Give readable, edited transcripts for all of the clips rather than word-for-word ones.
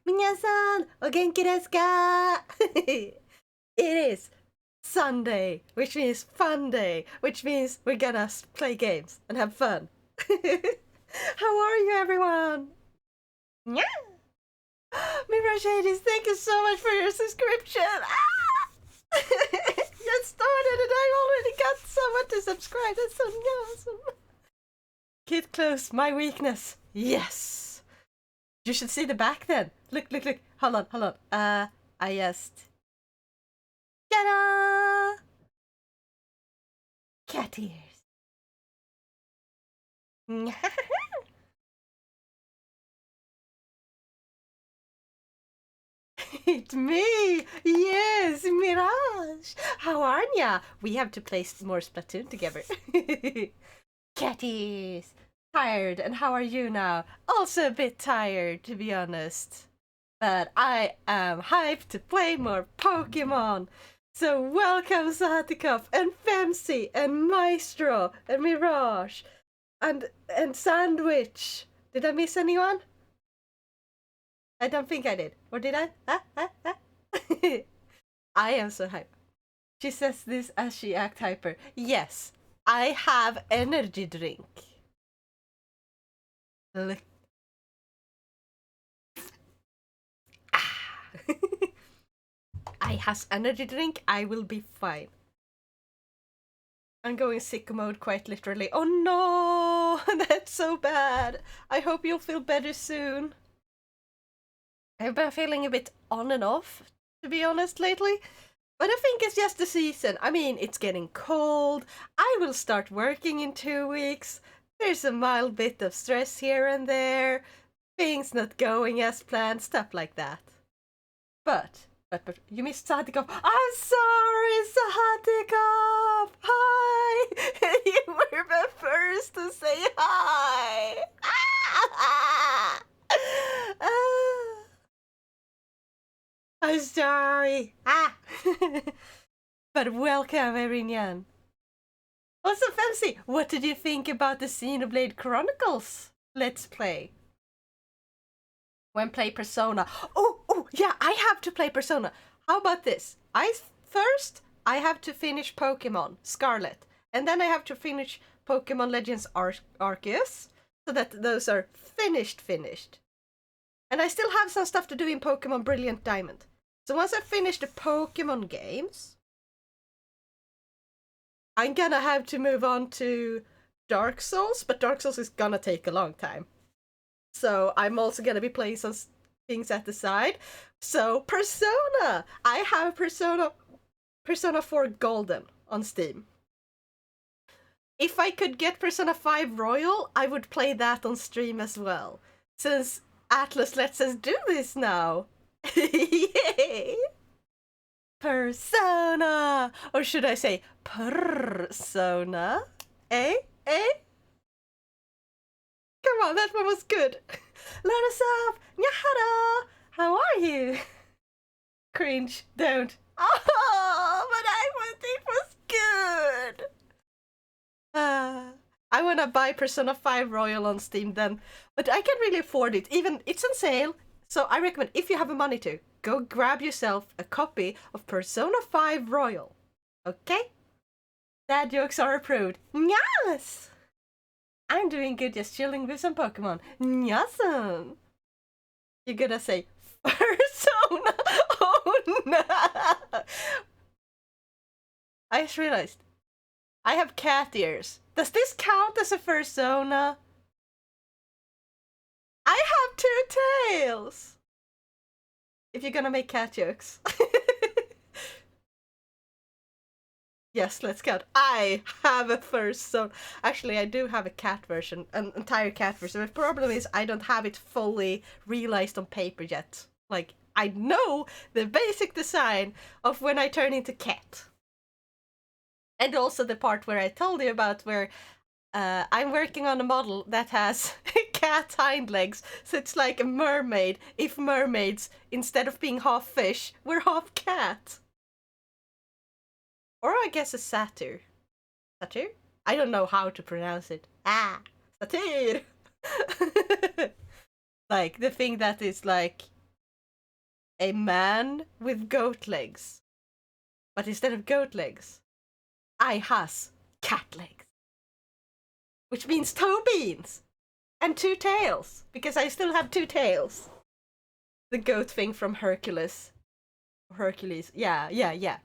Minasan, o genki desu ka? It is Sunday, which means fun day, which means we're gonna play games and have fun. How are you, everyone? Yeah. Mirror Shadies, thank you so much for your subscription. You started and I already got someone to subscribe. That's so awesome. Kid close, my weakness. Yes. You should see the back then. Look. Hold on. I just... Ta-da! Cat ears. It's me! Yes, Mirage! How are ya? We have to play more Splatoon together. Catties! Tired, and how are you now? Also a bit tired, to be honest. But I am hyped to play more Pokemon! So welcome Satikov, and Femsi, and Maestro, and Mirage, and Sandwich! Did I miss anyone? I don't think I did. Or did I? I am so hyped. She says this as she acts hyper. Yes, I have energy drink. Look. I has energy drink, I will be fine. I'm going sicko mode quite literally. Oh no! That's so bad. I hope you'll feel better soon. I've been feeling a bit on and off, to be honest, lately. But I think it's just the season. I mean, it's getting cold. I will start working in 2 weeks. There's a mild bit of stress here and there. Things not going as planned, stuff like that. But you missed Satikov. I'm sorry, Satikov! Hi! You were the first to say hi! I'm sorry. But welcome, Erinian. Also, Fancy, what did you think about the Xenoblade Chronicles Let's Play? When play Persona. Oh, yeah, I have to play Persona. How about this? First, I have to finish Pokémon Scarlet. And then I have to finish Pokémon Legends Arceus. So that those are finished. And I still have some stuff to do in Pokemon Brilliant Diamond. So once I finish the Pokemon games, I'm gonna have to move on to Dark Souls, but Dark Souls is gonna take a long time. So I'm also gonna be playing some things at the side. So Persona! I have Persona 4 Golden on Steam. If I could get Persona 5 Royal, I would play that on stream as well. Since Atlas lets us do this now. Yay! Persona! Or should I say Persona? Eh? Come on, that one was good. Load us up! Nyahara! How are you? Cringe, don't. Oh, but it was good! I wanna buy Persona 5 Royal on Steam then, but I can't really afford it. Even, it's on sale, so I recommend, if you have the money to, go grab yourself a copy of Persona 5 Royal. Okay? Dad jokes are approved. Yes! I'm doing good, just chilling with some Pokemon. Nyasum! You're gonna say, Persona! Oh no! I just realized, I have cat ears. Does this count as a Persona? I have 2 tails! If you're gonna make cat jokes. Yes, let's count. I have a Persona. Actually, I do have a cat version, an entire cat version. The problem is I don't have it fully realized on paper yet. Like, I know the basic design of when I turn into cat. And also the part where I told you about where I'm working on a model that has cat hind legs, so it's like a mermaid, if mermaids, instead of being half fish, were half cat. Or I guess a satyr. Satyr? I don't know how to pronounce it. Satyr! Like, the thing that is like a man with goat legs. But instead of goat legs, I has cat legs. Which means toe beans! And 2 tails, because I still have 2 tails. The goat thing from Hercules. Hercules, yeah.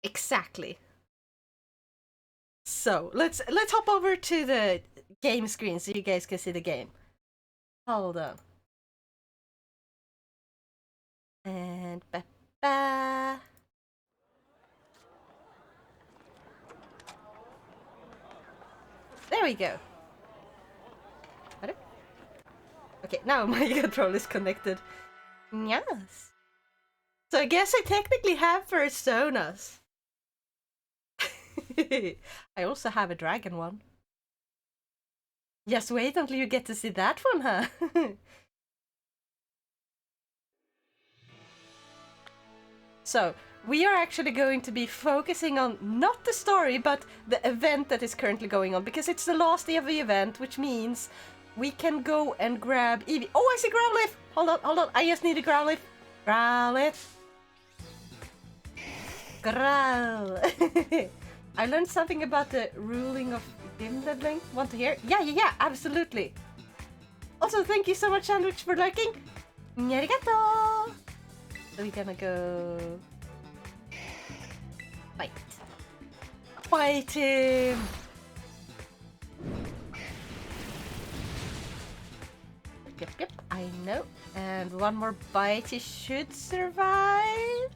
Exactly. So, let's hop over to the game screen so you guys can see the game. Hold on. And ba-ba. There we go. Okay, now my control is connected. Yes. So I guess I technically have personas. I also have a dragon one. Just wait until you get to see that one, huh? So, we are actually going to be focusing on not the story, but the event that is currently going on, because it's the last day of the event, which means we can go and grab Eevee. Oh, I see Growlithe! Hold on, I just need a Growlithe. Growlithe. Growl. I learned something about the ruling of gym leveling. Want to hear? Yeah, absolutely. Also, thank you so much, Sandwich, for liking. Arigato! So we're gonna go... Fight. Fight him! Yep, I know. And one more bite, he should survive.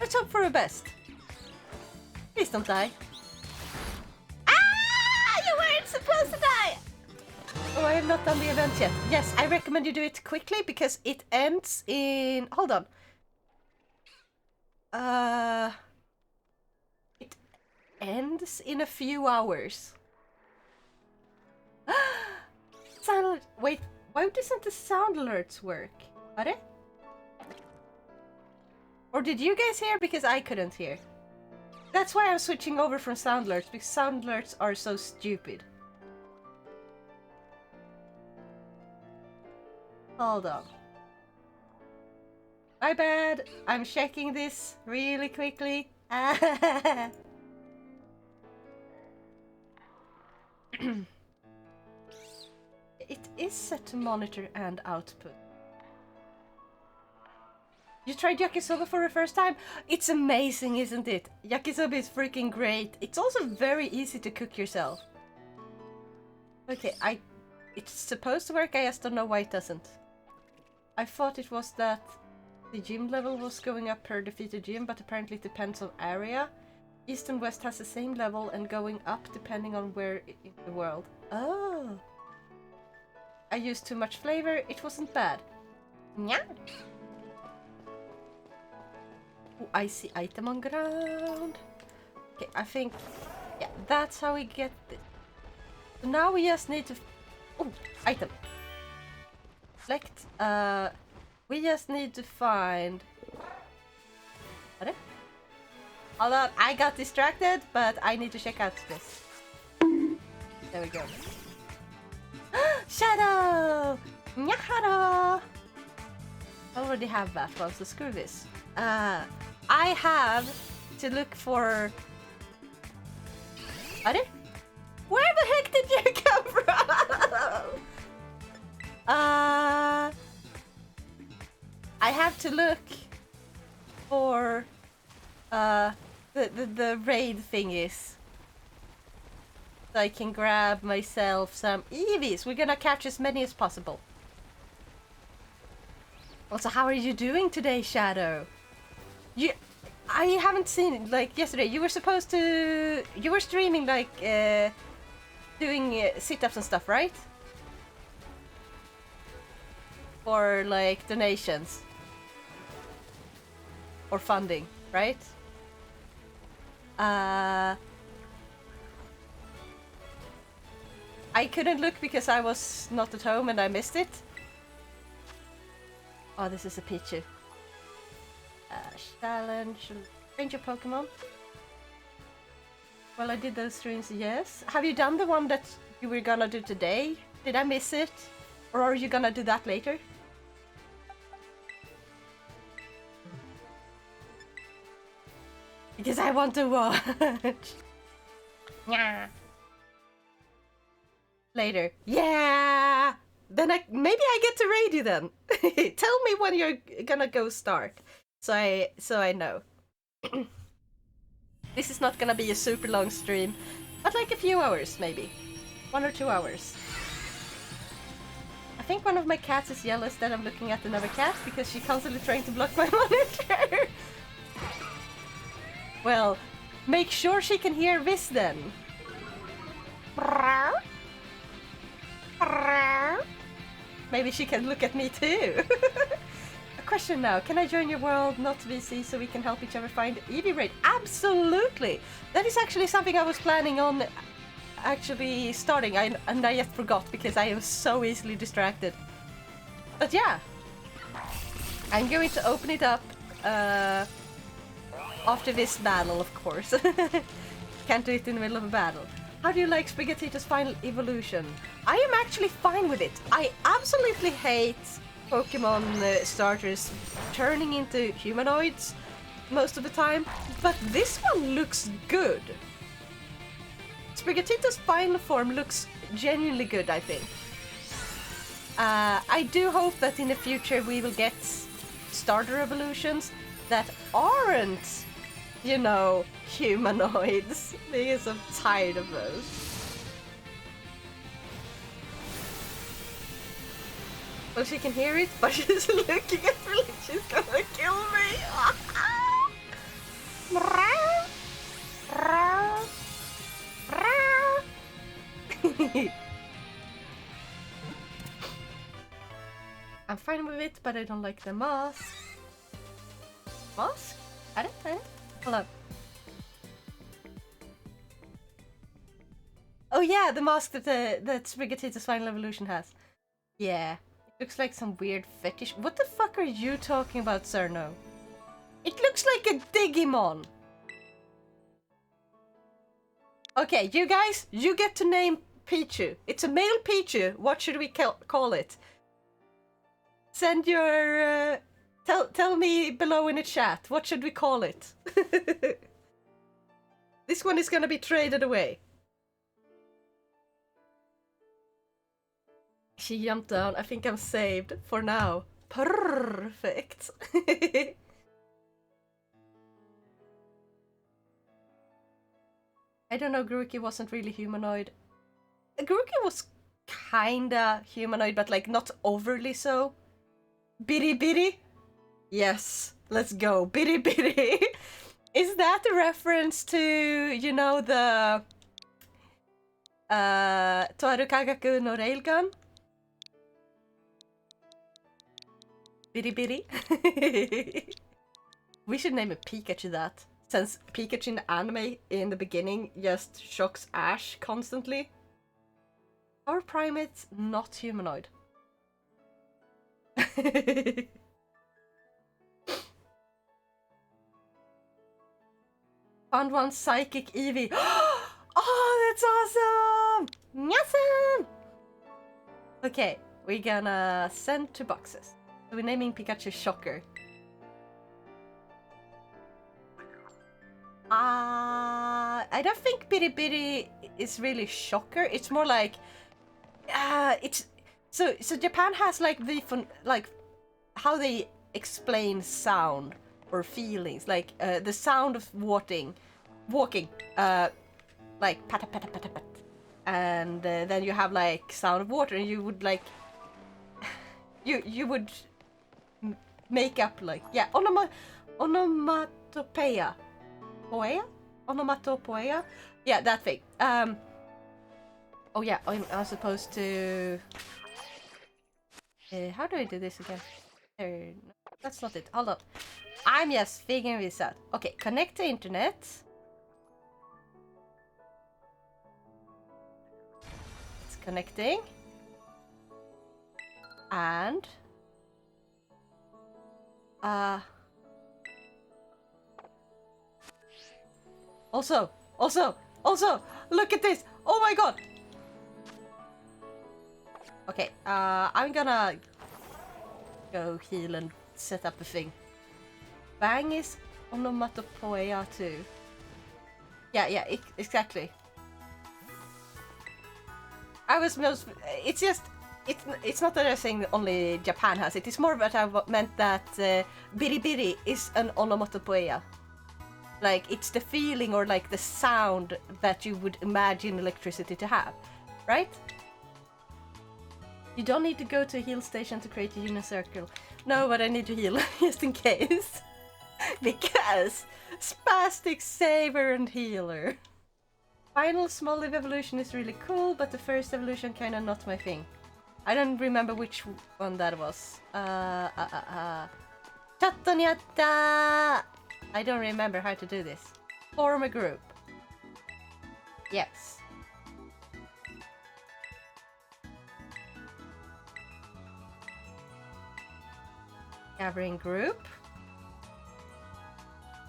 Let's hope for the best. Please don't die. Ah! You weren't supposed to die! Oh, I have not done the event yet. Yes, I recommend you do it quickly because it ends in... Hold on. It ends in a few hours. Sound... Wait, why doesn't the sound alerts work? Are they? Or did you guys hear? Because I couldn't hear. That's why I'm switching over from sound alerts, because sound alerts are so stupid. Hold on. My bad. I'm checking this really quickly. It is set to monitor and output. You tried yakisoba for the first time? It's amazing, isn't it? Yakisoba is freaking great. It's also very easy to cook yourself. Okay, it's supposed to work, I just don't know why it doesn't. I thought it was that the gym level was going up per defeated gym, but apparently it depends on area. East and West has the same level and going up depending on where in the world. Oh! I used too much flavor, it wasn't bad. Nya. Oh, I see item on ground. Okay, I think... Yeah, that's how we get this. So now we just need to... Oh, item. Select. We just need to find... What? Hold on, I got distracted, but I need to check out this. There we go. Shadow! Nyahara! I already have that one, so screw this. I have to look for... Are they? Where the heck did you come from? I have to look for the raid thingies. So I can grab myself some Eevees. We're gonna catch as many as possible. Also, how are you doing today, Shadow? I haven't seen it, like, yesterday. You were supposed to... You were streaming, like, doing sit-ups and stuff, right? For, like, donations. Or funding, right? I couldn't look because I was not at home and I missed it. Oh, this is a Pichu. Challenge. Change your Pokemon. Well, I did those streams, yes. Have you done the one that you were gonna do today? Did I miss it? Or are you gonna do that later? Because I want to watch. Yeah. Later. Yeah. Then maybe I get to raid you then. Tell me when you're gonna go start, so I know. This is not gonna be a super long stream, but like a few hours maybe, 1 or 2 hours. I think one of my cats is jealous that I'm looking at another cat because she's constantly trying to block my monitor. Well, make sure she can hear this then. Maybe she can look at me too. A question now, can I join your world, not VC, so we can help each other find Eevee raid? Absolutely! That is actually something I was planning on actually starting, and I just forgot because I was so easily distracted. But yeah, I'm going to open it up after this battle, of course. Can't do it in the middle of a battle. How do you like Sprigatito's final evolution? I am actually fine with it. I absolutely hate Pokemon starters turning into humanoids most of the time, but this one looks good. Sprigatito's final form looks genuinely good, I think. I do hope that in the future we will get starter evolutions that aren't, you know, humanoids, because I'm tired of those. Well, she can hear it, but she's looking at me like she's gonna kill me. I'm fine with it, but I don't like the mask. Mask? I don't know. Hold on. Oh yeah, the mask that that Sprigatito's final evolution has. Yeah, it looks like some weird fetish. What the fuck are you talking about, Cerno? It looks like a Digimon. Okay, you guys, you get to name Pichu. It's a male Pichu. What should we call it? Send your tell me below in the chat. What should we call it? This one is gonna be traded away. She jumped down. I think I'm saved for now. Perfect. I don't know, Grookey wasn't really humanoid. Grookey was kinda humanoid, but like not overly so. Bitty Bitty? Yes, let's go. Bitty Bitty. Is that a reference to, you know, the Toaru Kagaku no Railgun? Bitty Bitty? We should name a Pikachu that, since Pikachu in the anime in the beginning just shocks Ash constantly. Our primate's not humanoid. Found one psychic Eevee. Oh, that's awesome! Awesome! Okay, we're gonna send 2 boxes. So we're naming Pikachu Shocker. I don't think Bitty Bitty is really Shocker. It's more like, it's so Japan has like the like how they explain sound or feelings, like the sound of walking, like pat pat pat pat pat, and then you have like sound of water, and you would like you would make up like, yeah, onomatopoeia. Onomatopoeia? Yeah, that thing. Oh yeah, I'm supposed to... how do I do this again? No, that's not it. Hold on. I'm just figuring this out. Okay, connect to internet. It's connecting. And... Also, look at this! Oh my god! Okay, I'm gonna go heal and set up a thing. Bang is onomatopoeia too. Yeah, exactly. I was most. It's just. It's not that I'm saying only Japan has it. It's more that I meant that biribiri is an onomatopoeia. Like, it's the feeling or like the sound that you would imagine electricity to have, right? You don't need to go to a heal station to create a unicircle. No, but I need to heal just in case. Because spastic saver and healer. Final small live evolution is really cool, but the first evolution kinda not my thing. I don't remember which one that was. Chatto ni atta! I don't remember how to do this. Form a group. Yes. Gathering group.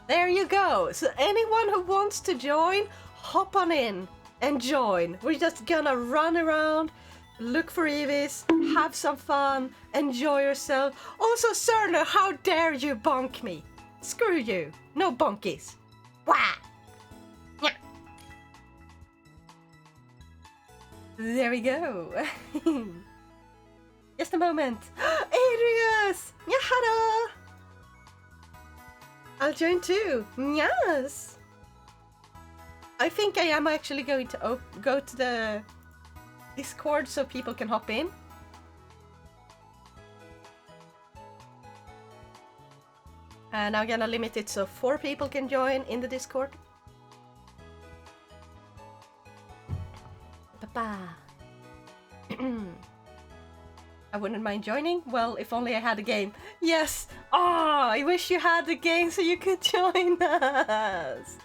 There you go. So anyone who wants to join, hop on in and join. We're just gonna run around, look for Eevees, have some fun, enjoy yourself. Also, Surler, how dare you bonk me? Screw you. No bonkies. Wah! Yeah. There we go. Just a moment. Adrius! Nyahara! I'll join too. Yes. I think I am actually going to go to the Discord so people can hop in. And I'm gonna limit it so 4 people can join in the Discord. Papa. I wouldn't mind joining. Well, if only I had a game. Yes! Oh, I wish you had a game so you could join us!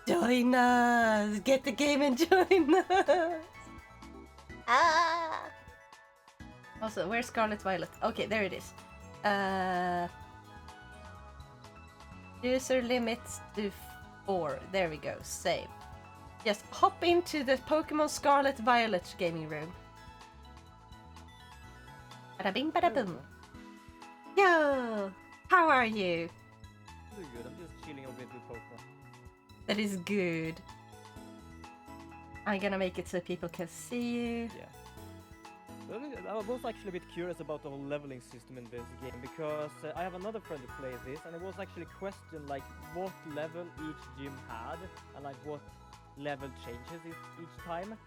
Join us! Get the game and join us! Ah! Also, where's Scarlet Violet? Okay, there it is. User limits to 4. There we go. Save. Just hop into the Pokémon Scarlet Violet gaming room. Bada bing, bada boom. Yo! How are you? Pretty good. I'm just chilling a bit with Pokemon. That is good. I'm gonna make it so people can see you. Yeah. I was actually a bit curious about the whole leveling system in this game because I have another friend who plays this, and it was actually questioned like what level each gym had and like what level changes each time.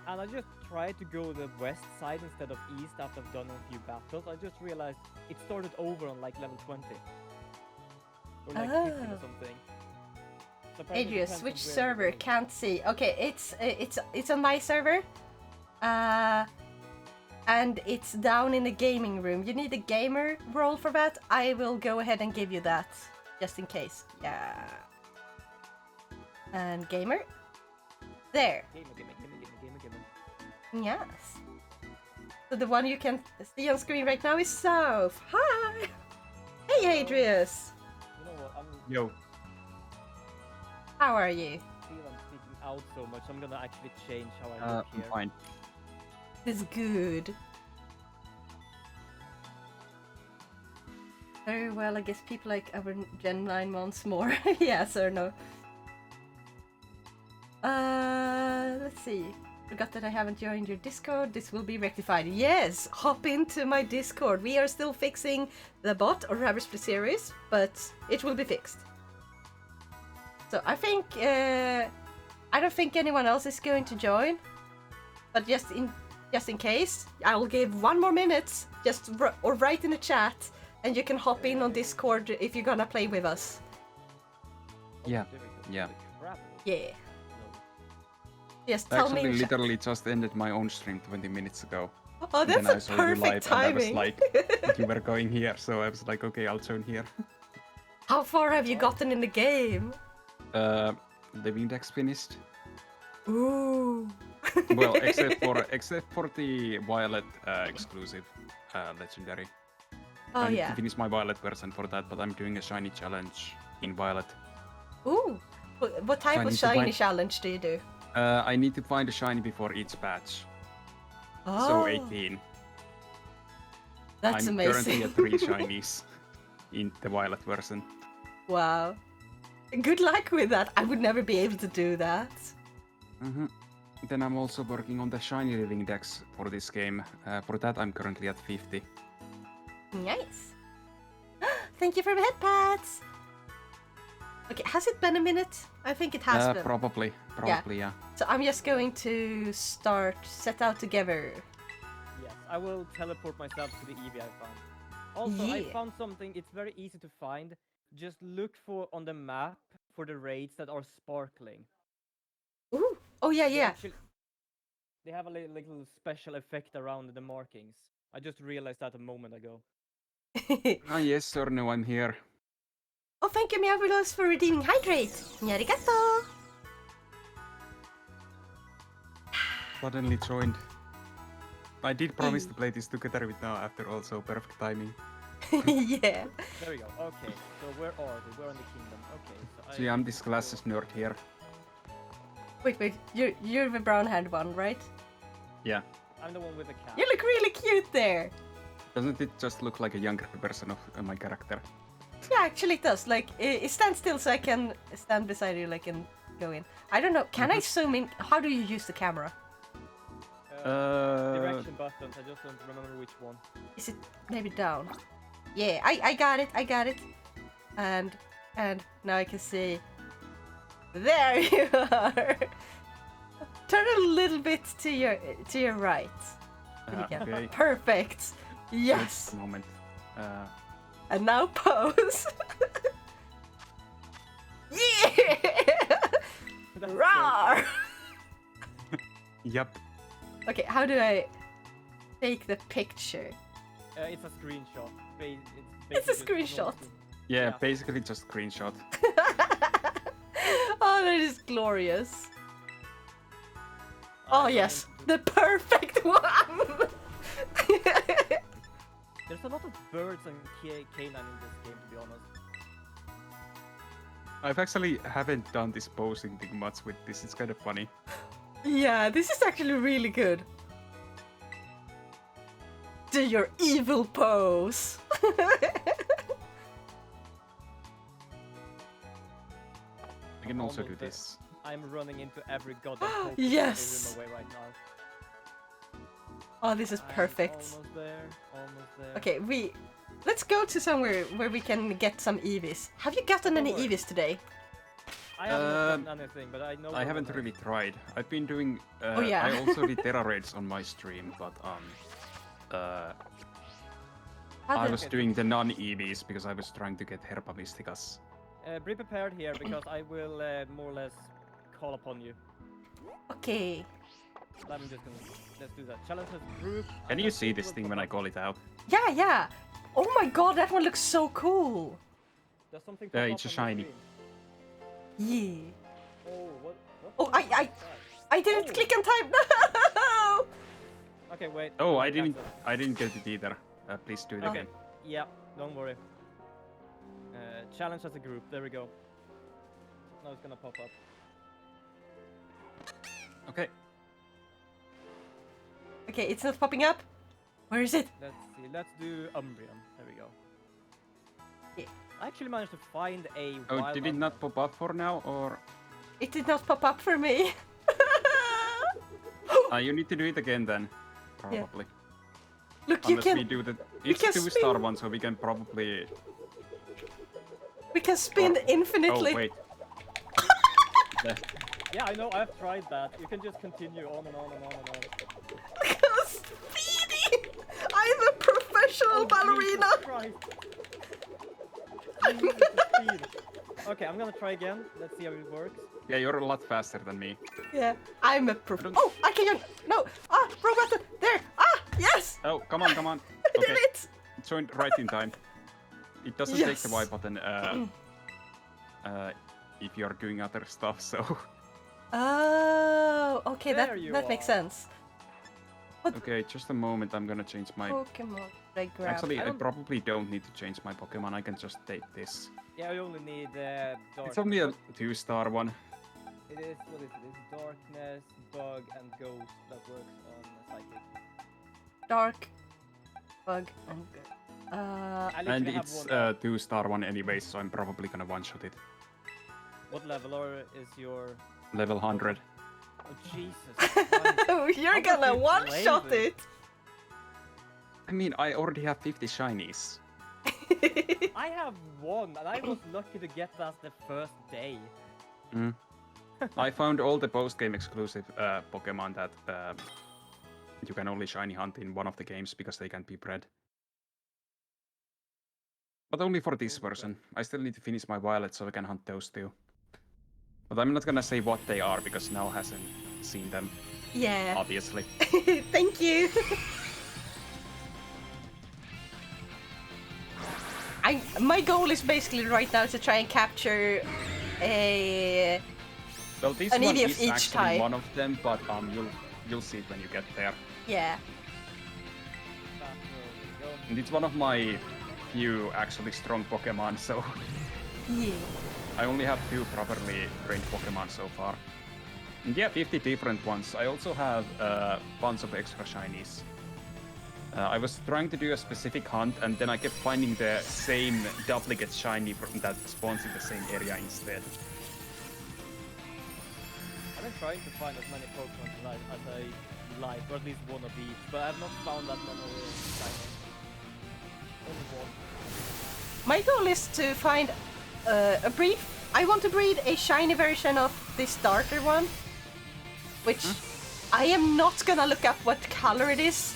And I just tried to go the west side instead of east after I've done a few battles. I just realized it started over on like level 20 or like 15 or something. So Adrius, switch server, can't see. Okay, it's on my server. And it's down in the gaming room. You need a gamer role for that. I will go ahead and give you that, just in case. Yeah. And gamer. There. Gamer. Yes. So the one you can see on screen right now is Soph. Hi. Hey, Adrius. You know what? Yo. How are you? I feel I'm speaking out so much. I'm gonna actually change how I look here. Fine. It's good. Very well, I guess people like our Gen 9 months more. Yes or no? Let's see. Forgot that I haven't joined your Discord. This will be rectified. Yes! Hop into my Discord. We are still fixing the bot or Rabber Split series, but it will be fixed. So I think... I don't think anyone else is going to join. But just in case, I will give 1 more minute, or write in the chat, and you can hop in on Discord if you're gonna play with us. Yeah. Yeah. Yeah. Yes, I tell me. actually literally just ended my own stream 20 minutes ago. Oh, that's I a saw you perfect live, timing. And I was like, you were going here, so I was like, okay, I'll join here. How far have you gotten in the game? The Windex finished. Ooh. Well, except for the Violet exclusive legendary. Oh I need yeah. to finish my Violet version for that, but I'm doing a shiny challenge in Violet. Ooh. What type I of need to shiny find- challenge do you do? I need to find a shiny before each patch. Oh, So 18. that's I'm amazing. currently at 3 shinies in the Violet version. Wow. Good luck with that. I would never be able to do that. Mm-hmm. Then I'm also working on the shiny living dex for this game. For that, I'm currently at 50. Nice. Thank you for the head pats. Okay, has it been a minute? I think it has been. Probably, yeah. So I'm just going to set out together. Yes, I will teleport myself to the Eevee I found. Also, I Yeah. found something, it's very easy to find. Just look for on the map for the raids that are sparkling. Ooh. Oh yeah, yeah. They have a little special effect around the markings. I just realized that a moment ago. Ah, yes, sir, no, I'm here. Oh, thank you, Miabulos, for redeeming Hydrate. Arigato. Suddenly joined. I did promise to play this together with now after all, so perfect timing. Yeah. There we go. Okay, so where are we? We're in the kingdom. Okay, So yeah, I'm this glasses nerd here. Wait. You're the brown-haired one, right? Yeah. I'm the one with the cat. You look really cute there. Doesn't it just look like a younger version of my character? Yeah, actually it does. Like, it stands still so I can stand beside you, like, and go in. I don't know. Can I zoom in? How do you use the camera? Direction buttons. I just don't remember which one. Is it maybe down? Yeah, I got it. And now I can see. There you are. Turn a little bit to your right. Okay. Perfect. Yes. Wait a moment. And now pose. Yeah. Rawr. Yep. Okay, how do I take the picture? It's a screenshot. It's a basically just screenshot. Yeah, Yeah. basically just screenshot. Oh, that is glorious. Oh yes, the perfect one. There's a lot of birds and canine in this game, to be honest. I've actually haven't done this posing thing much with this. It's kind of funny. Yeah, this is actually really good. Do your evil pose. I can also do Almost there. this. I'm running into every goddamn Pokemon Yes! in my way right now. Oh, this is perfect. Almost there. Okay, let's go to somewhere where we can get some Eevees. Have you gotten any Don't worry. Eevees today? I haven't done anything, but I know. I haven't really tried. I've been doing. Oh, yeah. I also did Terra raids on my stream, but I was doing the non-EVs because I was trying to get Herpa Mysticas. Be prepared here because I will more or less call upon you. Okay. I'm just gonna let's do that. Challenge as group. Can you see this thing when I call it out? Yeah. Oh my god, that one looks so cool. There's something. Yeah, pop it's up a on the shiny. screen. Yeah. Oh, what? Oh, I didn't Oh. click on time. No. Okay, wait. Oh, I Cancel. didn't get it either. Please do it again. Yeah, don't worry. Challenge as a group. There we go. Now it's gonna pop up. Okay. Okay, it's not popping up. Where is it? Let's see. Let's do Umbreon. There we go. Yeah. I actually managed to find a. Oh, wild did it not pop up for now, or? It did not pop up for me. You need to do it again then, probably. Look, you Unless we can. do the. you It's can 2-star spin. one, so we can probably. We can spin infinitely. Oh wait. Yeah. Yeah, I know. I've tried that. You can just continue on and on and on and on. Look how speedy! I'm a professional ballerina. Jesus Christ. Jesus, the speed. Okay, I'm gonna try again. Let's see how it works. Yeah, you're a lot faster than me. Yeah, I'm a prof. Oh, I can. No. Wrong button. There. Yes. Oh, come on. I Okay, did it. joined right in time. It doesn't take the Yes. Y button if you're doing other stuff, so. Oh, okay. There you That makes are. sense. Okay, just a moment. I'm gonna change my. Pokemon. I grab. Actually, I don't- probably don't need to change my Pokemon. I can just take this. Yeah, I only need dark. It's only a 2-star one. It is. What is it? It's darkness, bug, and ghost that works on psychic. Dark. Bug. And I And literally have it's one. a 2-star one anyway, so I'm probably gonna one-shot it. What level is your... Level 100. Oh, Jesus Christ. You're How gonna does it one-shot play it! I mean, I already have 50 shinies. I have one, and I was lucky to get that the first day. Mm. I found all the post-game exclusive Pokemon that you can only shiny hunt in one of the games because they can't be bred. But only for this version. I still need to finish my Violet so I can hunt those too. But I'm not gonna say what they are because Nell hasn't seen them, Yeah. obviously. Thank you. My goal is basically right now to try and capture a... Well, this An one Eevee of is each actually type. one of them, but you'll see it when you get there. Yeah. And it's one of my few actually strong Pokemon, so Yeah. I only have 2 properly trained Pokemon so far. And yeah, 50 different ones. I also have a bunch of extra shinies. I was trying to do a specific hunt, and then I kept finding the same duplicate shiny that spawns in the same area instead. I've been trying to find as many Pokemon as I like, or at least one of each, but I have not found that many shiny. Only one. My goal is to find a breed. I want to breed a shiny version of this starter one, which I am not gonna look up what color it is.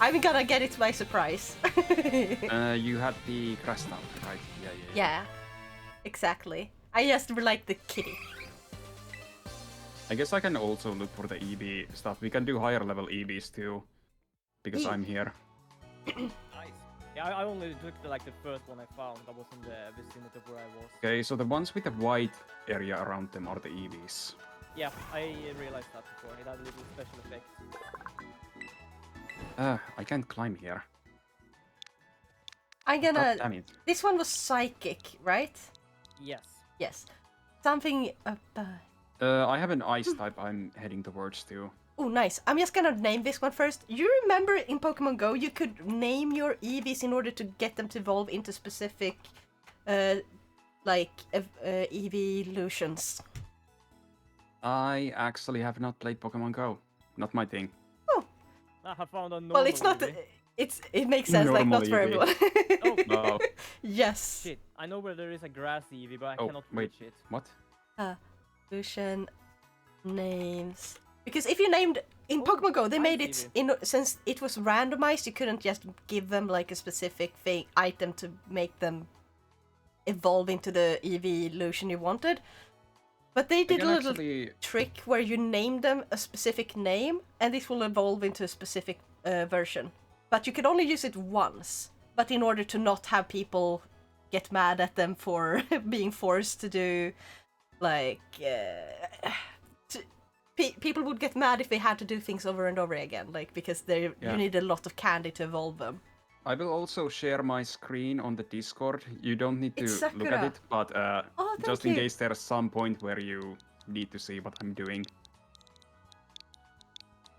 I'm gonna get it by surprise. You had the Crest out, right? Yeah. Yeah, exactly. I just like the kitty. I guess I can also look for the Eevee stuff. We can do higher level Eevees too, because I'm here. Nice. Yeah, I only took the first one I found that was in the vicinity of where I was. Okay, so the ones with the white area around them are the Eevees. Yeah, I realized that before. It had a little special effect. I can't climb here. I'm God gonna. damn it. This one was psychic, right? Yes. Yes. Something about. I have an ice type I'm heading towards too. Oh, nice. I'm just gonna name this one first. You remember in Pokemon Go, you could name your Eevees in order to get them to evolve into specific, evolutions. I actually have not played Pokemon Go. Not my thing. Oh, I have found a normal well, it's not. Eevee. It makes sense, like not for Normal everyone. Oh, Yes. Shit, I know where there is a grass Eevee, but I Oh, cannot wait. reach it. what? Evolution names. Because if you named in Oh, Pokemon Go, they nice made it since it was randomized. You couldn't just give them like a specific item to make them evolve into the evolution you wanted. But they did a little trick where you name them a specific name, and this will evolve into a specific version. But you can only use it once. But in order to not have people get mad at them for being forced to do, like, people would get mad if they had to do things over and over again, like because you need a lot of candy to evolve them. I will also share my screen on the Discord. You don't need to look at it, but just in case there's some point where you need to see what I'm doing.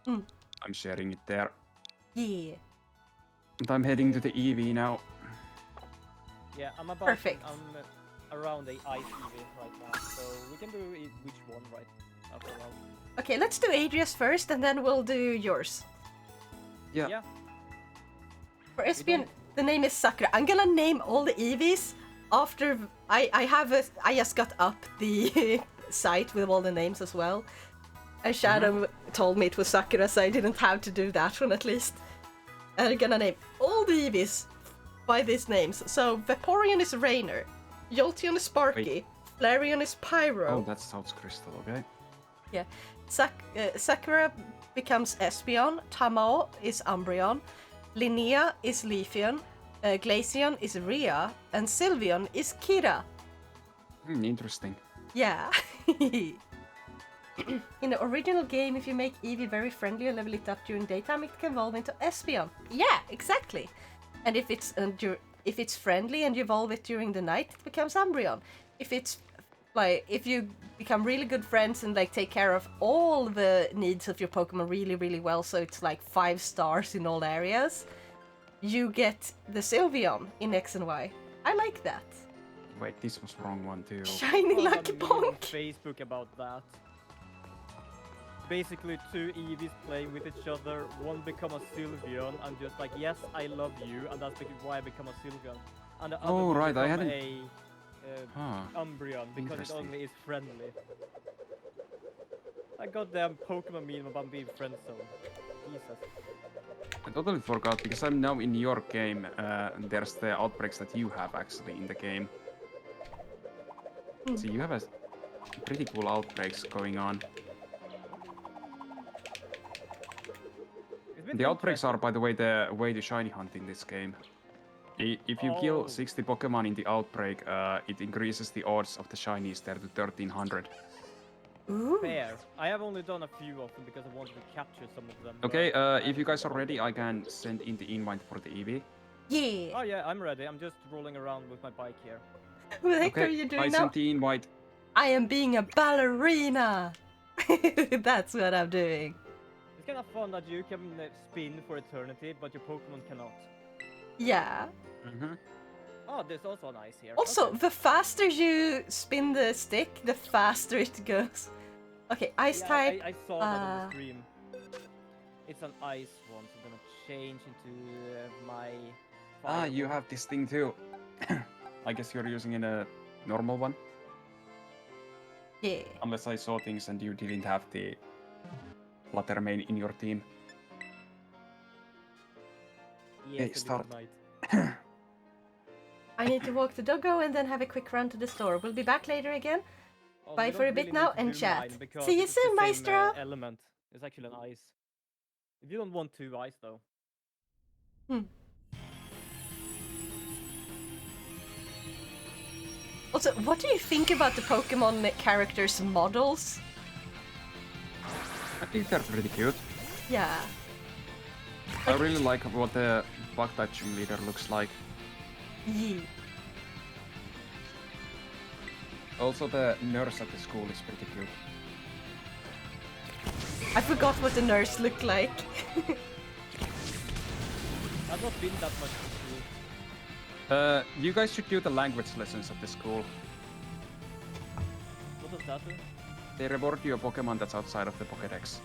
I'm sharing it there. Yeah. And I'm heading to the Eevee now. Yeah, I'm about. Perfect. I'm around the ice Eevee right now, so we can do which one right after a while. Okay, let's do Adria's first, and then we'll do yours. Yeah. For Espion, the name is Sakura. I'm gonna name all the Eevees after I just got up the site with all the names as well. And Shadow told me it was Sakura, so I didn't have to do that one at least. And I'm gonna name all the Eevees by these names. So Vaporeon is Rainer, Jolteon is Sparky, Flareon is Pyro. Oh, that's South Crystal, okay. Yeah. Sakura becomes Espeon, Tamao is Umbreon, Linnea is Leafeon, Glaceon is Rhea, and Sylveon is Kira. Interesting. Yeah. In the original game, if you make Eevee very friendly and level it up during daytime, it can evolve into Espeon. Yeah, exactly. And if it's friendly and you evolve it during the night, it becomes Umbreon. If you become really good friends and like take care of all the needs of your Pokemon really, really well, so it's like 5 stars in all areas, you get the Sylveon in X and Y. I like that. Wait, this was wrong one too. Shiny Saw a Lucky meme on Bonk! Facebook about that. Basically, two Eevees playing with each other, one become a Sylveon, and just like, yes, I love you, and that's why I become a Sylveon. And the other Oh, one right, I become hadn't- a Umbreon, because it Interesting. only is friendly. That goddamn Pokemon meme about being friend-zoned. Jesus. I totally forgot because I'm now in your game. There's the outbreaks that you have actually in the game. So you have a pretty cool outbreaks going on. The outbreaks are, by the way, the way to shiny hunt in this game. If you kill 60 Pokemon in the outbreak, it increases the odds of the shinies there to 1300. Ooh. Fair. I have only done a few of them because I wanted to capture some of them. Okay, but if you guys are ready, I can send in the invite for the Eevee. Yeah. Oh yeah, I'm ready. I'm just rolling around with my bike here. What the heck are Okay, you I doing now? sent the invite. I am being a ballerina! That's what I'm doing. It's kind of fun that you can spin for eternity, but your Pokemon cannot. Yeah. Mm-hmm. Oh, there's also an ice here. Also, Okay. the faster you spin the stick, the faster it goes. Okay, ice Yeah, type. I saw that on the stream. It's an ice one, so I'm gonna change into my. Ah, fire you one. have this thing too. I guess you're using in a normal one. Yeah. Unless I saw things and you didn't have the Flutter main in your team. Yes, Okay, a start. little night. I need to walk the doggo and then have a quick run to the store. We'll be back later again. Oh, Bye you for a don't bit really now need to and do chat. mine because See you it's the soon, same, Maestro! element. It's actually an ice. If you don't want two ice though. Also, what do you think about the Pokemon characters' models? I think they're pretty cute. Yeah. I really like what the bug type gym leader looks like. Yeah. Also, the nurse at the school is pretty cute. I forgot what the nurse looked like. I've not been that much to school. You guys should do the language lessons at the school. What does that do? They reward you a Pokemon that's outside of the Pokédex.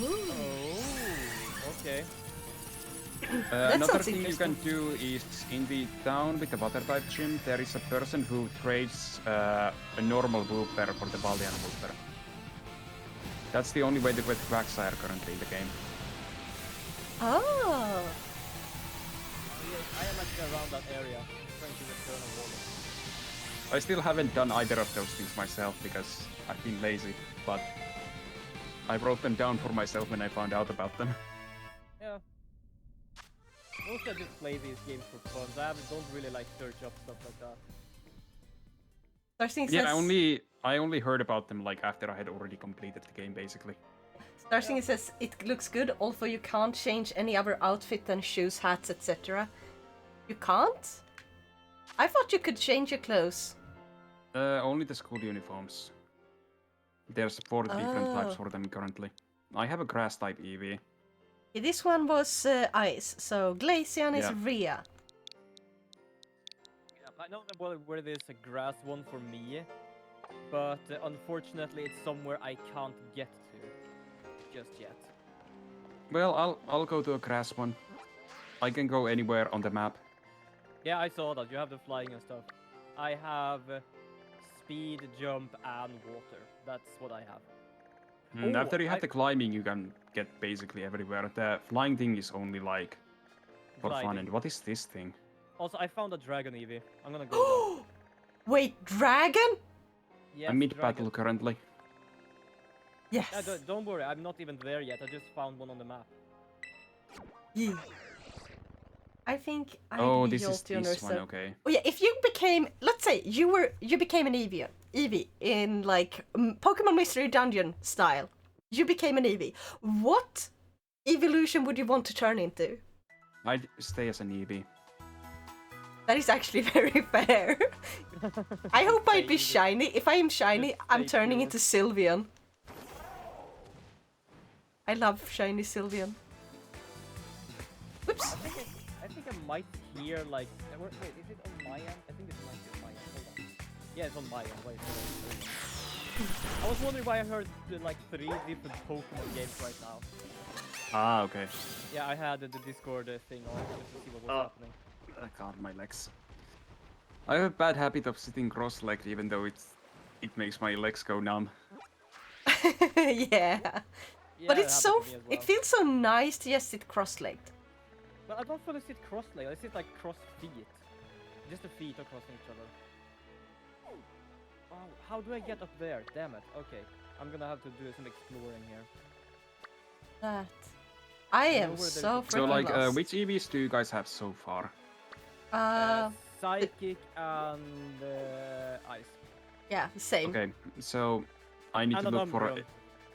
Oh, okay. Another sounds thing you can do is in the town with the water type gym, there is a person who trades a normal Wooper for the Valiant Wooper. That's the only way to get Quagsire currently in the game. Oh. Yes, I am actually around that area, trying to return a wallet. I still haven't done either of those things myself because I've been lazy, but I wrote them down for myself when I found out about them. Yeah. Mostly I just play these games for fun. I don't really like search up stuff like that. Starsing Yeah, says, I only heard about them like after I had already completed the game, basically. Starsing says it looks good, although you can't change any other outfit than shoes, hats, etc. You can't? I thought you could change your clothes. Only the school uniforms. There's 4 different types for them currently. I have a grass type Eevee. Yeah, this one was ice, so Glaceon is Yeah. Rhea. Yeah, I know that where there's a grass one for me, but unfortunately it's somewhere I can't get to just yet. Well, I'll go to a grass one. I can go anywhere on the map. Yeah, I saw that. You have the flying and stuff. I have speed, jump, and water. That's what I have. Oh, After you have the climbing, you can get basically everywhere. The flying thing is only like for fun. Gliding. And what is this thing? Also, I found a dragon Eevee. I'm gonna go there. Wait, dragon? Yes, I'm mid dragon. battle currently. Yes. Yeah, don't worry, I'm not even there yet. I just found one on the map. Yeah. I think I Oh, need this is Jolteon this or one. so. Okay. Oh yeah, if you became, let's say you became an Eevee in like Pokemon Mystery Dungeon style. You became an Eevee. What evolution would you want to turn into? I'd stay as an Eevee. That is actually very fair. I hope I'd be Just shiny. If I am shiny, Just I'm stay turning pure. into Sylveon. I love shiny Sylveon. Whoops. Oops. I think I might hear like. Wait, is it on my end? I think it might be on my end. Hold on. Yeah, it's on my end. Wait. I was wondering why I heard like 3 different Pokemon games right now. Ah, okay. Yeah, I had the Discord thing on just to see what was happening. God, my legs. I have a bad habit of sitting cross-legged, even though it makes my legs go numb. Yeah. Yeah, But that it's happened so to me as well. it feels so nice to just sit cross-legged. But I don't fully sit cross-legged. I sit like cross-feet. Just the feet are crossing each other. Oh, how do I get up there? Damn it. Okay, I'm gonna have to do some exploring here. That I know am where there's so a- freaking So, like, lost. which EVs do you guys have so far? Psychic and ice. Yeah, same. Okay, so I need And to an look for Umbreon.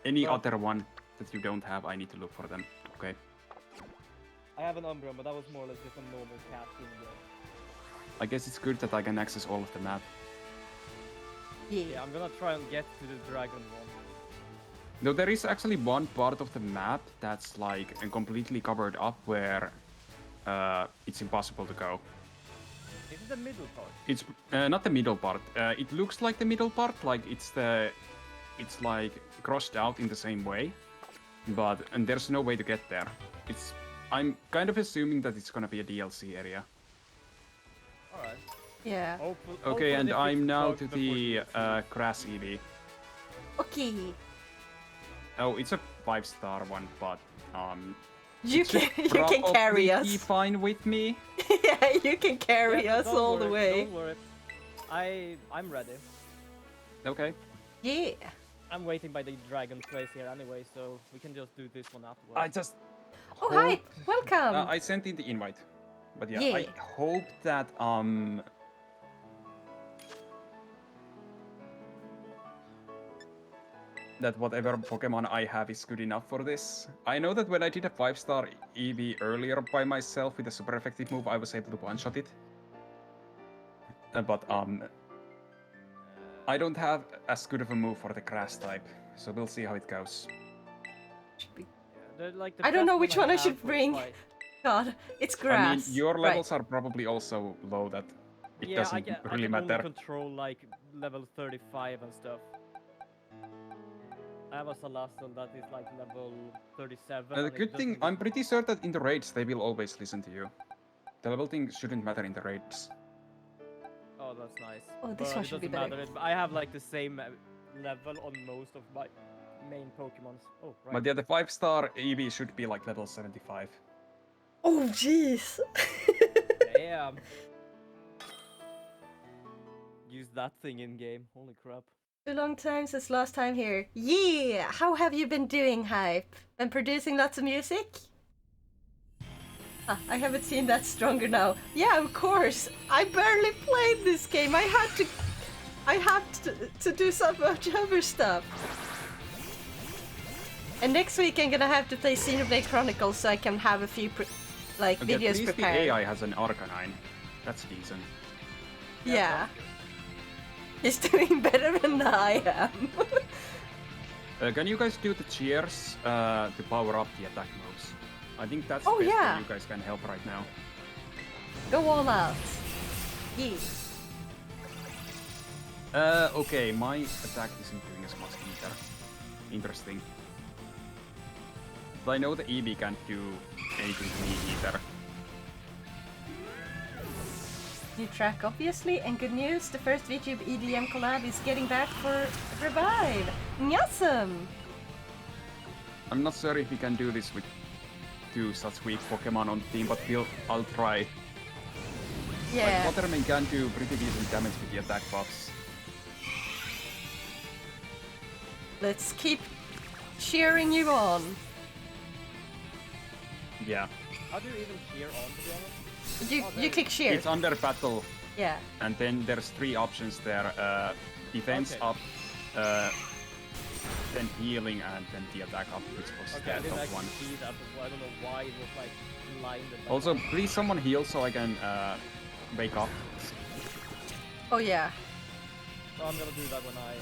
any Well- other one that you don't have. I need to look for them. Okay. I have an Umbreon, but that was more or less just a normal cat in there. I guess it's good that I can access all of the map. Yeah, Yeah. I'm gonna try and get to the dragon one. No, there is actually one part of the map that's like completely covered up where it's impossible to go. Is it the middle part? It's not the middle part. It looks like the middle part, like it's like crossed out in the same way, and there's no way to get there. I'm kind of assuming that it's gonna be a DLC area. Alright. Yeah. Okay, and I'm now to the grass Eevee. Okay. Oh, it's a 5-star one, but You it can should you can carry probably be us. fine with me. Yeah, you can carry us all the way. Don't worry. I'm ready. Okay. Yeah. I'm waiting by the dragon place here anyway, so we can just do this one afterwards. I just Oh hi, welcome. I sent in the invite, but yeah, Yeah. I hope that that whatever Pokemon I have is good enough for this. I know that when I did a 5-star Eevee earlier by myself with a super effective move, I was able to one-shot it. But I don't have as good of a move for the grass type, so we'll see how it goes. Should be- Like the I don't know best which one I have should for bring. fight. God, it's I grass. mean, your Right. levels are probably also low that it Yeah, doesn't I really can matter. only control like level 35 and stuff. I have a Salazzle that is like level 37. The and it good thing, doesn't I'm pretty sure that in the raids they will always listen to you. The level thing shouldn't matter in the raids. Oh, that's nice. Oh, this But one it should be doesn't better. matter. I have like the same level on most of my main Pokemons. Oh, right. But yeah, the 5-star Eevee should be like level 75. Oh jeez. Damn. Use that thing in game. Holy crap. A long time since last time here. Yeah, how have you been doing, Hype? Been producing lots of music? Ah, I haven't seen that stronger now. Yeah, of course. I barely played this game. I had to do some much other stuff. And next week I'm gonna have to play Xenoblade Chronicles so I can have a few Okay, at videos least the prepared. AI has an Arcanine. That's decent. Yeah. He's doing better than I am. Can you guys do the cheers to power up the attack moves? I think that's Oh, the best yeah. way you guys can help right now. Go all out. Yeah. Okay, my attack isn't doing as much either. Interesting. But I know the Eevee can't do anything to me either. New track, obviously, and good news, the first VTube EDM collab is getting back for Revive! Nyasum! I'm not sure if we can do this with 2 such weak Pokemon on the team, but I'll try. Yeah. Like, Waterman can do pretty decent damage with the attack buffs. Let's keep cheering you on. Yeah. How do you even cheer on, to be honest? You click share. It's under battle, Yeah. and then there's 3 options there. Defense Okay. up, then healing, and then the attack up, which was Okay, I the didn't top actually one. see that before. I don't know why it was like lined at that Also, point. please someone heal so I can wake up. Oh yeah. So I'm gonna do that when I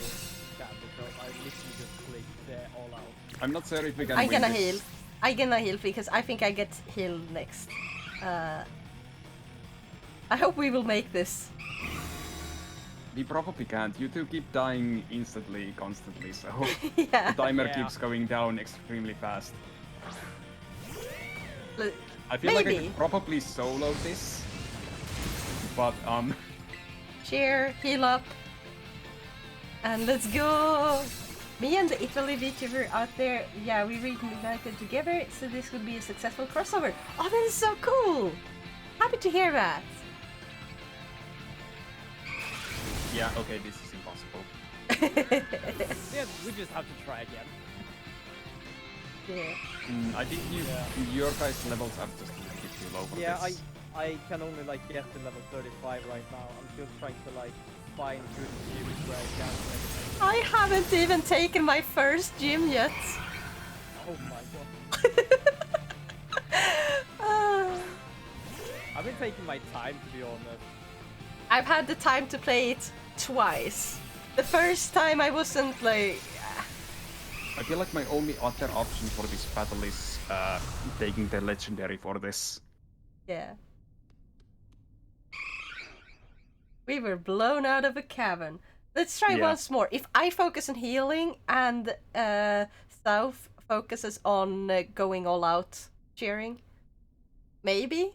can, because I literally just clicked all out. I'm not sure if we can I'm win gonna this heal. I'm gonna heal because I think I get healed next. I hope we will make this. We probably can't. You two keep dying instantly, constantly, so Yeah. the timer Yeah. keeps going down extremely fast. L- I feel like I Maybe. could probably solo this, but Cheer, heal up, and let's go! Me and the Italy VTuber out there, yeah, we reunited together, so this would be a successful crossover. Oh, that is so cool! Happy to hear that. yeah, okay, this is impossible. Yeah, we just have to try again. Yeah. I think your guys' levels are just a little bit too low for Yeah, this. I can only like get to level 35 right now. I'm still trying to like find good gyms where I can. I haven't even taken my first gym yet. Oh my god. Ah. I've been taking my time, to be honest. I've had the time to play it twice. The first time I wasn't like... I feel like my only other option for this battle is taking the legendary for this. Yeah. We were blown out of a cavern. Let's try Yeah. once more. If I focus on healing and South focuses on going all out cheering, maybe?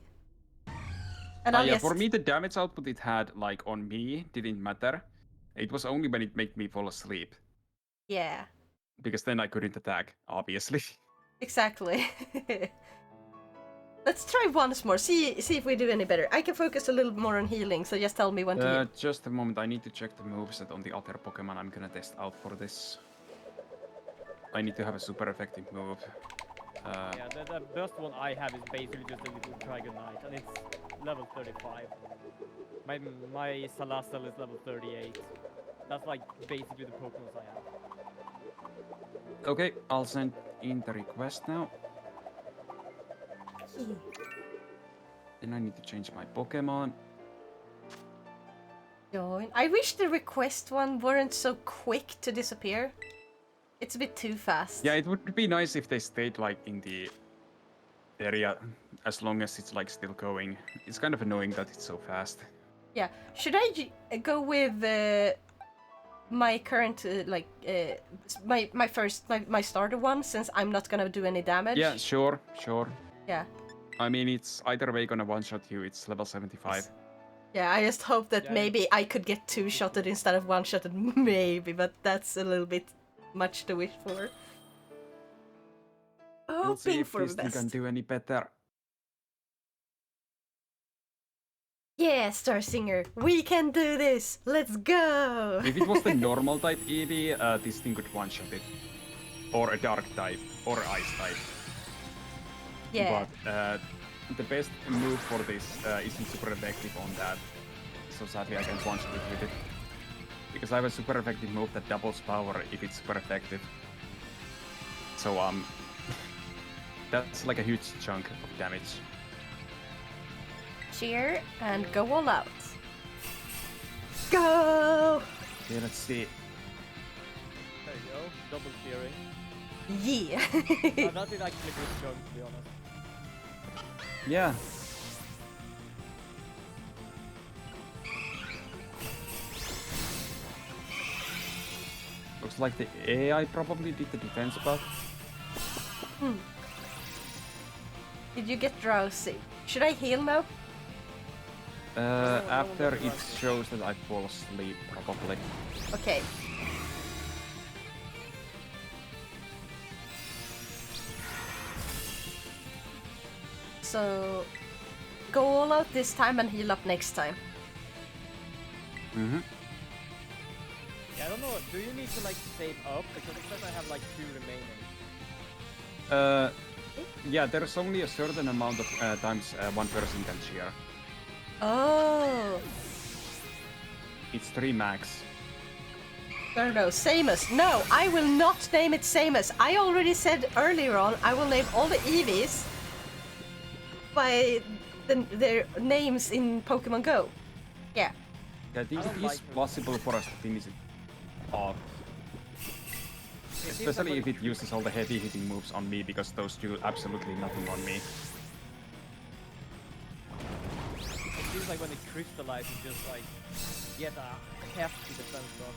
And I'll Yeah, just... for me the damage output it had like on me didn't matter. It was only when it made me fall asleep. Yeah, Because then I couldn't attack, obviously. exactly. Let's try once more. See if we do any better. I can focus a little more on healing, so just tell me when to heal. Just a moment, I need to check the moveset on the other Pokemon I'm gonna test out for this. I need to have a super effective move. Yeah, the best one I have is basically just a little Dragonite, and it's level 35. My Salazzle is level 38. That's like basically the Pokemon I have. Okay, I'll send in the request now. Then I need to change my Pokemon. Join. I wish the request one weren't so quick to disappear. It's a bit too fast. Yeah, it would be nice if they stayed like in the area as long as it's like still going. It's kind of annoying that it's so fast. Yeah. Should I go with my current my starter one, since I'm not gonna do any damage? Yeah, sure. Yeah. I mean, it's either way gonna one-shot you. It's level 75. Yeah, I just hope that Yeah. maybe I could get two-shotted instead of one-shotted, maybe, but that's a little bit much to wish for. We'll see Hoping if for the this thing can best. do any better. Yeah, Star Singer, we can do this! Let's go! If it was the normal type Eevee, this thing could one-shot it. Or a dark type, or ice type. Yeah. But the best move for this isn't super effective on that. So sadly I can't one-shot it with it. Because I have a super effective move that doubles power if it's super effective. So that's like a huge chunk of damage. Cheer and go all out. Go! Okay, let's see. There you go, double cheering. Yeah. That is actually a good chunk, to be honest. Yeah. Looks like the AI probably did the defense buff. Did you get drowsy? Should I heal now? After it shows that I fall asleep, probably. Okay. So, go all out this time and heal up next time. Mm-hmm. Yeah, I don't know, do you need to like save up? Because it says I have like 2 remaining. Yeah, there's only a certain amount of times one person can cheer. Oh. It's 3 max. No, Samus. No, I will not name it Samus. I already said earlier on I will name all the Eevees by their names in Pokemon Go. Yeah. I think I don't it like is her. possible for us to finish it off. Especially if it uses all the heavy hitting moves on me, because those do absolutely nothing on me. It seems like when it crystallizes, just like get a hefty defense off.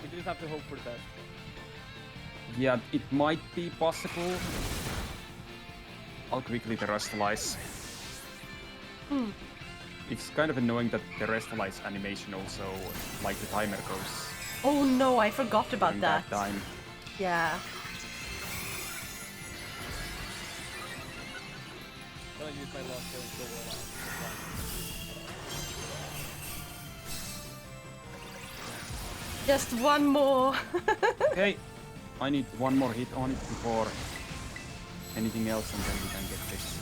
We just have to hope for the best. Yeah, it might be possible. I'll quickly terrestrialize. It's kind of annoying that the terrestrialize animation also, like the timer goes. Oh no, I forgot about during that. time. Yeah. I'm gonna use my last turn to go all out. Just one more. Okay, I need one more hit on it before anything else, and then we can get this.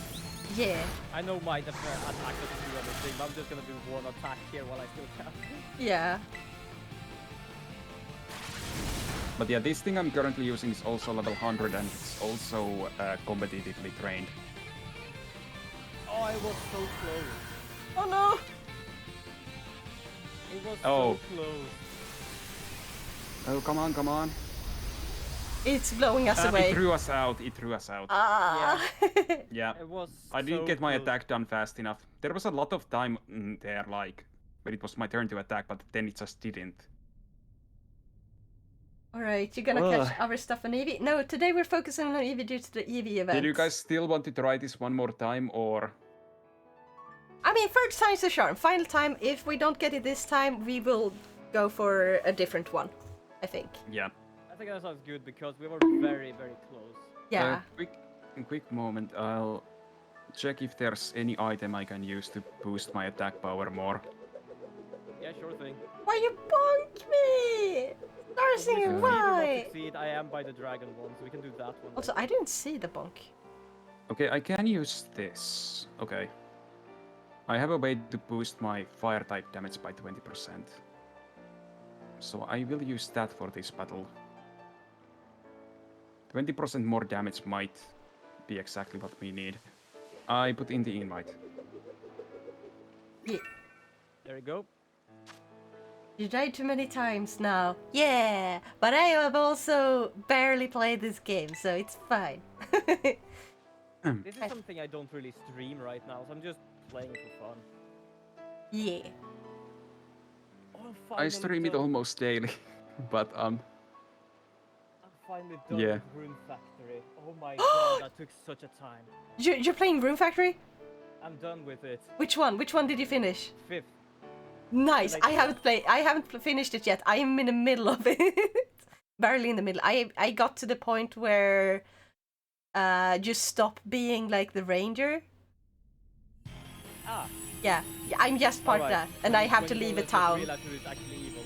Yeah. I know my attack doesn't do anything, but I'm just gonna do one attack here while I still can. Yeah. But yeah, this thing I'm currently using is also level 100, and it's also competitively trained. Oh, I was so close. Oh no. It was Oh. so close. Oh, come on, come on. It's blowing us It away. threw us out, it threw us out. Ah. Yeah, It was I didn't so get my close. attack done fast enough. There was a lot of time there, like, when it was my turn to attack, but then it just didn't. Alright, you're gonna Ugh. catch our stuff on Eevee? No, today we're focusing on Eevee due to the Eevee event. Did you guys still want to try this one more time, or...? I mean, third time's a charm. Final time, if we don't get it this time, we will go for a different one, I think. Yeah. I think that sounds good because we were very, very close. Yeah. Quick moment, I'll check if there's any item I can use to boost my attack power more. Yeah, sure thing. Why you bonk me? Darcy, If we why? succeed, I am by the dragon one, so we can do that one. Also, I didn't see the bonk. Okay, I can use this. Okay. I have a way to boost my fire type damage by 20%. So I will use that for this battle. 20% more damage might be exactly what we need. I put in the invite. Yeah. There we go. You died too many times now. Yeah, but I have also barely played this game, so it's fine. This is something I don't really stream right now, so I'm just playing for fun. Yeah. Oh, I'm I finally stream it done. almost daily, but I'm finally done Yeah. with Rune Factory. Oh my god, that took such a time. You're playing Room Factory? I'm done with it. Which one? Which one did you finish? 5th. Nice. Like- I haven't finished it yet. I am in the middle of it. Barely in the middle. I got to the point where you stop being like the ranger. Ah. Yeah. I'm just part alright. that, and I have When to you leave a just town. realize who is actually evil.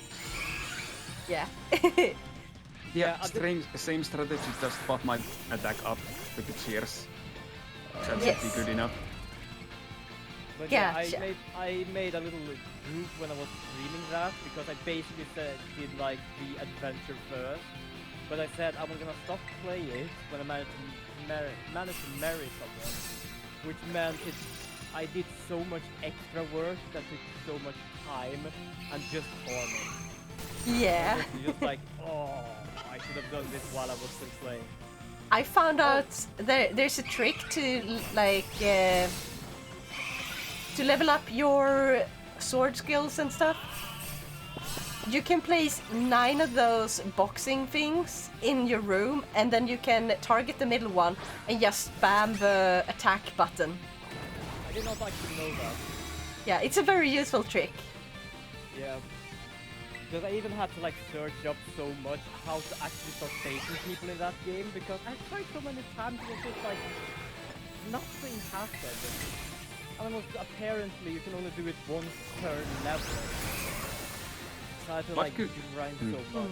Yeah. yeah, I did- same strategy, just bought my attack up with the cheers. That should Yes. be good enough. But Yeah, yeah, I made a little group when I was streaming that because I basically did like the adventure first. But I said I was gonna stop playing it when I managed to marry someone, which meant I did so much extra work that took so much time and just farming. Yeah. It's just like, oh, I should have done this while I was still playing. I found out there's a trick to like to level up your sword skills and stuff. You can place 9 of those boxing things in your room, and then you can target the middle one and just spam the attack button. I did not actually know that. Yeah, it's a very useful trick. Yeah. Because I even had to like search up so much how to actually start facing people in that game because I tried so many times and it's just like nothing happened. And it was, apparently you can only do it once per level. So I had to What like could- grind so much.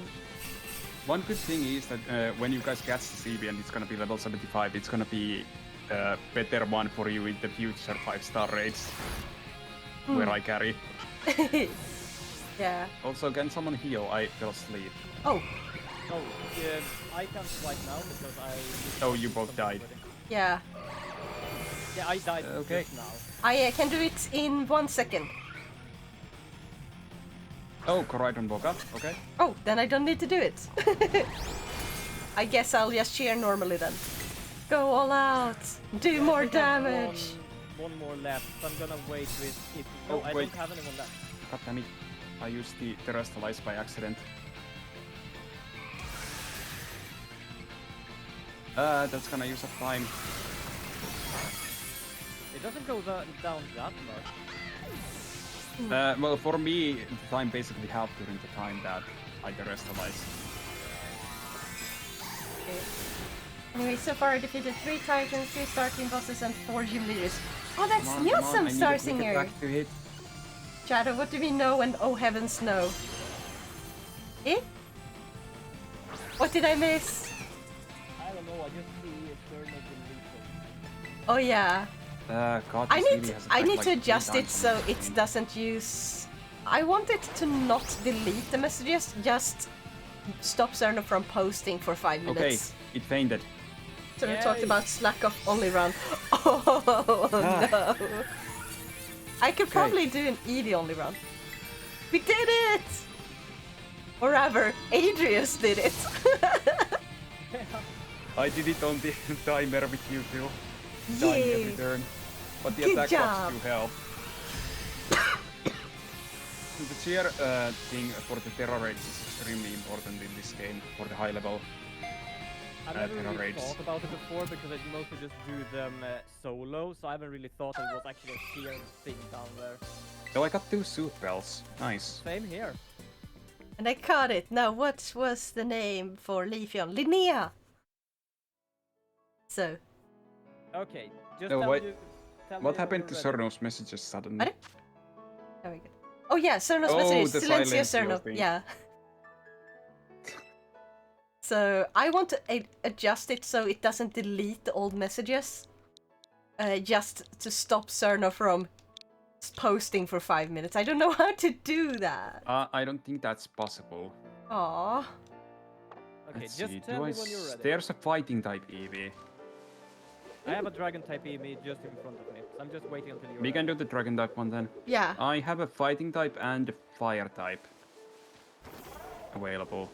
One good thing is that when you guys catch the Eevee and it's gonna be level 75, it's gonna be a better one for you in the future 5-star raids, where I carry. Yeah. Also, can someone heal? I fell asleep. Oh, Oh, I can't right now because I... Oh, you both died. yeah. Yeah, I died Okay. just now. I can do it in 1 second. Oh, Koraidon Boga. Okay. Oh, then I don't need to do it. I guess I'll just cheer normally then. Go all out. Do more damage. One more left. So I'm gonna wait with it. Oh, No, I wait. don't have anyone left. God damn it. I used the Terrestrialize by accident. That's gonna use up time. It doesn't go down that much. Well, for me, the time basically halved during the time that I Terrestrialize. Okay. Anyway, so far I defeated 3 Titans, 3 starting bosses, and 4 gym leaders. Oh, that's Come on, awesome, I need Star a quick Singer! attack to hit. Shadow, what do we know and oh heavens no? Eh? What did I miss? I don't know, I just see Eternal Deletion. Oh yeah. God, I this need really has I attacked need like to 3 adjust it times so on this it game. doesn't use... I want it to not delete the messages, just stop Cerno from posting for 5 Okay, minutes. it fainted. So we Yay. talked about slack off only run. Oh no. I could probably do an Eevee only run. We did it! Or rather, Adrius did it. I did it on the timer with you too. Dying every Yay! turn. But the Good attack job. box do help. The cheer thing for the terror rates is extremely important in this game for the high level. I never terror really raids. thought about it before because I mostly just do them solo, so I haven't really thought it was actually a tier thing down there. Oh, I got 2 suit bells. Nice. Same here. And I caught it. Now, what was the name for Leafeon? Linnea! So, Okay, just No, tell wait. you. Tell me What when happened to you're ready. Cerno's messages suddenly? What? there we go. Oh yeah, Cerno's Oh, messages. the Silencio Silencio Cerno. thing. Yeah. So, I want to adjust it so it doesn't delete the old messages. Just to stop Cerno from posting for 5 minutes. I don't know how to do that. I don't think that's possible. Aww. Okay, Let's just see. tell me when you're ready. There's a fighting type Eevee. I have a dragon type Eevee just in front of me, so I'm just waiting until you're We can ready. do the dragon type one then. Yeah. I have a fighting type and a fire type available.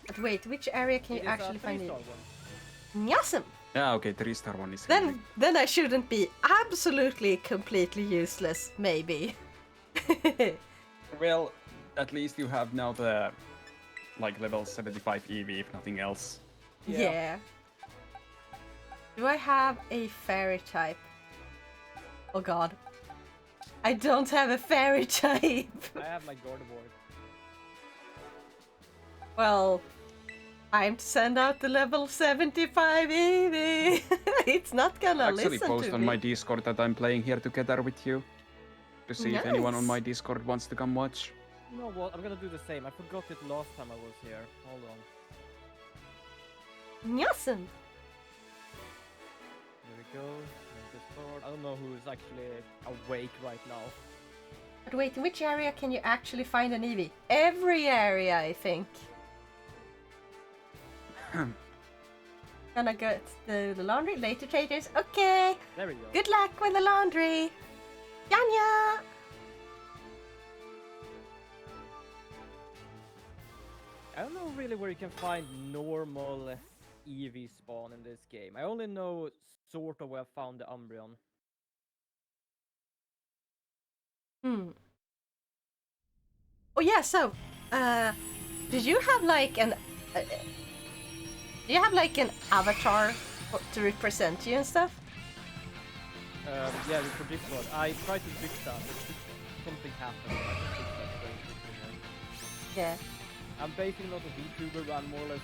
But wait, which area can It you is a actually find it? 3-star one. Awesome. Yeah, okay, 3-star one is really- Then I shouldn't be absolutely completely useless, maybe. Well, at least you have now the like level 75 Eevee, if nothing else. Yeah. Do I have a fairy type? Oh god. I don't have a fairy type. I have my Gardevoir. Well, time to send out the level 75 Eevee. It's not gonna Actually listen post to on me. my Discord that I'm playing here together with you. To see if anyone on Nice. my Discord wants to come watch. You know what? I'm gonna do the same. I forgot it last time I was here. Hold on. Awesome. There we go. There's the sword. I don't know who is actually awake right now. But wait, in which area can you actually find an Eevee? Every area, I think. Gonna go to the laundry, later traders. Okay. There we go. Good luck with the laundry. Yanya. I don't know really where you can find normal Eevee spawn in this game. I only know sort of where I found the Umbreon. Oh yeah, so did you have like an do you have like an avatar to represent you and stuff? Yeah, for this one. I tried to fix that, but something happened. I can fix that very quickly here. Yeah. I'm basically not a VTuber, but I'm more or less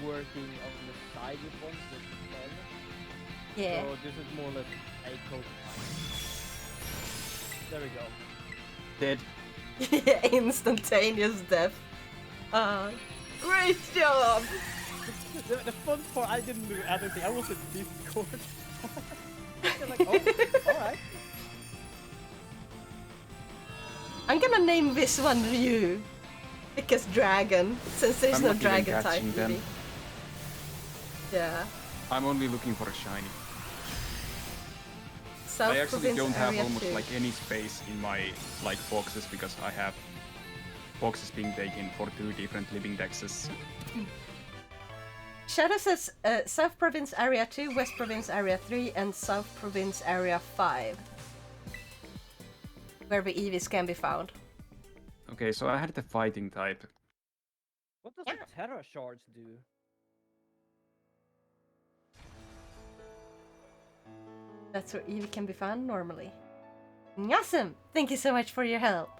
working on the side with one, with fun. Yeah. So this is more or less a code. There we go. Dead. Instantaneous death. Great job. The fun part, I didn't do anything. I was in Discord. They're like, oh, alright. I'm gonna name this one Ryu. Because dragon, since there's I'm no not even dragon type. catching them. Really. Yeah. I'm only looking for a shiny. South I actually Province don't have Area almost 2. like any space in my like boxes because I have boxes being taken for 2 different living dexes. Shadow says South Province Area 2, West Province Area 3, and South Province Area 5. Where the Eevees can be found. Okay, so I had the fighting type. What does the Terra Shards do? That's where Eevee can be found normally. Awesome! Thank you so much for your help.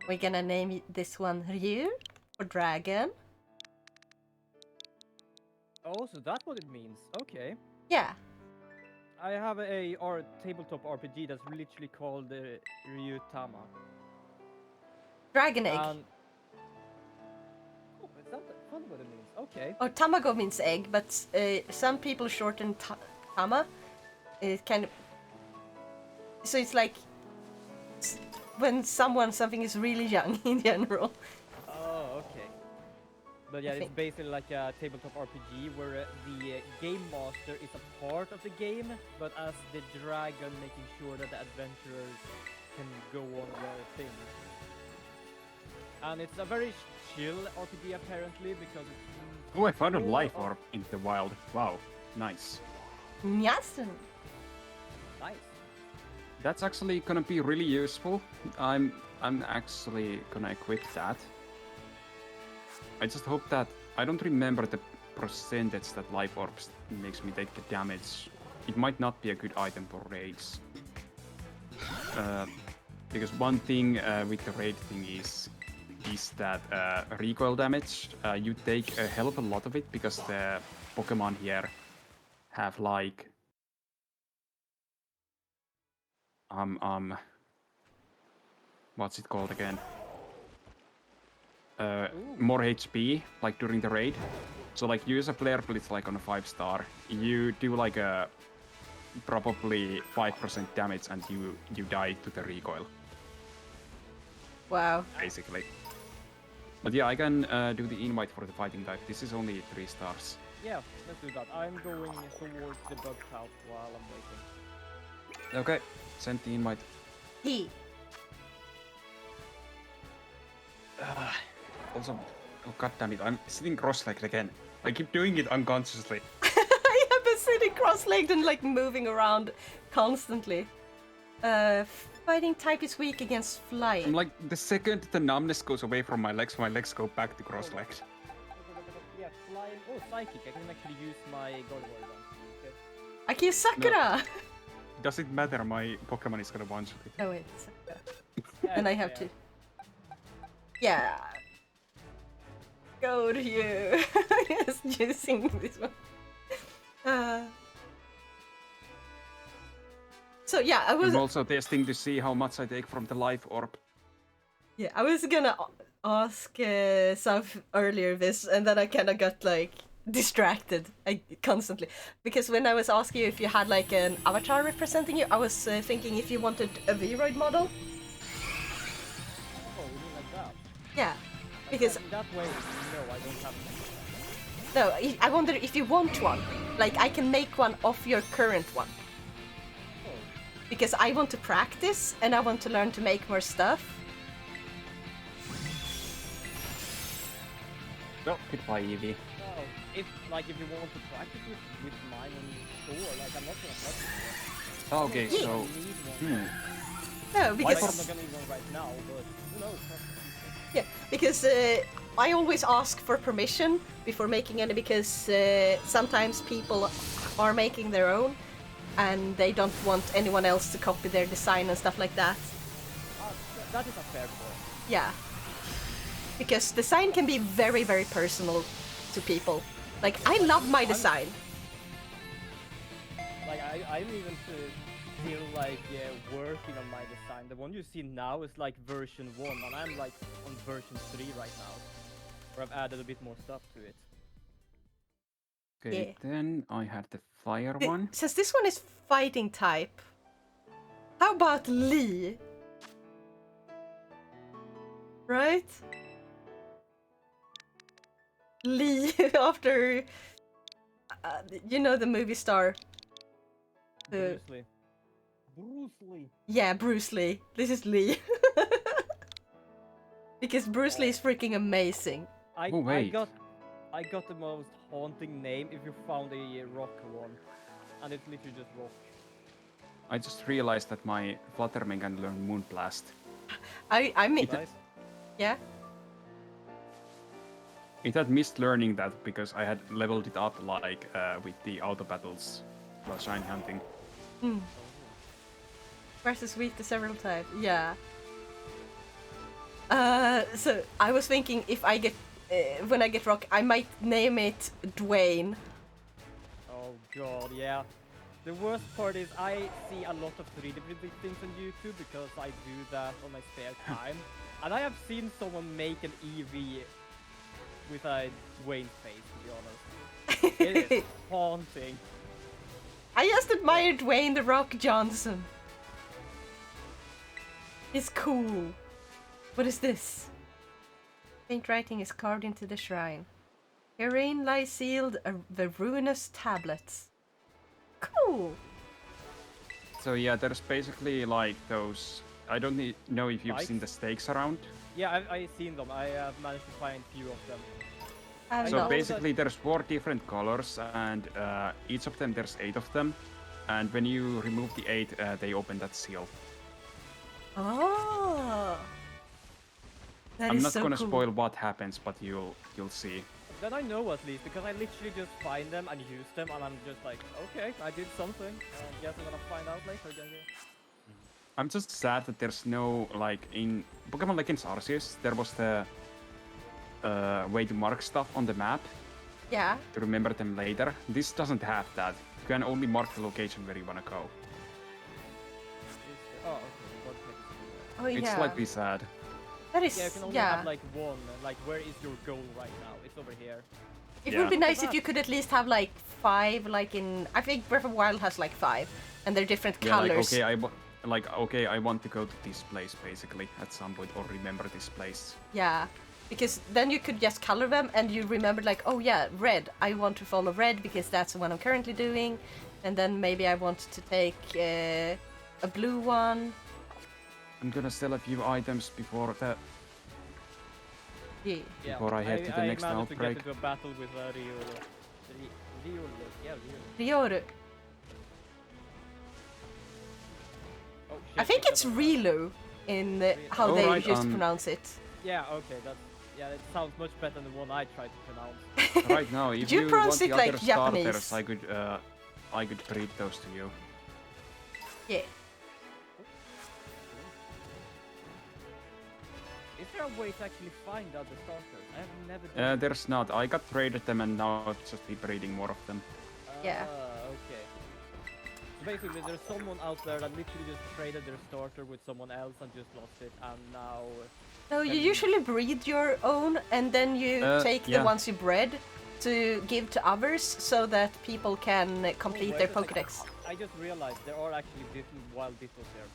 We're gonna name this one Ryu or Dragon. Oh, so that's what it means. Okay. Yeah. I have a tabletop RPG that's literally called Ryutama. Dragon egg. Oh, is that what it means? Okay. Oh, tamago means egg, but some people shorten tama. It kind of. So it's like when something is really young in general. Oh, okay. But yeah, it's basically like a tabletop RPG where the game master is a part of the game, but as the dragon, making sure that the adventurers can go on their thing. And it's a very chill RPG apparently because it's. Oh, I found a life orb in the wild. Wow, nice. Awesome. Nice. That's actually gonna be really useful. I'm actually gonna equip that. I just hope that I don't remember the percentage that life orbs makes me take the damage. It might not be a good item for raids. Because one thing with the raid thing is that recoil damage. You take a hell of a lot of it because the Pokemon here have like what's it called again? More HP, like during the raid. So like you as a player blitz like on a 5-star, you do like a probably 5% damage and you die to the recoil. Wow. Basically. But yeah, I can do the invite for the fighting type. This is only 3 stars. Yeah, let's do that. I'm going towards the bug pouch while I'm waiting. Okay, send the invite. He. Also, oh god damn it, I'm sitting cross-legged again. I keep doing it unconsciously. I have been sitting cross-legged and like moving around constantly. Fighting type is weak against flying. I'm like, the second the numbness goes away from my legs go back to cross-legged. Yeah, flying. Oh, psychic. I can actually use my Gardevoir then. Okay. I can use Sakura! Does it matter? My Pokemon is gonna one-shot it. Oh wait, Sakura. Yeah, And I have to. Yeah. Go to you. Yes, using this one. So yeah, I was. I'm also testing to see how much I take from the life orb. Yeah, I was gonna ask Saf earlier this, and then I kind of got like distracted constantly because when I was asking you if you had like an avatar representing you, I was thinking if you wanted a V-Roid model. Oh, you mean like that? Yeah, because In that way, no, I don't have one. no, I wonder if you want one. Like I can make one of your current one. Oh. Because I want to practice and I want to learn to make more stuff. Well, goodbye, Eevee. Well, if you want to practice with mine, then sure. Like I'm not gonna touch it. Okay, Yeah. so Need one. No, Like, I'm because not gonna need one right now, but who knows? yeah, because I always ask for permission before making any because sometimes people are making their own and they don't want anyone else to copy their design and stuff like that. That is a fair point. Yeah. Because design can be very, very personal to people. Like, I love my design. Like I'm even still like working on my design. The one you see now is like version 1, and I'm like on version 3 right now, where I've added a bit more stuff to it. okay, Yeah. then I had the fire one. Since this one is fighting type, how about Lee? Right? Lee, after you know the movie star. Seriously. Bruce Lee. Yeah, Bruce Lee. This is Lee. Because Bruce Lee is freaking amazing. I wait. I got the most haunting name if you found a rock one, and it's literally just rock. I just realized that my Flutterman can learn Moonblast. I mean, Nice. yeah. It had missed learning that because I had leveled it up like with the auto battles while shiny hunting. Versus weak to several types. Yeah. So I was thinking if I get when I get rock, I might name it Dwayne. Oh god, yeah. The worst part is I see a lot of 3D printing things on YouTube because I do that on my spare time. And I have seen someone make an Eevee with a Dwayne face, to be honest. It is haunting. I just admire Dwayne the Rock Johnson. He's cool. What is this? Faint writing is carved into the shrine. Herein lie sealed the ruinous tablets. Cool. So yeah, there's basically like those. I don't know if you've seen the stakes around. Yeah, I've seen them. I have managed to find few of them. I'm So not. basically, there's 4 different colors, and each of them there's 8 of them. And when you remove the 8, they open that seal. Oh. That I'm is not so gonna cool. spoil what happens, but you'll see. Then I know at least, because I literally just find them and use them, and I'm just like, okay, I did something. Guess I'm gonna find out later. I'm just sad that there's no, like, in Pokemon Legends Arceus, there was the way to mark stuff on the map Yeah. to remember them later. This doesn't have that. You can only mark the location where you wanna go. Oh, okay. What makes it Oh It's yeah. slightly sad. That is Yeah, you can only have like one. Like, where is your goal right now? It's over here. It Yeah. would be nice if you could at least have like 5, like in. I think Breath of the Wild has like 5, and they're different Yeah, colors. okay, I want to go to this place basically at some point, or remember this place. Yeah, because then you could just color them, and you remember like, oh yeah, red. I want to follow red because that's the one I'm currently doing, and then maybe I want to take a blue one. I'm gonna sell a few items before the Yeah. Yeah. Before I head to the next managed to outbreak. get into a battle with Riolu. Riolu. Yeah, Riolu. Ryoru. Oh, shit, I think it's that's- Rilu in how Oh, they right, used to pronounce it. Yeah, okay, it sounds much better than the one I tried to pronounce. right now. If You you pronounce want it the like other Japanese. starters, I could breed those to you. Yeah. Is there a way to actually find other starters? I have never done There's not. I got traded them, and now it's just be breeding more of them. Yeah. Okay. So basically, there's someone out there that literally just traded their starter with someone else and just lost it, and now... No, you usually breed your own, and then you take the yeah. ones you bred to give to others, so that people can complete Oh, their wait a second. Pokédex. I just realized there are actually different wild Dittos here.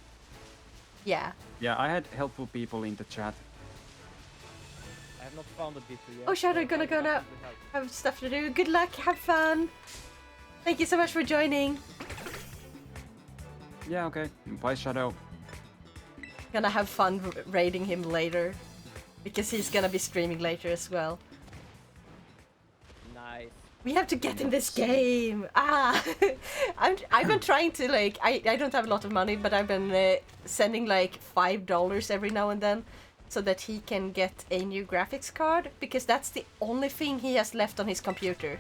Yeah. Yeah, I had helpful people in the chat. I have not found a Ditto yet. Oh, Shadow, so gonna I go can now. actually help. Have stuff to do. Good luck. Have fun. Thank you so much for joining. Yeah, okay. Bye, Shadow. Gonna have fun raiding him later, because he's gonna be streaming later as well. Nice. We have to get in this game. Ah, I've been trying to like. I don't have a lot of money, but I've been sending like $5 every now and then, so that he can get a new graphics card, because that's the only thing he has left on his computer.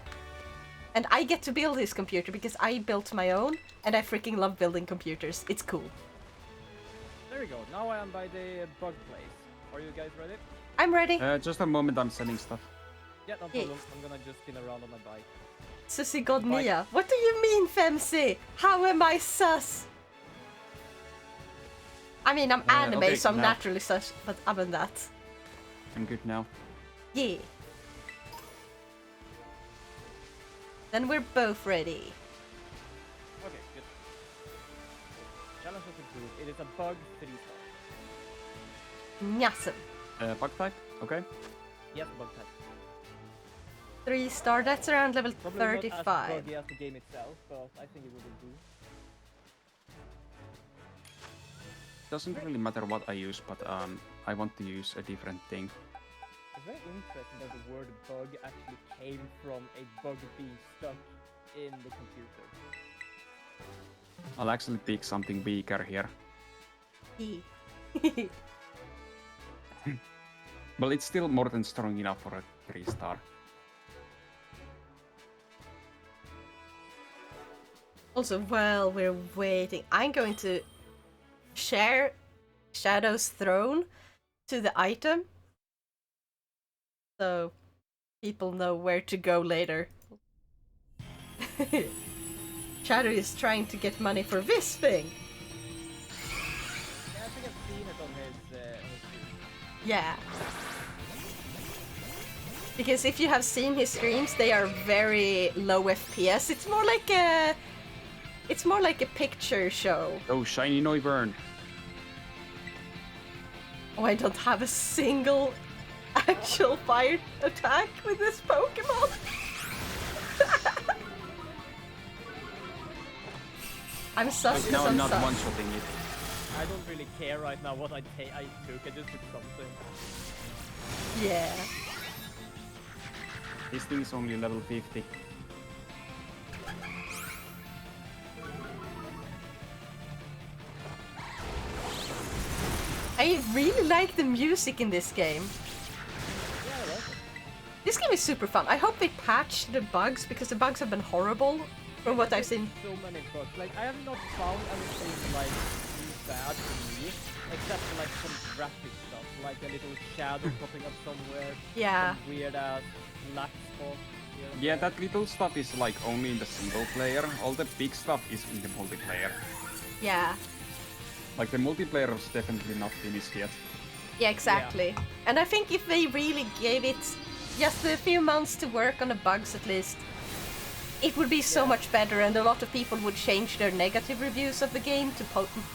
And I get to build his computer because I built my own, and I freaking love building computers. It's cool. There we go. Now I am by the bug place. Are you guys ready? I'm ready. Just a moment, I'm selling stuff. Yeah, no problem. I'm gonna just spin around on my bike. Susie Godnia. What do you mean, Femsi? How am I sus? I mean, I'm anime, okay, so I'm now. naturally sus, but other than that. I'm good now. Yeah. Then we're both ready. Okay, good. Challenge was improved. It is a bug 3-star. Nyasem. Bug type? Okay. Yes, bug type. 3-star, that's around level Probably not as 35. buggy as the game itself, but I think it will do. doesn't really matter what I use, but I want to use a different thing. It's very interesting that the word bug actually came from a bug being stuck in the computer. I'll actually pick something weaker here. Well, it's still more than strong enough for a 3-star. Also, while we're waiting, I'm going to share Shadow's throne to the item, so people know where to go later. Shadow is trying to get money for this thing. Yeah, I think I've seen it on his stream. Yeah. Because if you have seen his streams, they are very low FPS. It's more like a picture show. Oh, shiny Noivern. Oh, I don't have a single actual fire attack with this Pokemon. I'm sus. No, I'm not sus. one-shotting it. I don't really care right now what I took. I just took something. Yeah. This thing is only level 50. I really like the music in this game. Yeah, I like it. This game is super fun. I hope they patch the bugs because the bugs have been horrible from what I've seen. So many bugs. Like I have not found anything like too bad for me, except for like some graphic stuff, like a little shadow popping up somewhere. Yeah. Some weird ass black spot. here and Yeah, there. that little stuff is like only in the single player. All the big stuff is in the multiplayer. Yeah. Like the multiplayer is definitely not finished yet. Yeah, exactly. And I think if they really gave it just a few months to work on the bugs at least, it would be so much better, and a lot of people would change their negative reviews of the game to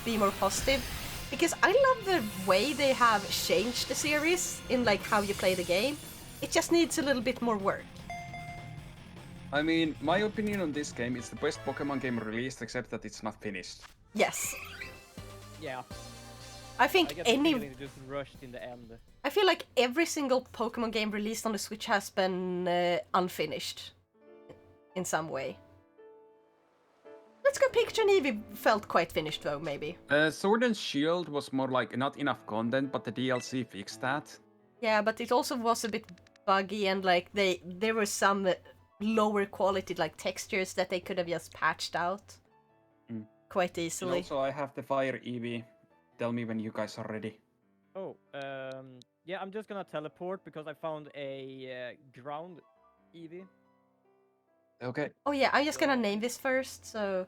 be more positive. Because I love the way they have changed the series in like how you play the game. It just needs a little bit more work. I mean, my opinion on this game is the best Pokemon game released, except that it's not finished. Yes. Yeah. I I think get the feeling they just rushed in the end. I feel like every single Pokemon game released on the Switch has been unfinished in some way. Let's Go Pikachu and Eevee felt quite finished though, maybe. Sword and Shield was more like not enough content, but the DLC fixed that. Yeah, but it also was a bit buggy, and like there were some lower quality like textures that they could have just patched out quite And easily. also, I have the Fire Eevee. Tell me when you guys are ready. Oh, yeah, I'm just gonna teleport because I found a ground Eevee. Okay. Oh yeah, I'm just gonna name this first, so...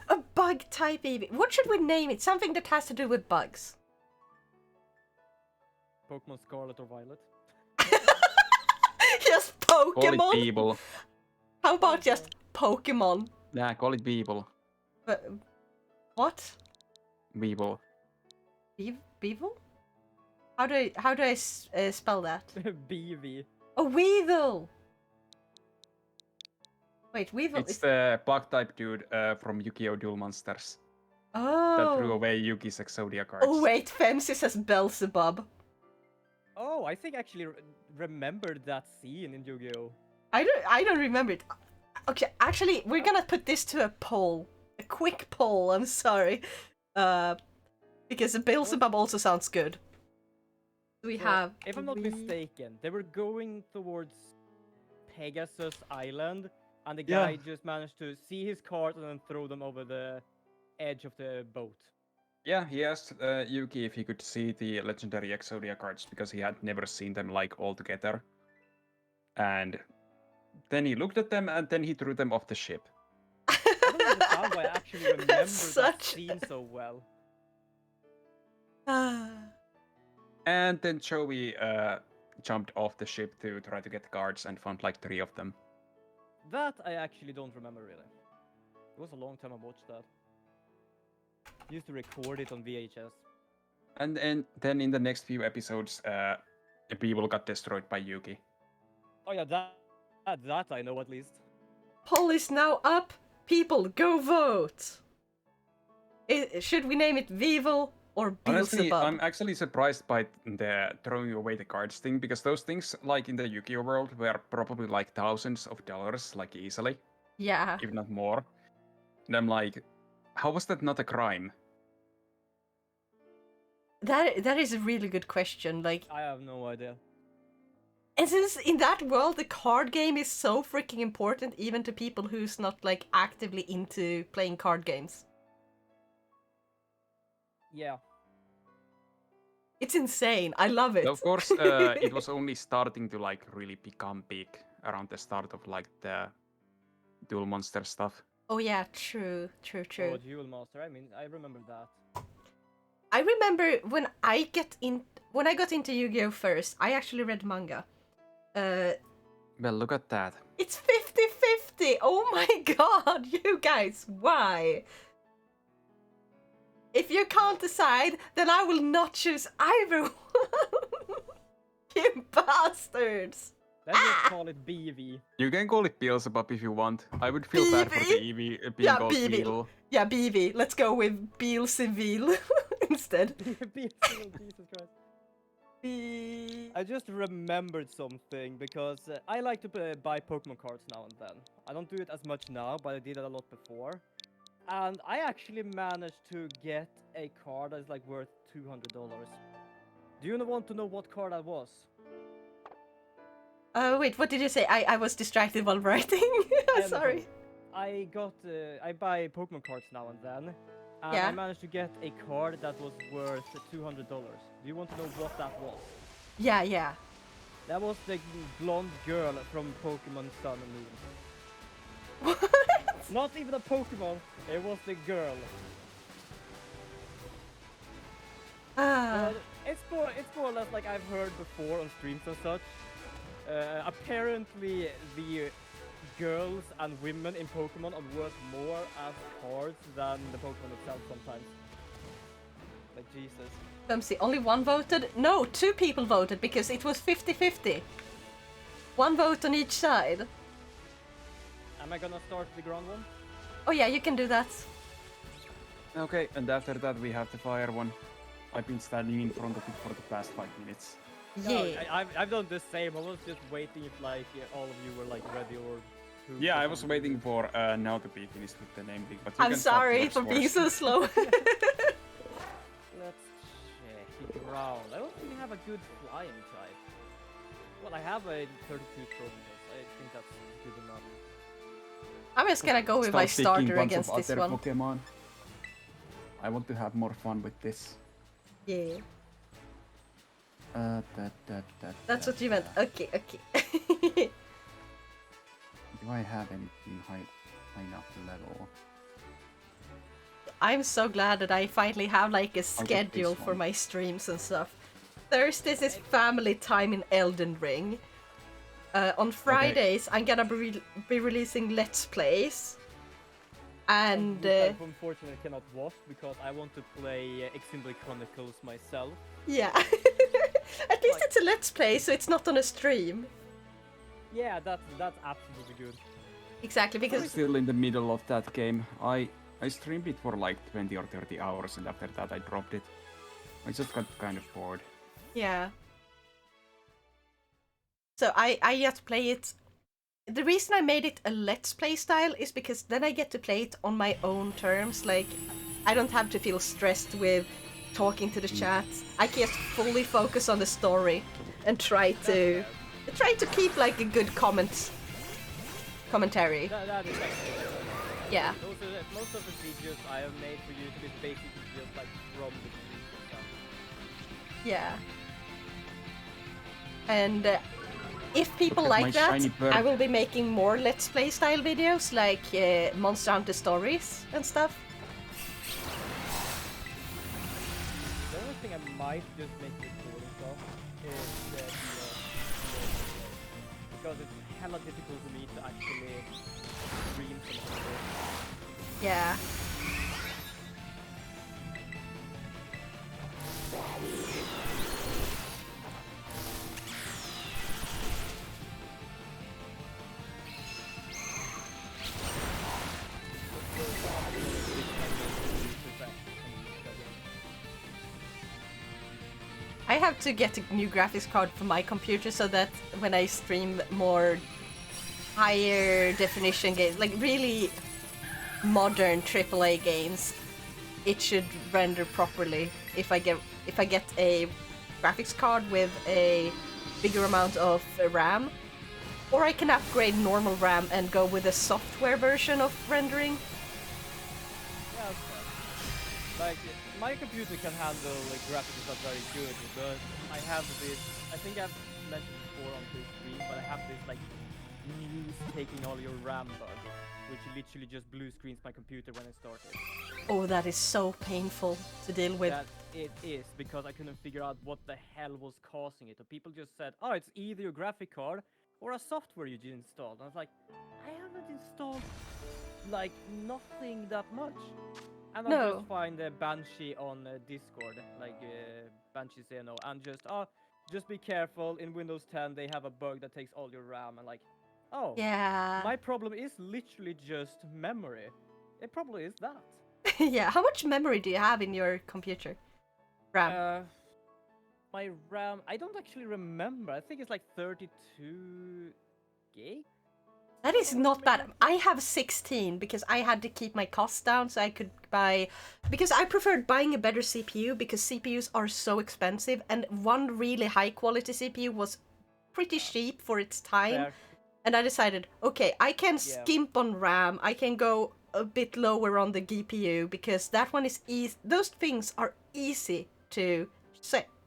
A bug type Eevee. What should we name it? Something that has to do with bugs. Pokemon Scarlet or Violet. Just Call it Pokemon? Beeble. How about just Pokemon? Yeah, call it Beeble. What? Beeble. Beevil? How do I spell that? BV. Oh, Weevil! Wait, Weevil It's is... the bug type dude from Yu-Gi-Oh! Duel Monsters that threw Oh! away Yuki's Exodia cards. Oh wait, Femsy says Beelzebub. Oh, I think I actually remembered that scene in Yu-Gi-Oh! I don't remember it. Okay, actually, we're gonna put this to a poll. A quick poll, I'm sorry. Because the Beelzebub also sounds good. We Well, have... if I'm not mistaken, they were going towards Pegasus Island, and the guy just managed to see his cards and then throw them over the edge of the boat. Yeah, he asked Yuki if he could see the legendary Exodia cards because he had never seen them like all together. And then he looked at them and then he threw them off the ship. I don't understand why I actually remember that such- scene so well. And then Joey jumped off the ship to try to get the cards and found like 3 of them. That I actually don't remember really. It was a long time I watched that. Used to record it on VHS. And then in the next few episodes, people got destroyed by Yuki. Oh yeah, that I know at least. Poll is now up. People, go vote. Should we name it Weevil or Honestly, Beelzebub? I'm actually surprised by the throwing away the cards thing, because those things, like in the Yu-Gi-Oh world, were probably like thousands of dollars, like easily, Yeah. if not more. And I'm like, how was that not a crime? That is a really good question. Like, I have no idea. and since in that world the card game is so freaking important, even to people who's not like actively into playing card games. Yeah. It's insane. I love it. Of course, it was only starting to like really become big around the start of like the Duel Monster stuff. Oh yeah, true. Oh, Duel Master. I mean, I remember that. I remember when I got into Yu-Gi-Oh first, I actually read manga. Well, look at that. It's 50-50! Oh my god, you guys, why? If you can't decide, then I will not choose either one. You bastards! Let's just call it BV. You can call it Beelzebub if you want. I would feel bad for the Eevee being called BV. Evil. Yeah, BV. Let's go with Beelzebub instead. Jesus Christ. I just remembered something, because I like to buy Pokemon cards now and then. I don't do it as much now, but I did it a lot before. And I actually managed to get a card that's like worth $200. Do you want to know what card that was? Oh wait, what did you say? I was distracted while writing. Yeah, Sorry. I buy Pokemon cards now and then. And Yeah. I managed to get a card that was worth $200. Do you want to know what that was? Yeah. That was the blonde girl from Pokemon Sun and Moon. What? Not even a Pokemon, it was the girl. Ah. It's more or less like I've heard before on streams and such. Apparently the girls and women in Pokemon are worth more as cards than the Pokemon itself sometimes. Like, Jesus. Bumsy, only one voted? No, 2 people voted because it was 50-50. 1 vote on each side. Am I gonna start the ground one? Oh yeah, you can do that. Okay, and after that we have the fire one. I've been standing in front of it for the past 5 minutes. No, Yeah. I've done the same. I was just waiting if like all of you were like ready or... Yeah, I was waiting for now to be finished with the name thing, but you I'm can start sorry yours for being first. so slow. Let's check ground. I don't really have a good flying type. Well, I have a 32 trophies. I think that's good enough. I'm just gonna go with my Start picking starter bunch against of this other one. Pokemon. I want to have more fun with this. Yeah. That's That's what you meant. Okay. Do I have anything high enough level? I'm so glad that I finally have like a get this schedule for one. my streams and stuff. Thursdays is family time in Elden Ring. On Fridays, I'm gonna be releasing Let's Plays. And Which I unfortunately cannot watch because I want to play Eximble Chronicles myself. yeah. At least it's a Let's Play, so it's not on a stream. Yeah, that's absolutely good. Exactly, I'm because still in the middle of that game. I streamed it for like 20 or 30 hours, and after that I dropped it. I just got kind of bored. yeah. So I just play it. The reason I made it a Let's Play style is because then I get to play it on my own terms. Like, I don't have to feel stressed with talking to the chat. I can just fully focus on the story and try to keep like a good commentary. That is actually Yeah. most of the videos I have made for YouTube is basically just like from the streams and stuff. Yeah. And if people Look at like my that, shiny bird. I will be making more Let's Play style videos like Monster Hunter Stories and stuff. The only thing I might just make recording of is the because it's hella difficult for me to actually stream something. Yeah. I have to get a new graphics card for my computer so that when I stream more higher definition games, like really modern AAA games, it should render properly. If I get a graphics card with a bigger amount of RAM, or I can upgrade normal RAM and go with a software version of rendering. Yeah, okay. Like, my computer can handle like, graphics that are very good, but I have this, I think I've mentioned before on this stream, but I have this like news taking all your RAM bug, which literally just blue screens my computer when I started. Oh, that is so painful to deal with. That it is, because I couldn't figure out what the hell was causing it. So people just said, oh, it's either your graphic card or a software you installed. And I was like, I haven't installed like nothing that much. And I just find Banshee on Discord, like Banshee Zeno, and just be careful. In Windows 10, they have a bug that takes all your RAM. And like, oh, yeah. My problem is literally just memory. It probably is that. Yeah. How much memory do you have in your computer? RAM. My RAM, I don't actually remember. I think it's like 32 gig. That is not bad. I have 16 because I had to keep my costs down so I could buy... Because I preferred buying a better CPU because CPUs are so expensive, and one really high quality CPU was pretty cheap for its time. Fair. And I decided, okay, I can skimp on RAM, I can go a bit lower on the GPU because that one is easy. Those things are easy to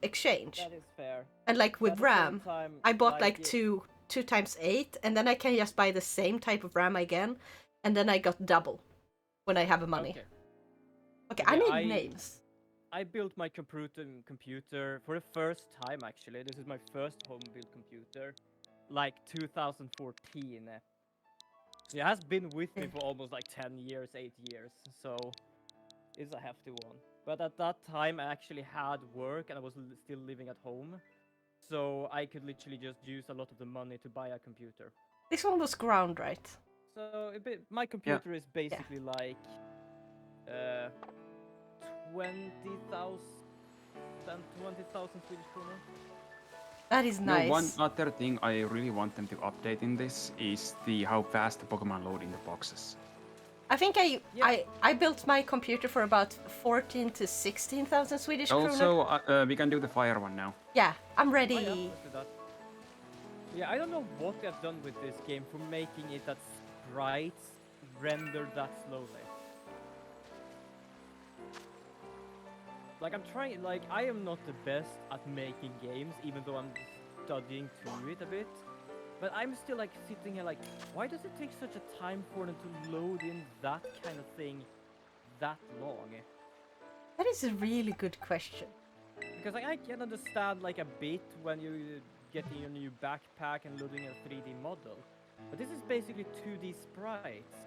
exchange. That is fair. And like with RAM, time, I bought like two 2x8, and then I can just buy the same type of RAM again, and then I got double when I have money. Okay, I need names. I built my computer for the first time, actually. This is my first home-built computer, like 2014. It has been with me for almost like 10 years, 8 years, so it's a hefty one. But at that time, I actually had work, and I was still living at home. So I could literally just use a lot of the money to buy a computer. This one was ground, right? So my computer is basically like 20,000 Swedish kronor. That is nice. No, one other thing I really want them to update in this is how fast the Pokemon load in the boxes. I think I built my computer for about 14 to 16,000 Swedish kronor. Also, we can do the fire one now. Yeah, I'm ready. Oh, yeah, let's do that. Yeah, I don't know what they've done with this game for making it that sprites render that slowly. Like, I'm trying, like, I am not the best at making games, even though I'm studying through it a bit. But I'm still like sitting here like, why does it take such a time for them to load in that kind of thing that long? That is a really good question. Because like, I can understand like a bit when you getting your new backpack and loading a 3D model. But this is basically 2D sprites.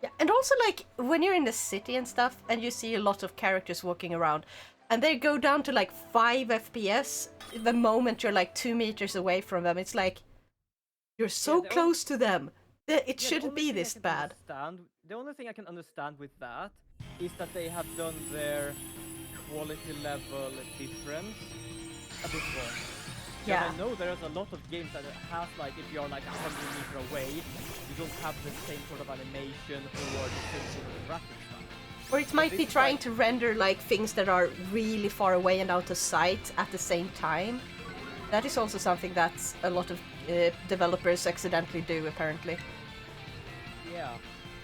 Yeah, and also like when you're in the city and stuff and you see a lot of characters walking around and they go down to like 5 FPS the moment you're like 2 meters away from them, it's like, you're so close to them. It shouldn't be this bad. The only thing I can understand with that is that they have done their quality level difference a bit wrong. Yeah. I know there's a lot of games that has like, if you're like 100 meters away, you don't have the same sort of animation or the same sort of graphics stuff. Or it might be trying to render like things that are really far away and out of sight at the same time. That is also something that a lot of developers accidentally do, apparently. Yeah,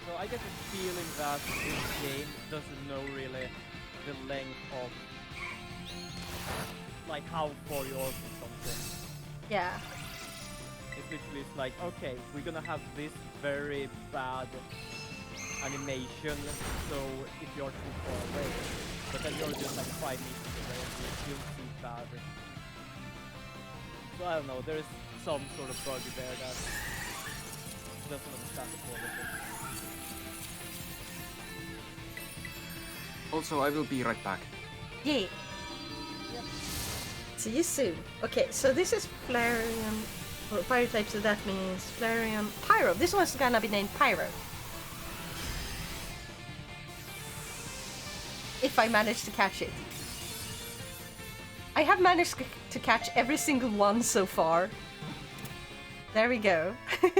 so I get the feeling that this game doesn't know really the length of like how far you are from something. Yeah. It's literally like, okay, we're gonna have this very bad animation, so if you're too far away, but then you're just like 5 meters away and you still too bad. So I don't know, there's some sort of bug there that doesn't understand the quality. Also, I will be right back. Yeah. Yep. See you soon. Okay, so this is Flareon, or fire type, so that means Flareon Pyro. This one's gonna be named Pyro. If I manage to catch it. I have managed to catch every single one so far. There we go.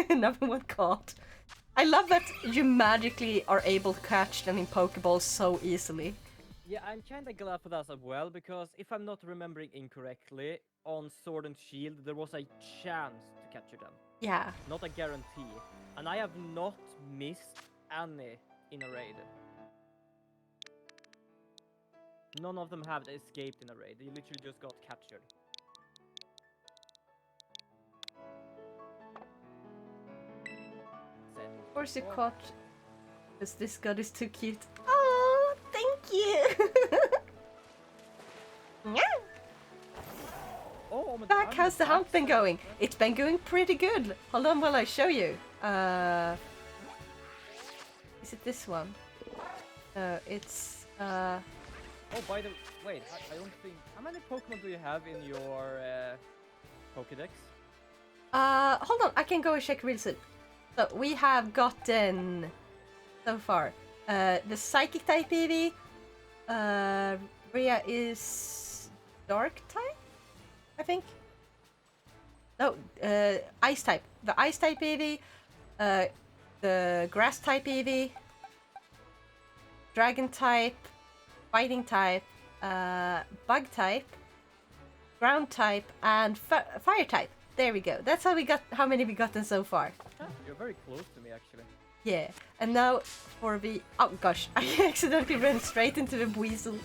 Number one caught. I love that you magically are able to catch them in Pokeballs so easily. Yeah, I'm kinda glad for that as well, because if I'm not remembering incorrectly, on Sword and Shield there was a chance to capture them. Yeah. Not a guarantee. And I have not missed any in a raid. None of them have escaped in a raid. They literally just got captured. Of course you caught. Because this god is too cute. Oh, thank you! Oh, Back, how's the hunt been going? It's been going pretty good. Hold on while I show you. Is it this one? It's Oh, by the wait, I don't think. How many Pokemon do you have in your Pokédex? hold on, I can go and check real soon. So we have gotten so far the Psychic type Eevee. Rhea is Dark type, I think. No, Ice type. The Ice type Eevee, the Grass type Eevee, Dragon type, Fighting type, Bug type, Ground type, and Fire type. There we go. That's how many we gotten so far. You're very close to me, actually. Yeah, and now for the... Oh gosh, I accidentally ran straight into the weasel.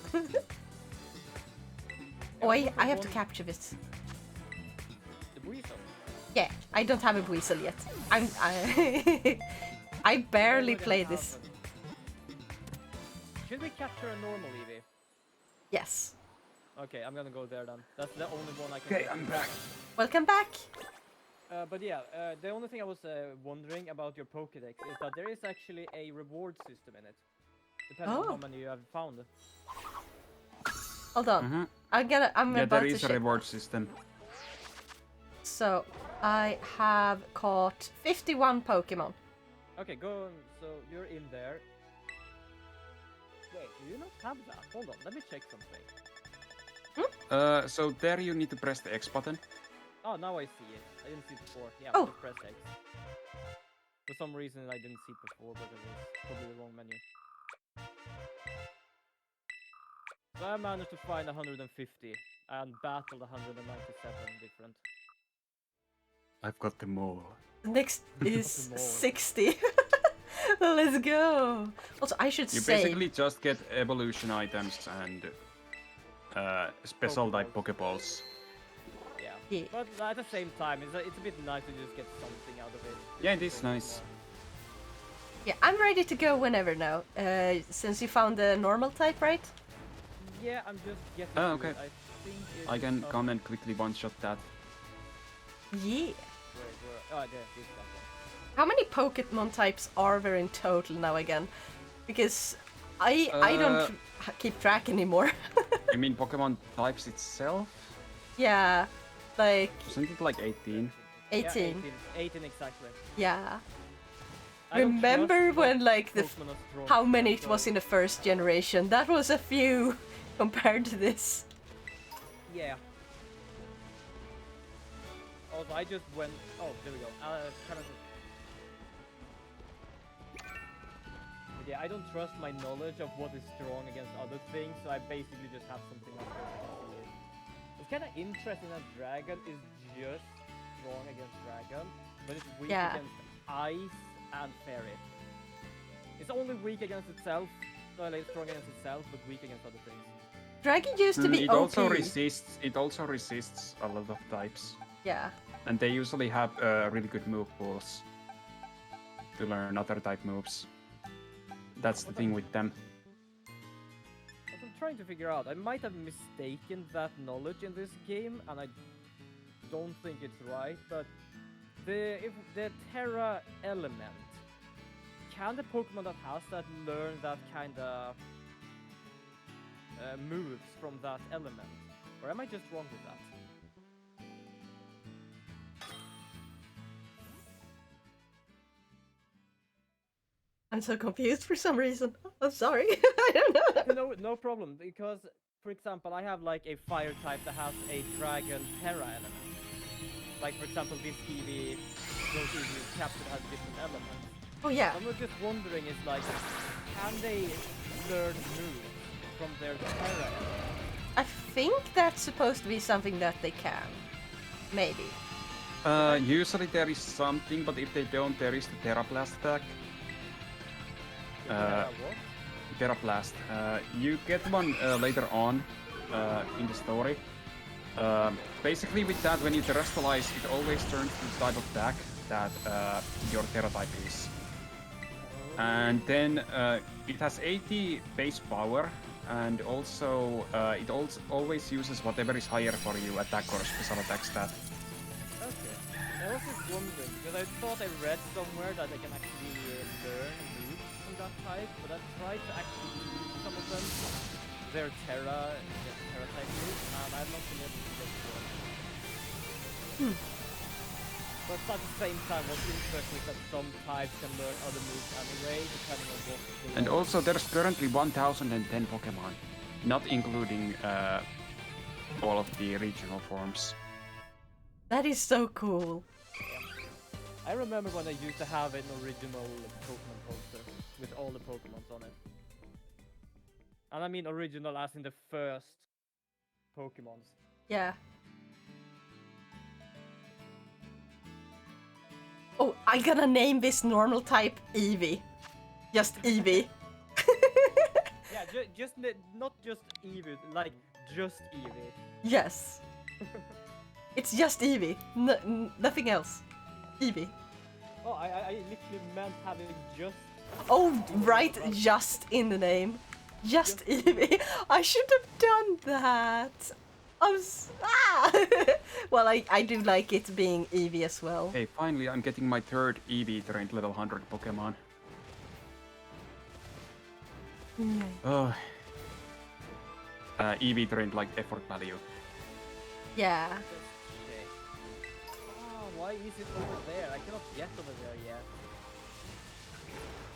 Oh, I have to capture this. The weasel? Yeah, I don't have a weasel yet. I barely play this. Should we capture a normal Eevee? Yes. Okay, I'm gonna go there then. That's the only one I can Okay, get. I'm back. Welcome back. But yeah, the only thing I was wondering about your Pokédex is that there is actually a reward system in it, depending on how many you have found. Hold on. I'm Yeah, about there to is a check. reward system. So I have caught 51 Pokemon. Okay, go. So you're in there. Wait, do you not have that? Hold on, let me check something. So there you need to press the X button. Oh, now I see it. I didn't see it before. Yeah, Oh. just press X. For some reason I didn't see it before, but it was probably the wrong menu. So I managed to find 150 and battled 197 different. I've got them all. The next is More. 60. Let's go. Also, I should You say... basically just get evolution items and special type Pokeballs. Yeah. Yeah. But at the same time, it's a bit nice to just get something out of it. Yeah, it is nice. Yeah, I'm ready to go whenever now. Since you found the normal type, right? Yeah, I'm just getting Oh, to okay. it. I think it's I can come and quickly one-shot that. Yeah. Oh, there, this that one. How many Pokemon types are there in total now again? Because I don't keep track anymore. You mean Pokemon types itself? Yeah, like Isn't it like 18? 18. Yeah, 18 exactly. Yeah. I don't Remember trust when what like Pokemon are strong, how many it so- was in the first generation? That was a few compared to this. Yeah. Also, I just went. Oh, there we go. Kind of. But yeah, I don't trust my knowledge of what is strong against other things, so I basically just have something like this. It's kind of interesting that Dragon is just strong against Dragon, but it's weak Yeah. against Ice and Fairy. It's only weak against itself, so like strong against itself, but weak against other things. Dragon used to be It OP. also resists. It also resists a lot of types, Yeah. and they usually have really good move pools to learn other type moves. That's the thing with them. What I'm trying to figure out, I might have mistaken that knowledge in this game, and I don't think it's right, but if the Terra element, can the Pokemon that has that learn that kind of moves from that element? Or am I just wrong with that? I'm so confused for some reason. I'm sorry. I don't know. No problem, because for example, I have like a fire type that has a dragon Terra element. Like for example, this Eevee, those Eevee captured has different elements. Oh yeah. I'm just wondering is like, can they learn moves from their Terra element? I think that's supposed to be something that they can. Maybe. Usually there is something, but if they don't, there is the Terra Blast attack. Terra what? Terra Blast. You get one later on in the story. Basically, with that, when you terrestrialize, it always turns to the type of attack that your Terra type is. And then it has 80 base power, and also it always uses whatever is higher for you, attack or special attack stat. Okay. I was just wondering, because I thought I read somewhere that I can actually learn moves from that type, but I tried to actually use some of them. Their Terra type moves, and I've not been able to get one. But at the same time, what's interesting is that some types can learn other moves anyway, depending on what they And want. also, there's currently 1010 Pokemon, not including all of the regional forms. That is so cool. I remember when I used to have an original Pokemon poster with all the Pokemons on it. And I mean original as in the first Pokemons. Yeah. Oh, I'm gonna name this normal type Eevee. Just Eevee. Yeah, not just Eevee, like just Eevee. Yes. It's just Eevee. Nothing else. Eevee. Oh, I literally meant having just... Oh, right, just in the name. Just Eevee. I should have done that. Well, I do like it being Eevee as well. Hey, finally, I'm getting my third Eevee trained level 100 Pokemon. Oh. Eevee trained like effort value. Yeah. Okay. Oh, why is it over there? I cannot get over there yet.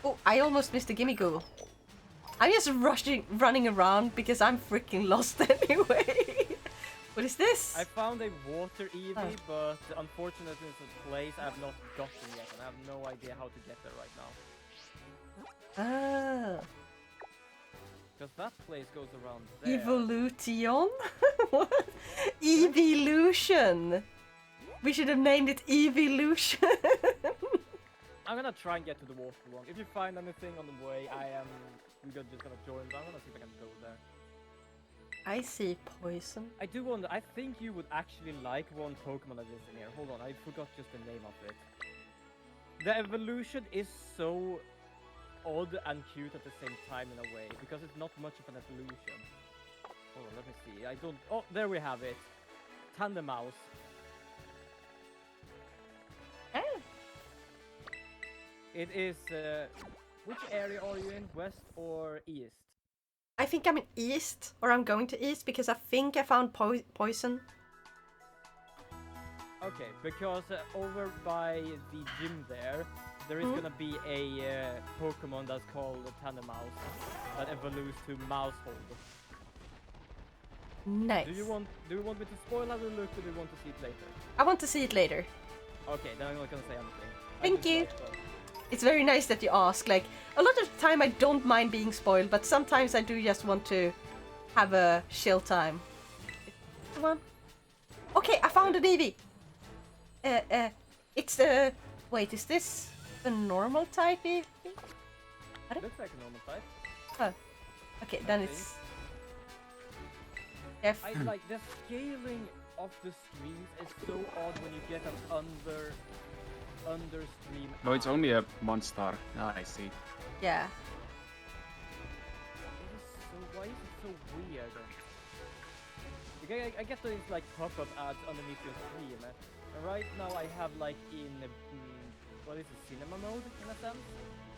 Oh, I almost missed a Gimmighoul. I'm just running around because I'm freaking lost anyway. What is this? I found a water Eevee, but unfortunately it's a place I have not gotten yet, and I have no idea how to get there right now. Ah. Because that place goes around there. Evolution? What? Evolution! We should have named it Evolution. I'm gonna try and get to the water one. If you find anything on the way, we're just gonna join, but I'm gonna see if I can go there. I see poison. I do wonder, I think you would actually like one Pokemon that is in here. Hold on, I forgot just the name of it. The evolution is so odd and cute at the same time in a way, because it's not much of an evolution. Hold on, let me see. I don't... Oh, there we have it. Tandemouse. Ah. It is... which area are you in? West or east? I think I'm in east, or I'm going to east, because I think I found poison. Okay, because over by the gym there is gonna be a Pokemon that's called Tandemouse that evolves to Mousehold. Nice. Do you want me to spoil how it looks, or do you want to see it later? I want to see it later. Okay, then I'm not gonna say anything. Thank you. It's very nice that you ask. Like, a lot of the time I don't mind being spoiled, but sometimes I do just want to have a chill time. Come on. Okay, I found an Eevee. It's the... Wait, is this a normal type Eevee? Looks like a normal type. Oh. Okay, then it's... F. I like the scaling of the streams is so odd when you get an under stream. No, it's only a monster. Ah, I see. Yeah. It is so, why is it so weird? Okay, I get that it's like pop-up ads underneath your stream. And right now I have like in what is it, cinema mode in a sense?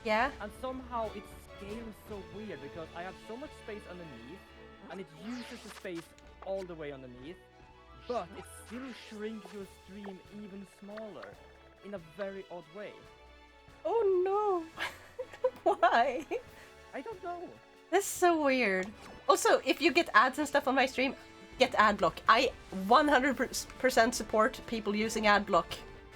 Yeah. And somehow it scales so weird because I have so much space underneath and it uses the space all the way underneath, but it still shrinks your stream even smaller in a very odd way. Oh no. Why? I don't know. That's so weird. Also, if you get ads and stuff on my stream, get ad block. I 100% support people using ad block,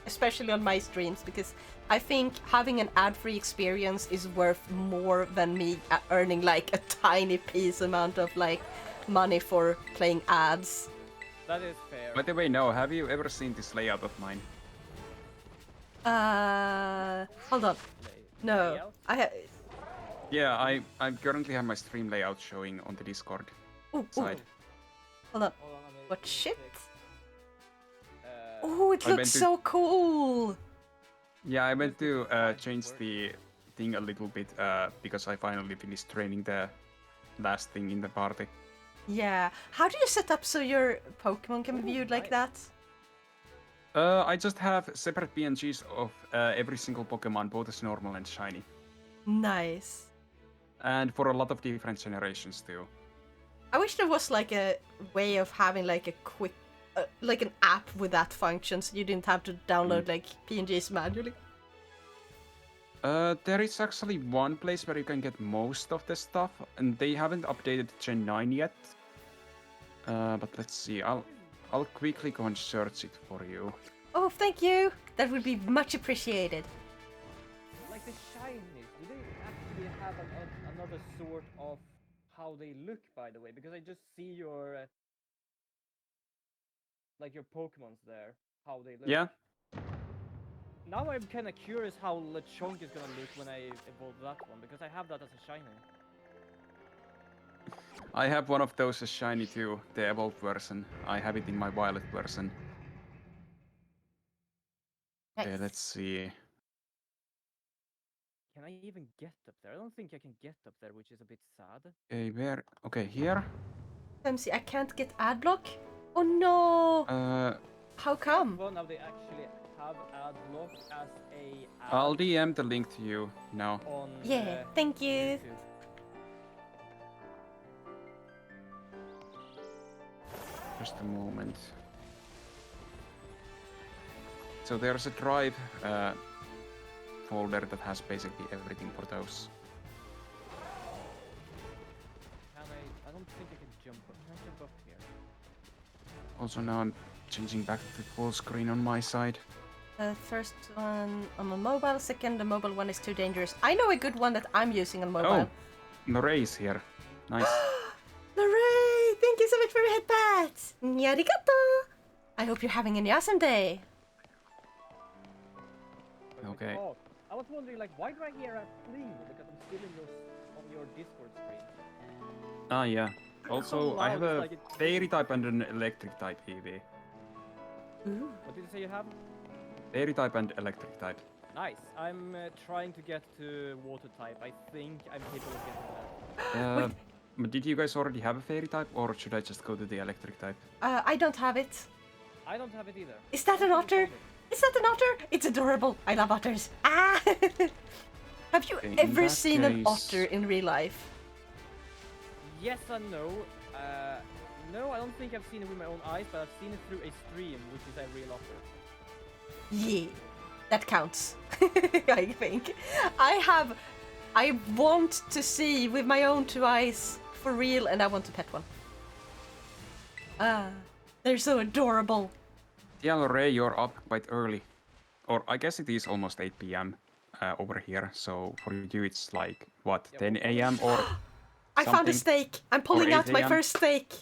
especially on my streams, because I think having an ad-free experience is worth more than me earning like a tiny piece amount of like money for playing ads. That is fair. By the way, no, have you ever seen this layout of mine? Hold on. No, Layout? Yeah, I currently have my stream layout showing on the Discord Ooh, side. hold on. Hold on, I'm What gonna shit? check. Oh, it I looks meant to- so cool. Yeah, I meant to change the thing a little bit because I finally finished training the last thing in the party. Yeah. How do you set up so your Pokemon can be viewed like that? I just have separate PNGs of every single Pokemon, both as normal and shiny. Nice. And for a lot of different generations too. I wish there was like a way of having like a quick, like an app with that function, so you didn't have to download like PNGs manually. There is actually one place where you can get most of the stuff, and they haven't updated Gen 9 yet. But let's see, I'll quickly go and search it for you. Oh, thank you. That would be much appreciated. Like the shinies, do they actually have another sort of how they look, by the way? Because I just see your like your Pokemon's there, how they look. Yeah, Now I'm kind of curious how Lechonk is gonna look when I evolve that one, because I have that as a shiny. I have one of those as shiny too, the evolved version. I have it in my violet version. Nice. Okay, let's see. Can I even get up there? I don't think I can get up there, which is a bit sad. Okay, where? Okay, here. MC, I can't get ad block. Oh no! How come? Well, now they actually have ad block as a ad I'll DM the link to you now. on Yeah, thank you. YouTube. Just a moment. So there's a drive folder that has basically everything for those. Can I don't think I can jump up. Can I jump up here? Also now I'm changing back to full screen on my side. First one on my mobile, second the mobile one is too dangerous. I know a good one that I'm using on mobile. Oh, Norei is here. Nice. Hooray! Thank you so much for your head pats! Arigato! I hope you're having an awesome day. Okay. Oh, I was wondering, like, why do I hear a pling? Because I'm still in on your Discord screen. Ah, yeah. Also, I loud, have it's a like it- fairy type and an electric type Eevee. Ooh. What did you say you have? Fairy type and electric type. Nice. I'm trying to get to water type. I think I'm capable of getting that. But did you guys already have a fairy type, or should I just go to the electric type? I don't have it. I don't have it either. Is that an otter? Is that an otter? It's adorable. I love otters. Ah! Have you Okay, in ever that seen an case- otter in real life? Yes and no. No, I don't think I've seen it with my own eyes, but I've seen it through a stream, which is a real otter. Yeah, that counts. I think. I want to see with my own two eyes for real, and I want to pet one. Ah, they're so adorable. Yeah, Ray, you're up quite early. Or I guess it is almost 8 p.m. Over here, so for you it's like, what, 10 a.m. or I found a something? steak. I'm pulling 8 out my a.m.? first steak.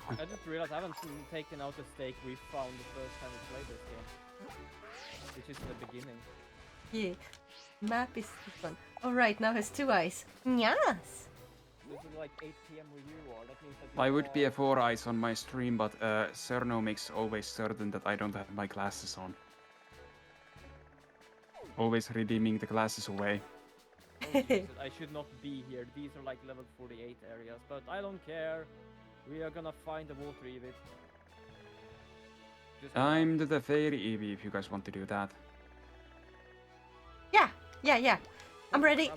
I just realized I haven't taken out the steak we found the first time we played this game. Which is in the beginning. Yeah. Map is this one. Alright, now has two eyes. Yes. This is like 8 p.m. where you are. That means that you I would be are- a 4 eyes on my stream, but Cerno makes always certain that I don't have my glasses on. Always redeeming the glasses away. Oh, Jesus, I should not be here. These are like level 48 areas, but I don't care. We are gonna find the water Eevee. Just I'm to the fairy Eevee if you guys want to do that. Yeah. I'm ready.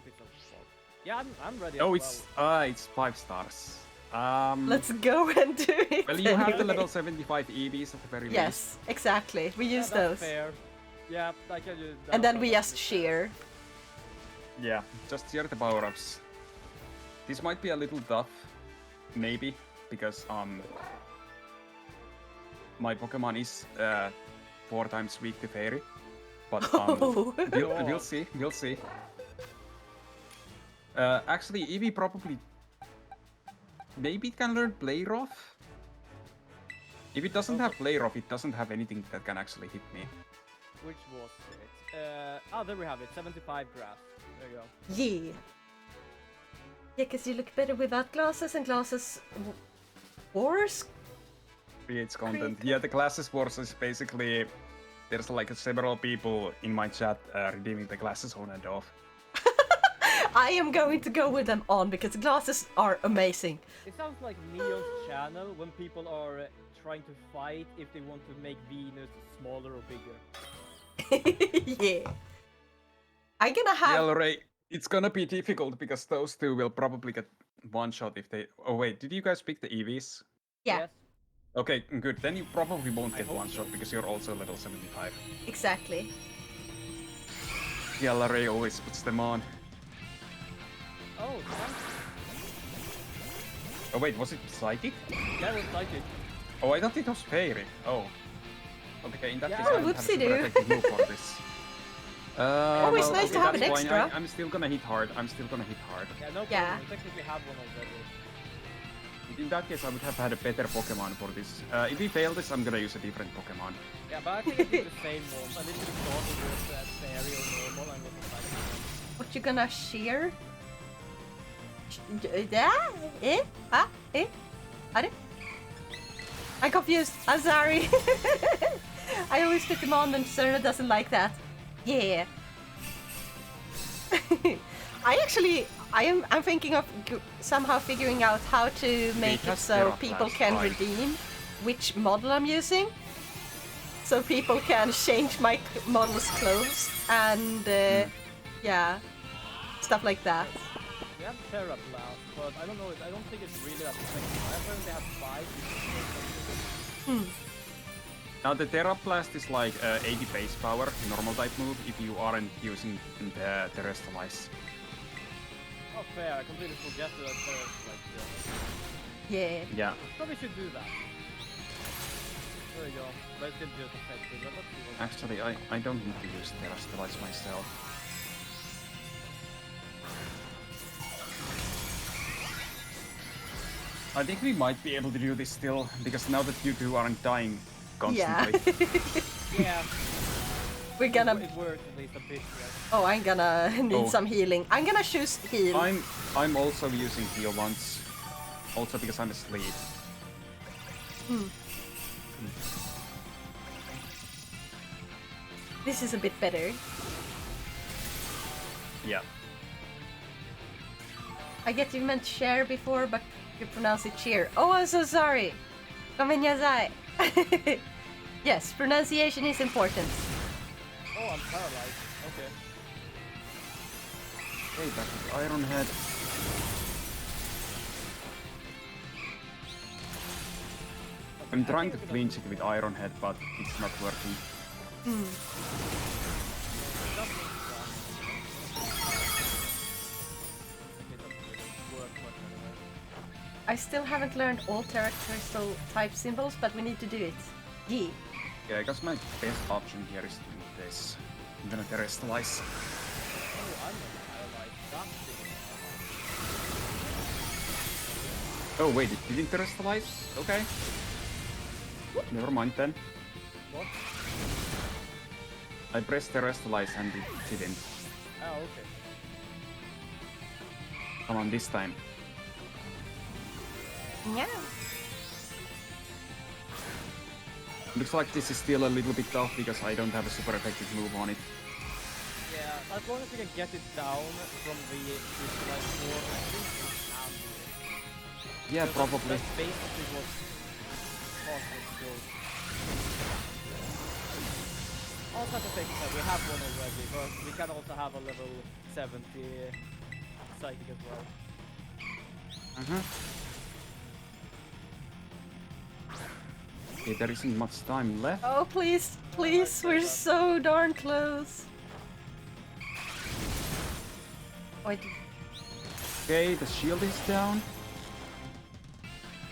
Yeah, I'm ready. Oh, as it's 5 stars. Let's go and do it. Well, you have the anyway. level 75 Eevees at the very least. Yes, exactly. We well. use Yeah, those. that's fair. Yeah, I can use that. And then we just shear. Yeah, just share the power-ups. This might be a little tough, maybe, because my Pokemon is 4 times weak to Fairy. But we'll see, we'll see. Actually, Eevee probably... Maybe it can learn Play Rough? If it doesn't have Play Rough, it doesn't have anything that can actually hit me. Which was it? There we have it, 75 grass. There you go. Yeah. Yeah, because you look better without glasses, and glasses wars. Creates content. Yeah, the Glasses Wars is basically... There's like several people in my chat redeeming the glasses on and off. I am going to go with them on, because glasses are amazing. It sounds like Neon's channel when people are trying to fight if they want to make Venus smaller or bigger. Yeah. I'm gonna have... Yeah, Lorray, it's gonna be difficult because those two will probably get one shot if they... Oh wait, did you guys pick the EVs? Yeah, Yes. Okay, good. Then you probably won't get one shot because you're also level 75. exactly. Yeah, Lorray always puts them on. Oh, thanks. Oh wait, was it Psychic? That was psychic. Oh, I thought it was Fairy. Oh. Okay, in that Yeah. case Oh, I don't have a super whoopsie-doo. effective move for this. Always nice to have an that's fine. extra. I'm still gonna hit hard. I'm still gonna hit hard. Yeah, no problem. Yeah. We technically have one already. In that case, I would have had a better Pokemon for this. If we fail this, I'm gonna use a different Pokemon. Yeah, but I think I did the same one. I literally started with fairy or normal and was like... What you gonna shear? Yeah? Eh? Ah? Eh? Are it? I'm confused. I'm sorry. I always put them on and Serena doesn't like that. Yeah. I'm thinking of somehow figuring out how to make it so people can redeem which model I'm using. So people can change my model's clothes and yeah, stuff like that. We have Terra Blast, but I don't know, I don't think it's really that effective. I apparently have 5. Now the Terra Blast is like 80 base power, normal type move, if you aren't using the Terrestrialize. Oh, fair. I completely forget that Terra's like Yeah. Yeah. Probably should do that. There you go. But it's still just effective. But let's see what... Actually, I don't need to use Terrestrialize myself. I think we might be able to do this still, because now that you two aren't dying constantly. Yeah. We're gonna... It works at least a bit, yes. Oh, I'm gonna need some healing. I'm gonna choose heal. I'm also using heal once. Also because I'm asleep. This is a bit better. Yeah. I get you meant share before, but you pronounce it cheer. Oh, I'm so sorry. Gomenazai. Yes, pronunciation is important. Oh, I'm paralyzed. Okay. Hey, back with Iron Head. I'm trying to clinch it with Iron Head, but it's not working. I still haven't learned all terrestrial type symbols, but we need to do it. Yeah. Yeah, I guess my best option here is to do this. I'm gonna Terrestrialize. Oh, I'm not paralyzed. That's it. Oh wait, it didn't Terrestrialize? Okay. Never mind then. What? I pressed Terrestrialize and it didn't. Oh, okay. Come on, this time. Yeah. Looks like this is still a little bit tough because I don't have a super effective move on it. Yeah, as long as we can get it down from the visualized form, I think we can do it. Yeah, probably. That's basically what Cosmos goes. Also have to think that we have one already, but we can also have a level 70 psychic as well. Okay, there isn't much time left. Oh, please, please, we're so darn close. Oh, Okay, the shield is down.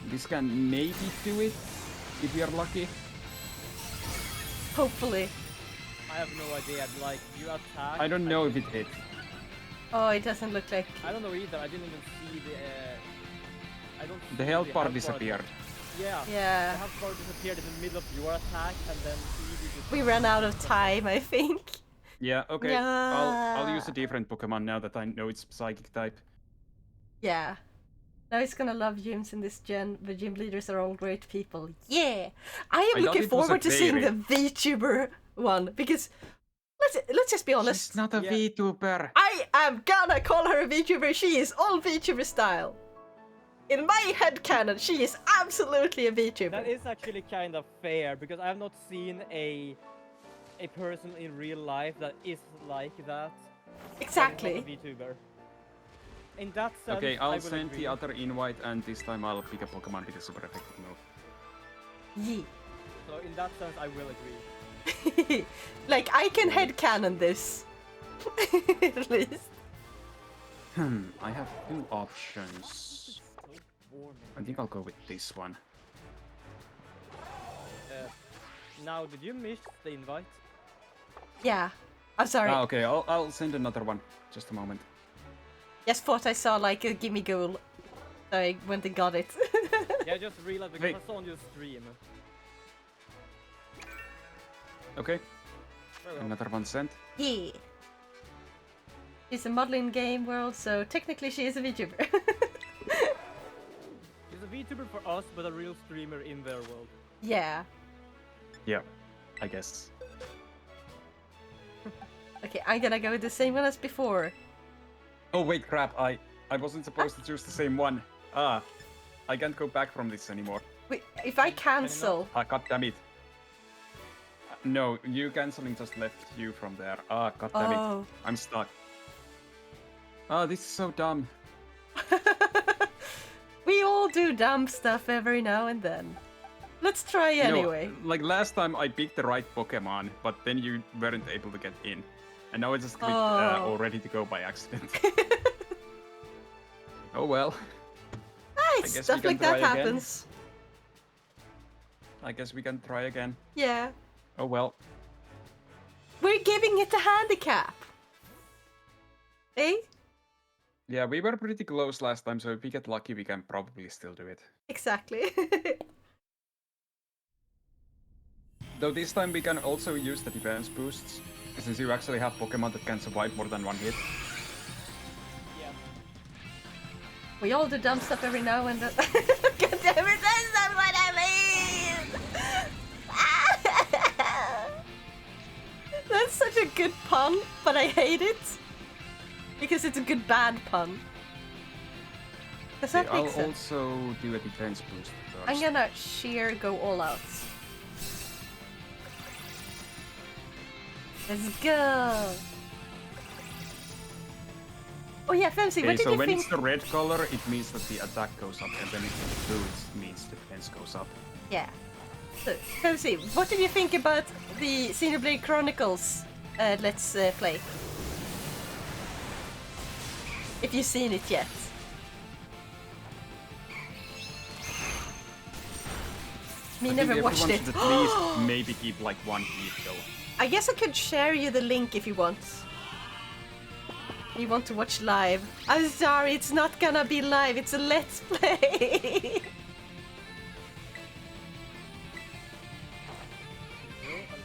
This can maybe do it, if we are lucky. hopefully. I have no idea. Like you attack. I don't know if it hit. Oh, it doesn't look like... I don't know either. I didn't even see the. I don't. The see health bar part. disappeared. Yeah. Yeah. The health bar disappeared in the middle of your attack, and then Eevee just. We ran out of time, I think. Yeah, okay. Yeah. I'll use a different Pokemon now that I know it's Psychic type. Yeah. Now he's gonna love gyms in this gen. The gym leaders are all great people. Yeah! I am I thought looking it was a forward to seeing the fairy. VTuber one, because let's just be honest. She's not a Yeah. VTuber. I am gonna call her a VTuber. She is all VTuber style. In my headcanon, she is absolutely a VTuber. That is actually kind of fair because I have not seen a person in real life that is like that. Exactly. A VTuber. In that sense, Okay, I I'll will send agree. the other invite, and this time I'll pick a Pokemon with a super effective move. Yeah. So in that sense, I will agree. Like, I can headcanon this. At least. I have two options. So boring. I think I'll go with this one. Now, did you miss the invite? Yeah. I'm sorry. Ah, okay, I'll send another one. Just a moment. Just thought I saw like a gimme goal. So I went and got it. Yeah, I just realized because Hey. I saw on your stream. Okay, Very well. another one sent. Yeah. She's a model in game world, so technically she is a VTuber. She's a VTuber for us, but a real streamer in their world. Yeah. Yeah, I guess. Okay, I'm gonna go with the same one as before. Oh wait, crap! I wasn't supposed to choose the same one. Ah, I can't go back from this anymore. Wait, if I cancel... Ah, god damn it! No, you canceling just left you from there. Ah, god damn it! Oh. I'm stuck. Ah, this is so dumb. We all do dumb stuff every now and then. Let's try You know, anyway. like last time I picked the right Pokemon, but then you weren't able to get in. And now I just clicked all ready to go by accident. Oh well. Ah, guess we stuff can like that try again. happens. I guess we can try again. Yeah. Oh well. We're giving it a handicap. Eh? Yeah, we were pretty close last time, so if we get lucky, we can probably still do it. Exactly. Though this time we can also use the defense boosts, since you actually have Pokemon that can survive more than one hit. Yeah. We all do dumb stuff every now and then. God damn it, that's not what I mean! That's such a good pun, but I hate it. Because it's a good bad pun. Does that Okay, make I'll sense? also do a defense boost first. I'm gonna sheer go all out. Let's go! Oh yeah, Femsi, Okay, what did so you when think? it's the red color, it means that the attack goes up, and when it's blue, it means the defense goes up. Yeah. So, Femsi, what did you think about the Xenoblade Chronicles Let's Play? If you've seen it yet. Me I never think watched everyone it. should at least maybe keep like one hit though. I guess I could share you the link if you want. You want to watch live. I'm sorry, it's not gonna be live, it's a let's play.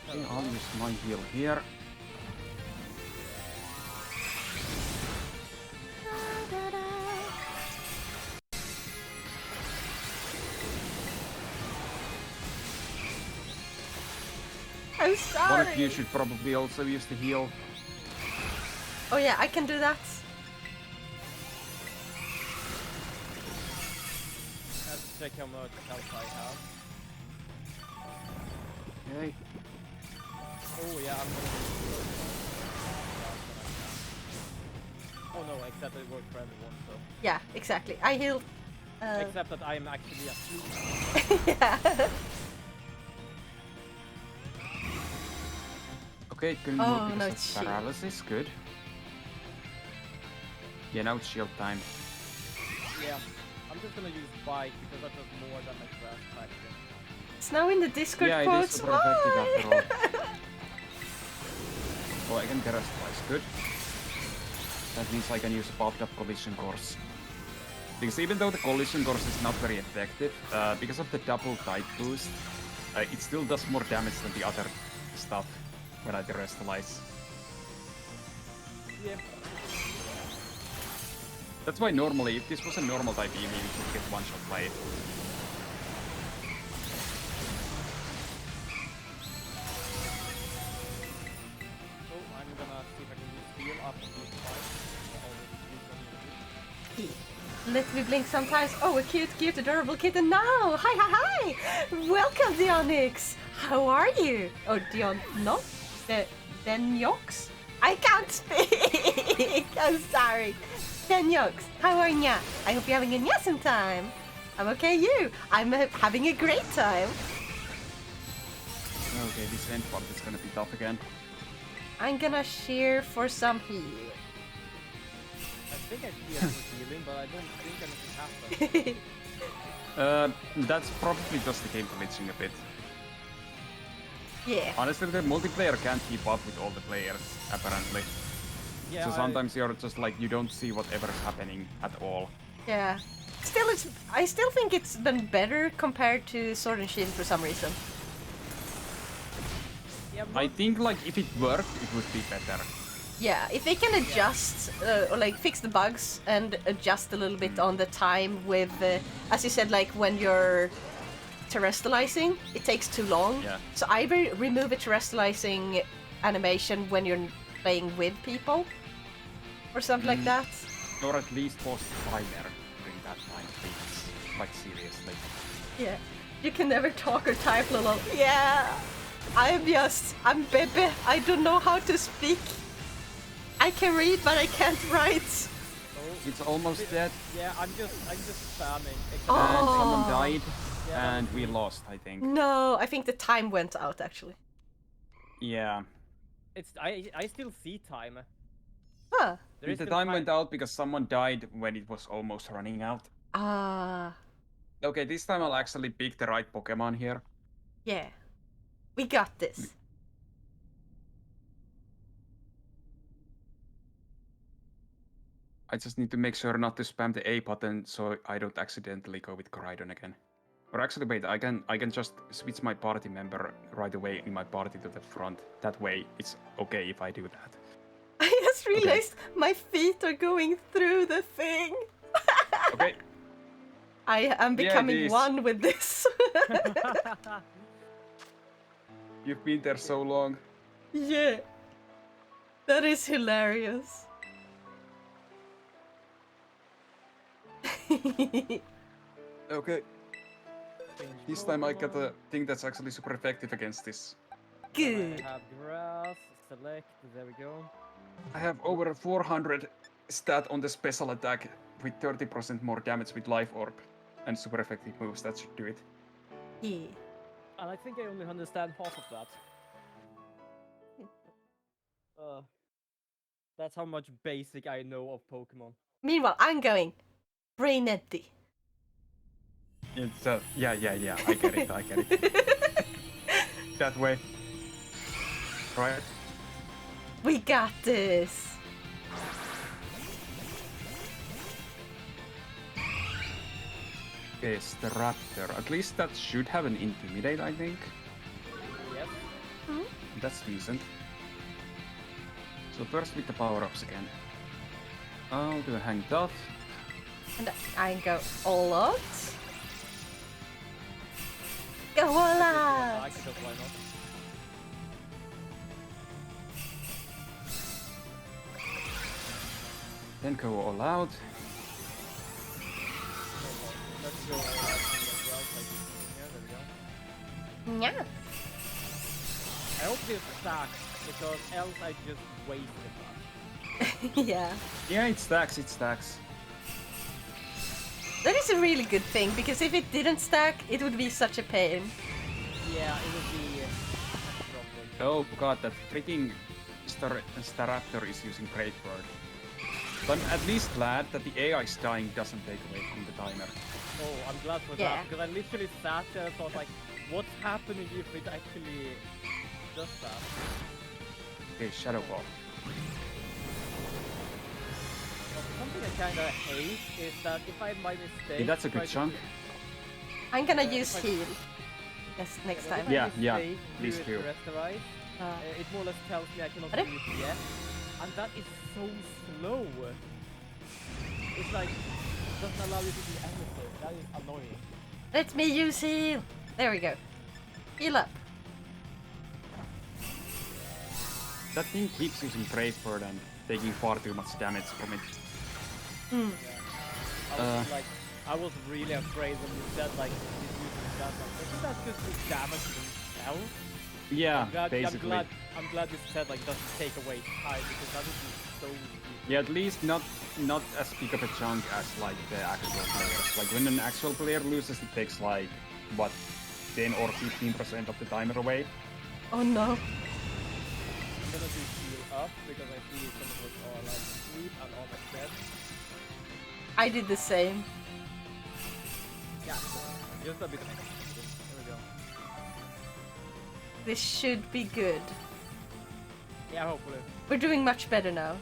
Okay, I'll use my heal here. I'm One sorry. of you should probably also use the heal. Oh yeah, I can do that. I have to check how much health I have. Okay. Oh yeah, I'm gonna Oh no, except it worked for everyone, so. Yeah, exactly. I healed. Except that I'm actually asleep. Yeah. Okay, it couldn't Oh, move no, because it's of shield. paralysis. Good. Yeah, now it's shield time. Yeah, I'm just gonna use bike because that does more than my grass faction. It's now in the Discord Yeah, it is quotes. super effective Why? after all. Oh, I can terrorize twice. Good. That means I can use a popped up collision course. Because even though the collision course is not very effective, because of the double type boost, it still does more damage than the other stuff when I terrestrialize. Yeah. That's why normally, if this was a normal type Eevee, we should get one shot play. So I'm gonna see if I can use heal up and use bike. Let me blink sometimes. Oh, a cute, adorable kitten now. Hi, hi, hi. Welcome, Dionix. How are you? Oh, not Denyox? I can't speak. I'm sorry. Denyox, how are ya? I hope you're having an awesome time. I'm okay, you? I'm having a great time. Okay, this end part is gonna be tough again. I'm gonna shear for some heal. I think I feel some healing, but I don't think anything happened. That's probably just the game glitching a bit. Yeah. Honestly, the multiplayer can't keep up with all the players, apparently. Yeah, So sometimes you're just like, you don't see whatever's happening at all. Yeah. Still, I still think it's been better compared to Sword and Shield for some reason. Yeah, I think like if it worked, it would be better. Yeah, if they can adjust or like fix the bugs and adjust a little bit on the time with, as you said, like when you're terrestrializing, it takes too long. Yeah. So either remove a terrestrializing animation when you're playing with people, or something like that. Or at least post timer during that time, please. Like seriously. Yeah. You can never talk or type, lol. Yeah. I'm Bebe. I don't know how to speak. I can read, but I can't write. Oh, It's almost dead. yeah, I'm just spamming. Oh. And someone died. Yeah, And we lost, I think. No, I think the time went out actually. Yeah. It's I still see time. Huh. There is The still time went out because someone died when it was almost running out. Ah. Okay, this time I'll actually pick the right Pokemon here. Yeah. We got this. I just need to make sure not to spam the A button so I don't accidentally go with Koraidon again. Or actually wait, I can just switch my party member right away in my party to the front. That way it's okay if I do that. I just realized my feet are going through the thing. Okay. I am becoming is. one with this. You've been there so long. Yeah. That is hilarious. Okay. This time I got a thing that's actually super effective against this. Good. I have grass, select, there we go. I have over 400 stat on the special attack with 30% more damage with Life Orb. And super effective moves, that should do it. Yeah. And I think I only understand half of that. That's how much basic I know of Pokemon. Meanwhile, I'm going brain empty. It's yeah, I get it, I get it. That way. Right? We got this. Yes, the Raptor. At least that should have an Intimidate, I think. Yes. That's decent. So first with the power-ups again. I'll do a Hang Tough. And I go all out. Go all out. Because why not? Then go all out. Let's go all out as well. Like, yeah, there we go. Yeah. I hope this stacks, because else I just wasted that. Yeah. Yeah, it stacks, it stacks. That is a really good thing, because if it didn't stack, it would be such a pain. Yeah, it would be a problem. Oh god, that freaking Staraptor is using Great Bird. But I'm at least glad that the AI's dying doesn't take away from the timer. Oh, I'm glad for Yeah. that, because I literally sat there and thought like, what's happening if it actually does that? Okay, Shadow Ball. Something I kinda hate is that if I by mistake... Hey, that's a try good to chunk. I'm gonna if use I- heal. Yes, next but if time. I Yeah, yeah, mistake please do it do. Terrestrialize, it more or less tells me I cannot Ready? use yet, and that is so slow. It's like, it doesn't allow you to do anything. That is annoying. Let me use heal. There we go. Heal up. That thing keeps using Great Bird and taking far too much damage from it. I was really afraid when you said like he's using that. Like, isn't that just the damage to himself? Yeah, I'm basically. I'm glad you said like doesn't take away time, because that would be so ridiculous. Yeah, at least not as big of a chunk as like the actual players. Like when an actual player loses, it takes like what 10 or 15% of the timer away. Oh no. I'm gonna do heal up because I see some of us are like asleep and almost dead. I did the same. Yeah, just a bit of extra. There we go. This should be good. Yeah, hopefully. We're doing much better now.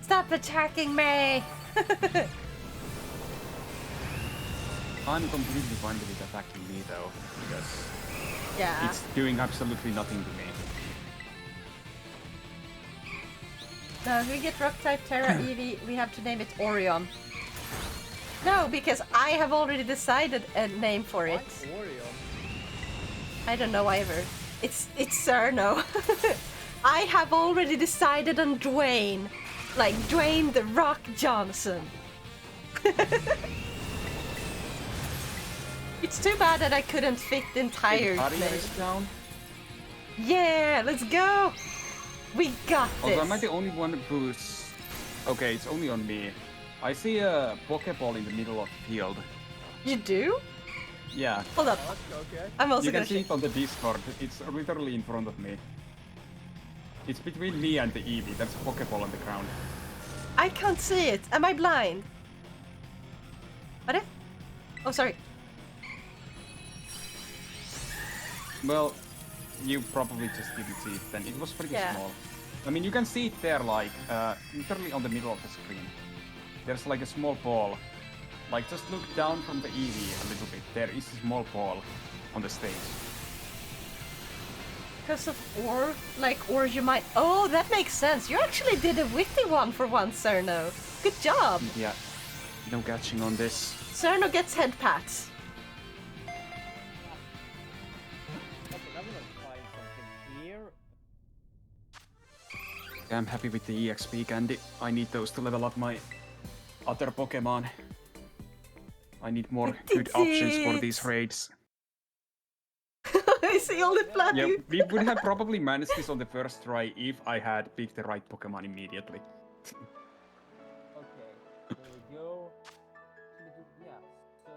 Stop attacking me! I'm completely fine with it attacking me though, because Yeah. it's doing absolutely nothing to me. No, if we get rock type Terra Eevee, we have to name it Orion. No, because I have already decided a name for it. Why Orion? I don't know either. It's Cerno. I have already decided on Dwayne. Like Dwayne the Rock Johnson. It's too bad that I couldn't fit the entire Barrier name. is down. Yeah, let's go! We got this! Also, am I the only one who's... Okay, it's only on me. I see a Pokeball in the middle of the field. You do? Yeah, Hold up. Okay. I'm also you gonna can see check. it on the Discord. It's literally in front of me. It's between me and the Eevee. There's a Pokeball on the ground. I can't see it. Am I blind? What? Oh, sorry. Well, you probably just didn't see it then. It was pretty Yeah. small. I mean, you can see it there, like, literally on the middle of the screen. There's like a small ball. Like, just look down from the Eevee a little bit. There is a small ball on the stage. Because of ore? Like, or you might... Oh, that makes sense. You actually did a witty one for once, Cerno. Good job. Yeah, no catching on this. Cerno gets head pats. Okay, now we're gonna find something here. I'm happy with the EXP candy. I need those to level up my other Pokemon. I need more good options for these raids. I see all the blood. Yeah, we would have probably managed this on the first try if I had picked the right Pokemon immediately. Okay, there we go. Yeah, so...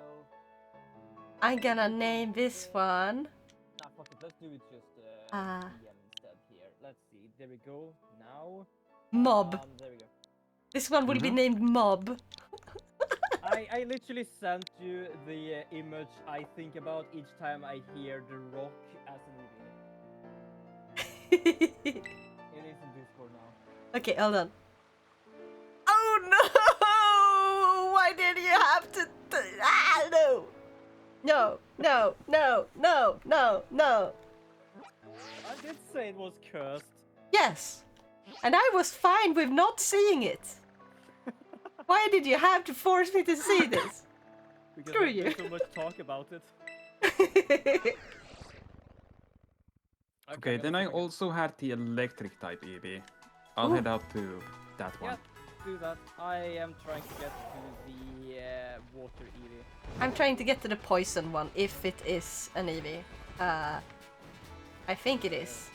I'm gonna name this one. Nah, fuck it, let's do it just Ah. DM instead here. Let's see, there we go. Now... Mob. There we go. This one will be named Mob. I literally sent you the image I think about each time I hear The Rock as an Eevee. It is in Discord now. Okay, hold on. Oh no! Why did you have to? No! No! No! No! No! No! No! I did say it was cursed. Yes, and I was fine with not seeing it. Why did you have to force me to see this? Because Screw there's you. so much talk about it. Okay, then I also had the electric type Eevee. I'll Ooh. head out to that one. Yeah, do that. I am trying to get to the water Eevee. I'm trying to get to the poison one, if it is an Eevee. I think it is.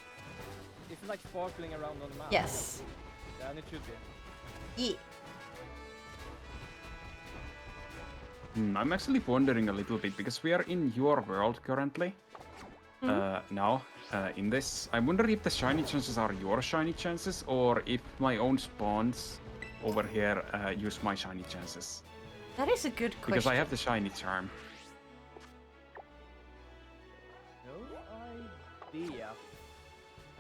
Is it like sparkling around on the map? Yes. Then it should be. Yeah. I'm actually wondering a little bit, because we are in your world currently. now in this. I wonder if the shiny chances are your shiny chances, or if my own spawns over here use my shiny chances. That is a good question. Because I have the shiny charm. No idea.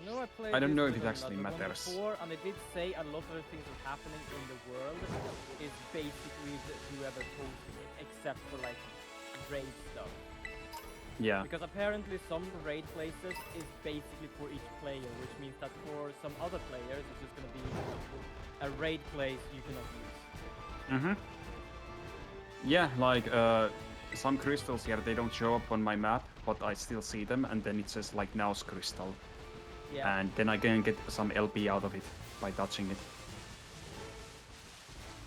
I know I played. I don't this know if with it actually another one matters. before, and it did say a lot of the things that's happening in the world is basically whoever posting it, except for like raid stuff. Yeah. Because apparently some raid places is basically for each player, which means that for some other players it's just gonna be a raid place you cannot use. Mm-hmm. Yeah, like some crystals here, they don't show up on my map, but I still see them, and then it says like now's crystal. Yeah. And then I can get some LP out of it by touching it.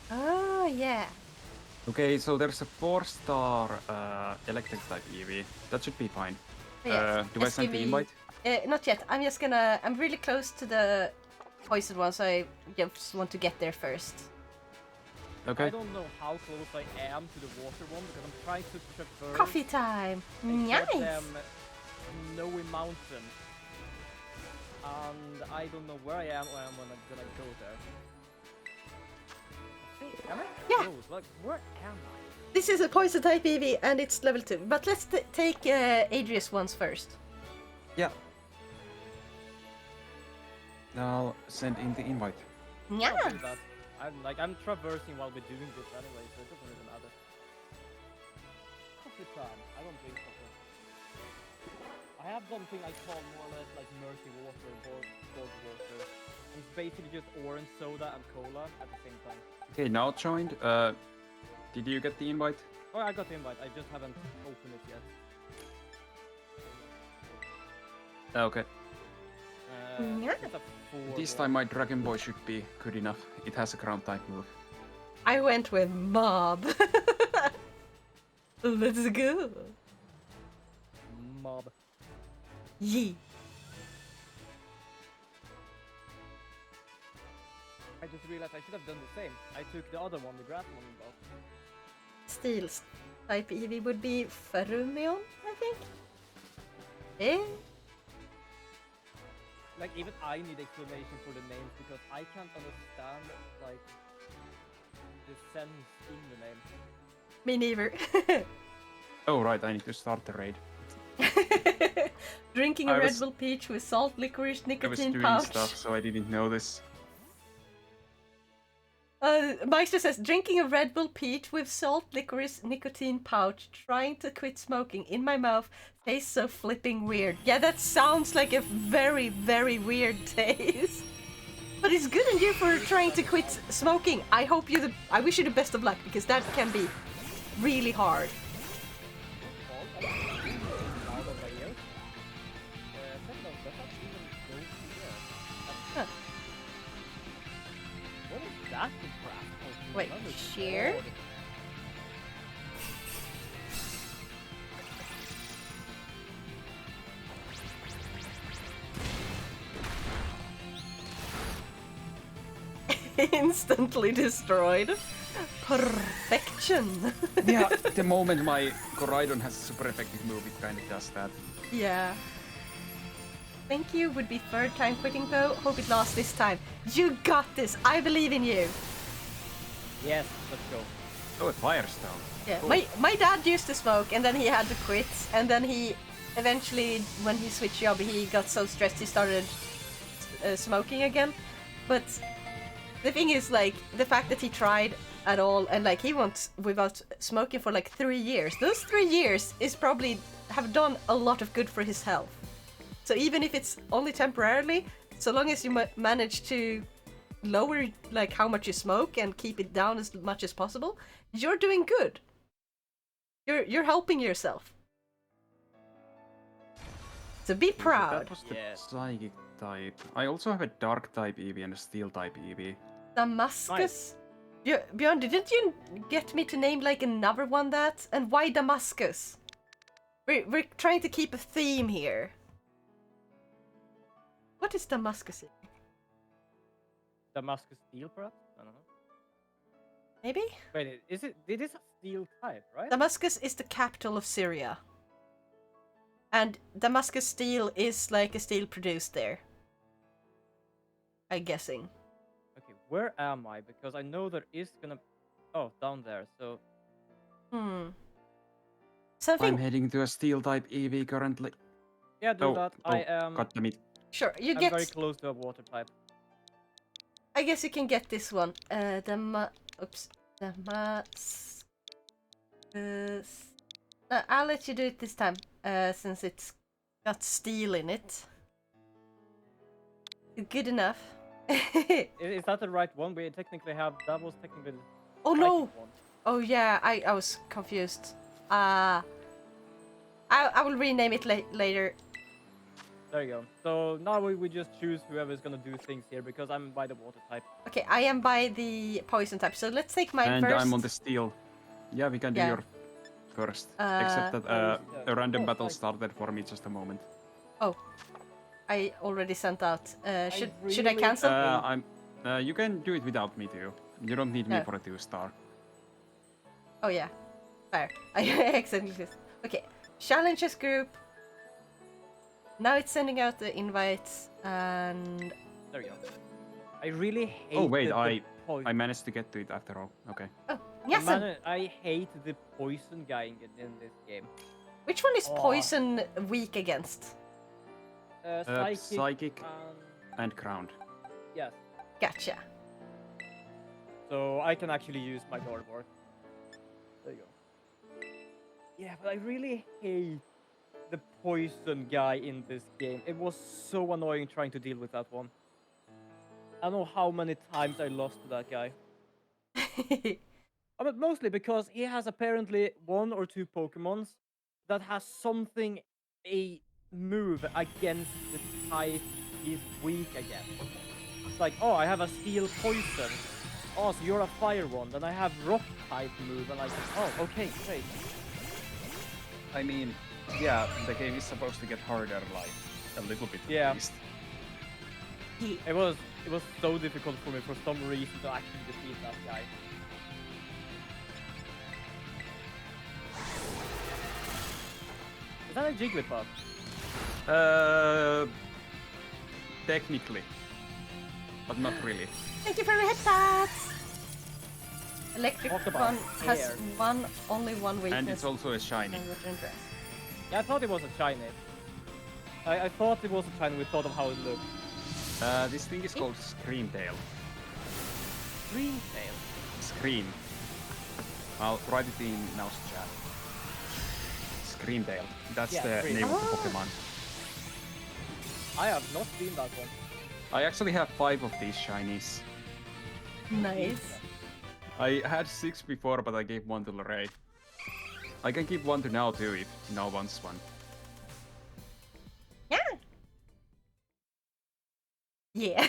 Oh, yeah. Okay, so there's a 4-star electric type Eevee. That should be fine. Yeah, Do I just send give the me- invite? Not yet. I'm really close to the poison one, so I just want to get there first. Okay. I don't know how close I am to the water one because I'm trying to traverse Coffee time. a Nice. goddamn snowy mountain. And I don't know where I am or I'm gonna go there. Am I Yeah. close? Like, where am I? This is a poison type Eevee, and it's level 2. But let's take Adrius ones first. Yeah. I'll send in the invite. I'll Yeah. do that. I'm traversing while we're doing this anyway, so it doesn't really matter. Coffee time. I don't drink coffee. I have something I call more or less like murky water, boiled water. It's basically just orange soda and cola at the same time. Okay, now joined. Did you get the invite? Oh, I got the invite. I just haven't opened it yet. Okay. Yeah. It's a 4 This one. time my Dragon Boy should be good enough. It has a ground type move. I went with Mob. Let's go. Mob. Yee. I just realized I should have done the same. I took the other one, the grass one, but Steel type Eevee would be Ferrumion, I think. Eh? like even I need explanation for the names because I can't understand like the sense in the name. Me neither. Oh right, I need to start the raid. Drinking a I Red was- Bull Peach with salt, licorice, I was nicotine doing pouch. stuff, so I didn't know this. Meister says, drinking a Red Bull Peach with salt, licorice, nicotine pouch, trying to quit smoking in my mouth, tastes so flipping weird. Yeah, that sounds like a very, very weird taste. But it's good in you for trying to quit smoking. I wish you the best of luck, because that can be really hard. Out of my ears. Second of that even goes here. Huh. What is that for crap? Oh, Wait, my sheer? God. Instantly destroyed. Perfection. Yeah, the moment my Koraidon has a super effective move, it kind of does that. Yeah. Thank you would be third time quitting though. Hope it lasts this time. You got this. I believe in you. Yes, let's go. Oh, a Firestone. Yeah. Cool. My dad used to smoke and then he had to quit, and then he eventually, when he switched job, he got so stressed he started smoking again. But the thing is, like, the fact that he tried at all, and like he went without smoking for like 3 years. Those 3 years is probably have done a lot of good for his health. So even if it's only temporarily, so long as you manage to lower like how much you smoke and keep it down as much as possible, you're doing good. You're helping yourself. So be proud. That was the Yes. psychic type. I also have a dark type Eevee and a steel type Eevee. Damascus. Björn, didn't you get me to name like another one that? And why Damascus? We're trying to keep a theme here. What is Damascus? Damascus steel, perhaps? I don't know. Maybe? Wait, is it? It is a steel type, right? Damascus is the capital of Syria. And Damascus steel is like a steel produced there. I'm guessing. Okay, where am I? Because I know there is gonna. Oh, down there. So I'm Something. heading to a steel type Eevee currently. yeah, do that. I am. God damn it. Sure, you I'm get. very close to a water type. I guess you can get this one. Oops. I'll let you do it this time, since it's got steel in it. Good enough. Is that the right one? We technically have. That was technically. The Oh no! psychic one. Oh yeah, I was confused. I will rename it later. There you go. So now we just choose whoever's gonna do things here because I'm by the water type. Okay, I am by the poison type, so let's take mine And first. I'm on the steel. Yeah, we can do Yeah. your first. Except that yeah. a random Oh, battle nice. started for me just a moment. Oh, I already sent out. Should I really- cancel? You can do it without me too. You don't need me No. for a 2-star. Oh yeah, fair. I accidentally. Okay, challenges group. Now it's sending out the invites, and There you go. I really hate. Oh wait, the I managed to get to it after all. Okay. oh yes. I hate the poison guy in this game. Which one is Oh. poison weak against? Psychic. Psychic and crowned. Yes. Gotcha. So I can actually use my Gardevoir. There you go. Yeah, but I really hate the poison guy in this game. It was so annoying trying to deal with that one. I don't know how many times I lost to that guy. But mostly because he has apparently 1 or 2 Pokemons that has something, a move against the type he's weak against. It's like, oh, I have a steel poison. Oh, so you're a fire one. Then I have rock type move, and like, oh, okay, great. I mean, yeah, the game is supposed to get harder, like a little bit Yeah. at least. It was so difficult for me for some reason to actually defeat that guy. Is that a Jigglypuff? Technically, but not really. Thank you for the headshots. Electric Talk about one has hair. only one weakness. And it's also a shiny. and water and grass. Yeah, I thought it was a shiny. I thought it was a shiny. We thought of how it looked. This thing is called Screamtail. Green tail. Scream. I'll write it in now's chat. Screamtail. That's Yeah, the Scream. name of the Ah. Pokemon. I have not seen that one. I actually have 5 of these shinies. Nice. I had 6 before, but I gave 1 to Lorraine. I can keep 1 to now too if now wants one. Yeah. Yeah,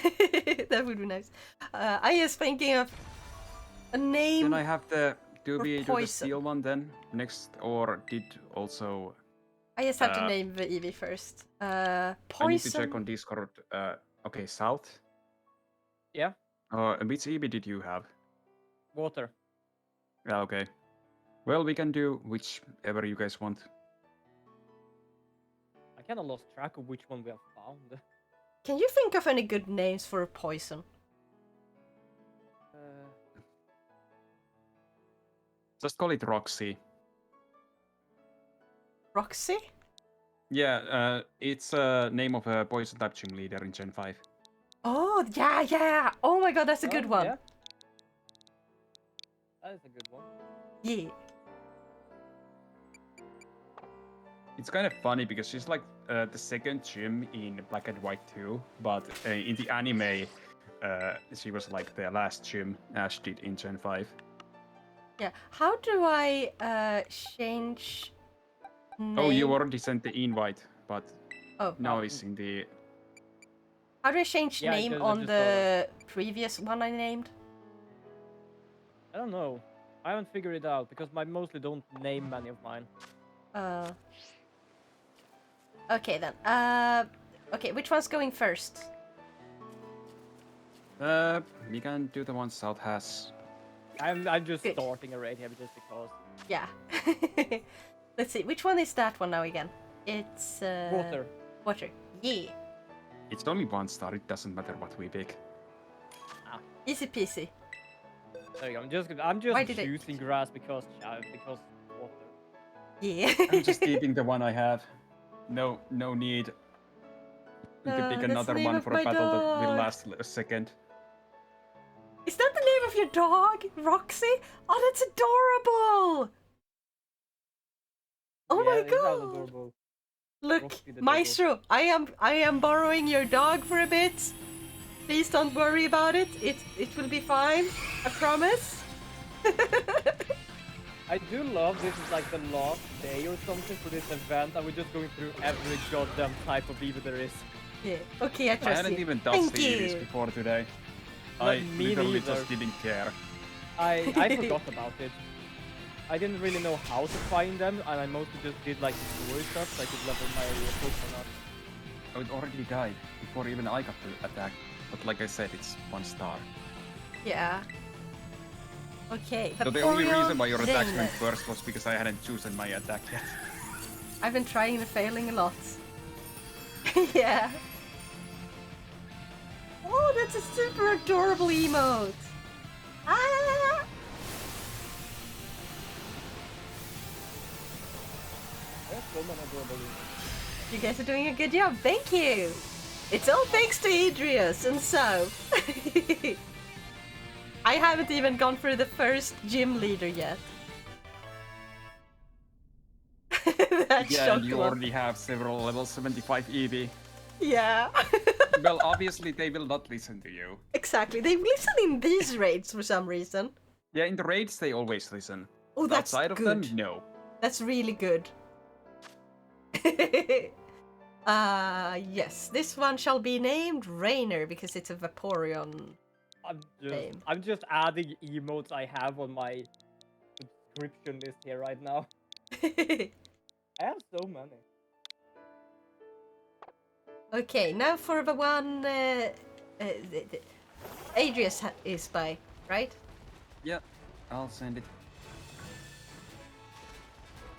that would be nice. I was thinking of a name. Then I have the. Do For we do the poison. steel one then next, or did also? I just have to name the Eevee first. I Poison. need to check on Discord. Okay, south. Yeah. Which Eevee did you have? Water. Yeah, okay. Well, we can do whichever you guys want. I kind of lost track of which one we have found. Can you think of any good names for a poison? Just call it Roxy. Roxy? Yeah, it's a name of a poison type gym leader in Gen 5. Oh, yeah. Oh my god, that's a good one. Yeah. That is a good one. Yeah. It's kind of funny because she's like the second gym in Black and White 2, but in the anime, she was like the last gym Ash did in Gen 5. Yeah. How do I change name? Oh, you already sent the invite, but Oh. now it's in the. How do I change Yeah, name I on just the previous one I named? I don't know. I haven't figured it out because I mostly don't name many of mine. Okay then. Okay, which one's going first? We can do the one South has. I'm just Good. starting a raid here just because. Yeah. Let's see. Which one is that one now again? It's Water. Water. Yeah. It's only 1 star, it doesn't matter what we pick. Easy peasy. There you go. I'm Why just did I- choosing grass because water. Yeah. I'm just keeping the one I have. No need to No, pick that's another the name one of for my a battle that will dog. last a second. Is that the name of your dog, Roxy? Oh, that's adorable! Oh Yeah, my it sounds god! adorable. Look, Roxy the Maestro, I am borrowing your dog for a bit. Please don't worry about it. It will be fine. I promise. I do love this is like the last day or something for this event, and we're just going through every goddamn type of Eevee there is. Yeah. Okay, I I trust hadn't you. even touched Thank the Eevees you. before today. Not I me literally neither. just didn't care. I forgot about it. I didn't really know how to find them, and I mostly just did like the story stuff, so I could level my Pokemon up. Oh, it already died before even I got to attack. But like I said, it's 1 star. Yeah. Okay. So the only Vaporeon reason why your attack Ringlet. went first was because I hadn't chosen my attack yet. I've been trying and failing a lot. Yeah. Oh, that's a super adorable emote. Ah! That's so many adorable Eevees. You guys are doing a good job. Thank you. It's all thanks to Idrius and so. I haven't even gone through the first gym leader yet. That Yeah, shock and you one. already have several level 75 Eevee. Yeah. Well, obviously they will not listen to you. Exactly. They listen in these raids for some reason. Yeah, in the raids they always listen. Oh, that's Outside of good. them, no. That's really good. Yes. This one shall be named Rainer because it's a Vaporeon. Same. I'm just adding emotes I have on my subscription list here right now. I have so many. Okay, now for the one Adrius is by, right? Yeah, I'll send it.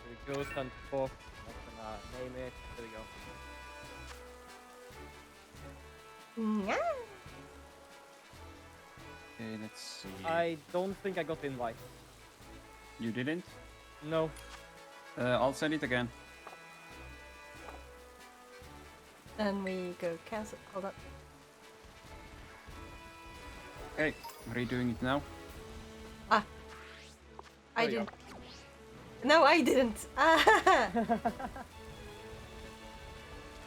There it goes, and Fox. I'm gonna name it. There we go. Yeah. Okay, let's see. I don't think I got the invite. You didn't? No. I'll send it again. Then we go cancel. Hold on. Okay, redoing it now. I There you didn't. No, I didn't. Ah.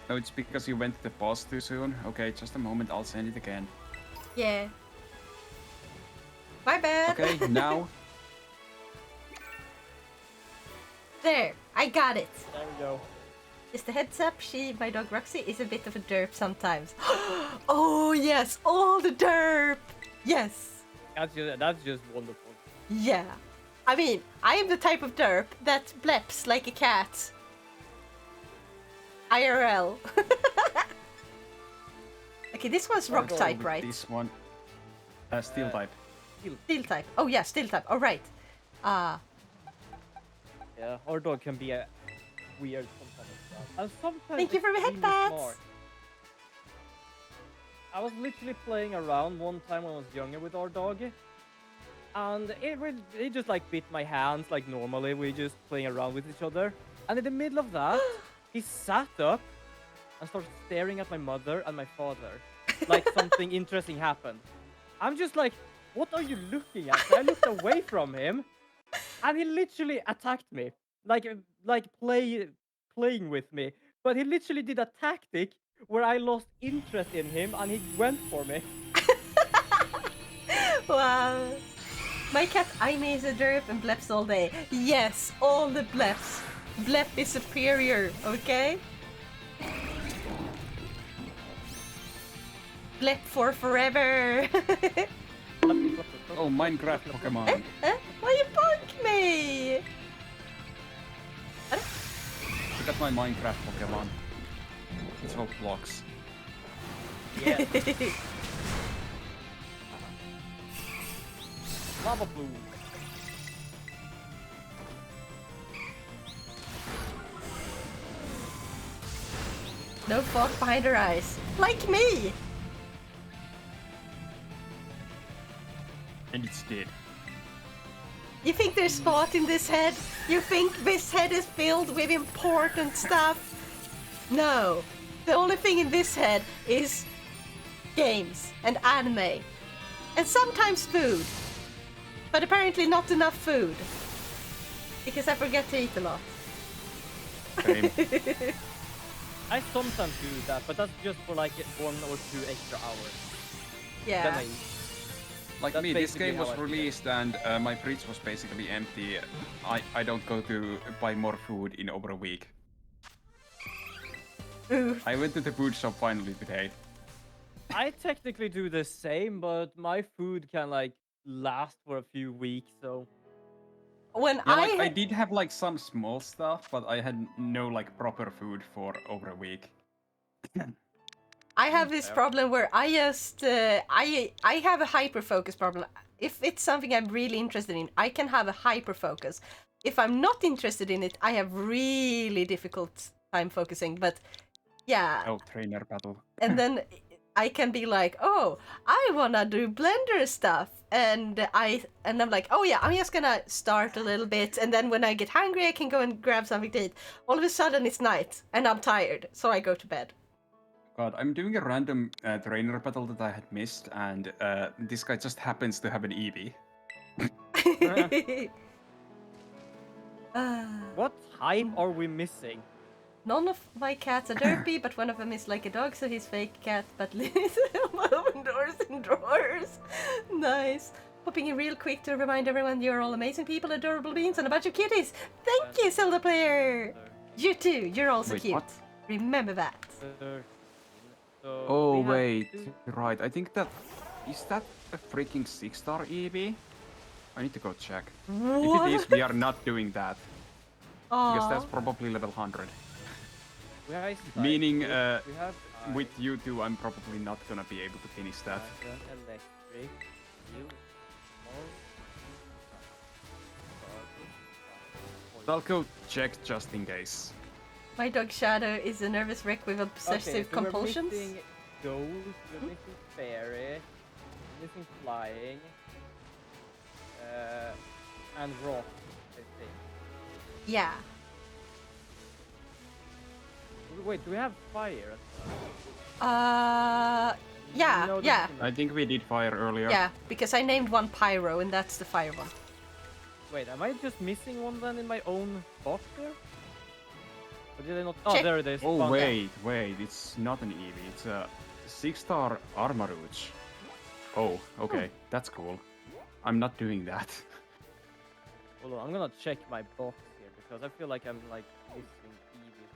No, it's because you went to the boss too soon. Okay, just a moment, I'll send it again. Yeah. My bad. Okay, now. There, I got it. There we go. Just a heads up, my dog Roxy, is a bit of a derp sometimes. Oh yes, all the derp. Yes. That's just wonderful. Yeah. I mean, I am the type of derp that bleps like a cat. IRL. Okay, this one's rock I'll go type, with right? This one. Steel type. Steel type. Oh yeah, steel type. All right. Yeah, our dog can be a weird sometimes. And sometimes Thank you for the extremely headbats. smart. I was literally playing around one time when I was younger with our dog, and it just like bit my hands like normally. We just playing around with each other, and in the middle of that, he sat up and started staring at my mother and my father, like something interesting happened. I'm just like, what are you looking at? I looked away from him, and he literally attacked me, playing with me. But he literally did a tactic where I lost interest in him, and he went for me. Wow. My cat Aimee is a derp and bleps all day. Yes, all the bleps. Blep is superior, okay? Blep for forever. Oh, Minecraft Pokemon. Why you bonk me? Look at my Minecraft Pokemon. It's all blocks. Yeah. Lava plume. No thought behind her eyes. Like me! And it's dead. You think there's thought in this head? You think this head is filled with important stuff? No. The only thing in this head is games and anime. And sometimes food. But apparently not enough food. Because I forget to eat a lot. Same. I sometimes do that, but that's just for like 1 or 2 extra hours. Then Yeah. I eat. Like That's me, this basically game how was I feel. released and my fridge was basically empty. I don't go to buy more food in over a week. Oof. I went to the food shop finally today. I technically do the same, but my food can like last for a few weeks, so When Yeah, like I I did have like some small stuff, but I had no like proper food for over a week. have this Fair. problem where I just I have a hyper focus problem. If it's something I'm really interested in, I can have a hyper focus. If I'm not interested in it, I have really difficult time focusing. But yeah, Oh, trainer battle. and then I can be like, oh, I wanna do Blender stuff, and I'm like, oh yeah, I'm just gonna start a little bit, and then when I get hungry, I can go and grab something to eat. All of a sudden, it's night, and I'm tired, so I go to bed. God, I'm doing a random trainer battle that I had missed, and this guy just happens to have an Eevee. what type are we missing? None of my cats are derpy, but one of them is like a dog, so he's fake cat, but lives open doors and drawers. Nice. Popping in real quick to remind everyone you're all amazing people, adorable beings, and a bunch of cuties. Thank you, Zelda player. You too. You're also Wait, cute. what? Remember that. So Oh we have wait, two- right. I think that is that a freaking 6-star Eevee? I need to go check. If it is, we are not doing that because that's Aw. probably level 100. we have Meaning, cycles, we have With you two, I'm probably not gonna be able to finish that. dragon, electric, you, I'll go check just in case. My dog Shadow is a nervous wreck with obsessive compulsions. We're missing ghost, we're missing fairy, we're missing flying, and rock, I think. Yeah. Wait, do we have fire? Yeah, No, yeah, I think we did fire earlier. yeah. Because I named one Pyro, and that's the fire one. Wait, am I just missing one then in my own box here? Or did I not? Oh, Check. there it is. Oh Found it. wait, it's not an Eevee. It's a 6-star Armarouge. Oh, okay, that's cool. I'm not doing that. Hold on, I'm gonna check my box here because I feel like I'm like missing Eevee.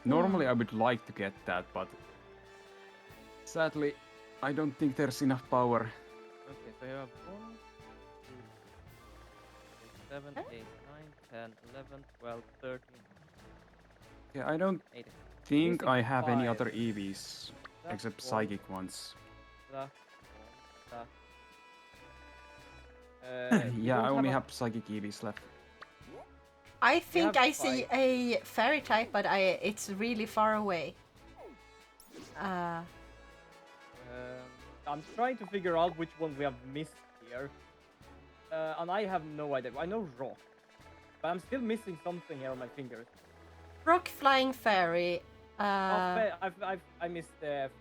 Normally I would like to get that, but sadly, I don't think there's enough power. Okay, so you have 1, 2, 7, 8, 9, 10, 11, 12, 13, Yeah, I don't 18. think Missing I have any 5. other Eevees That's except one, psychic ones. that, that. We Yeah, don't I only a- have psychic Eevees left. I think have I see a fairy type, but it's really far away. I'm trying to figure out which one we have missed here. And I have no idea. I know rock, but I'm still missing something here on my fingers. Rock, flying, fairy. I missed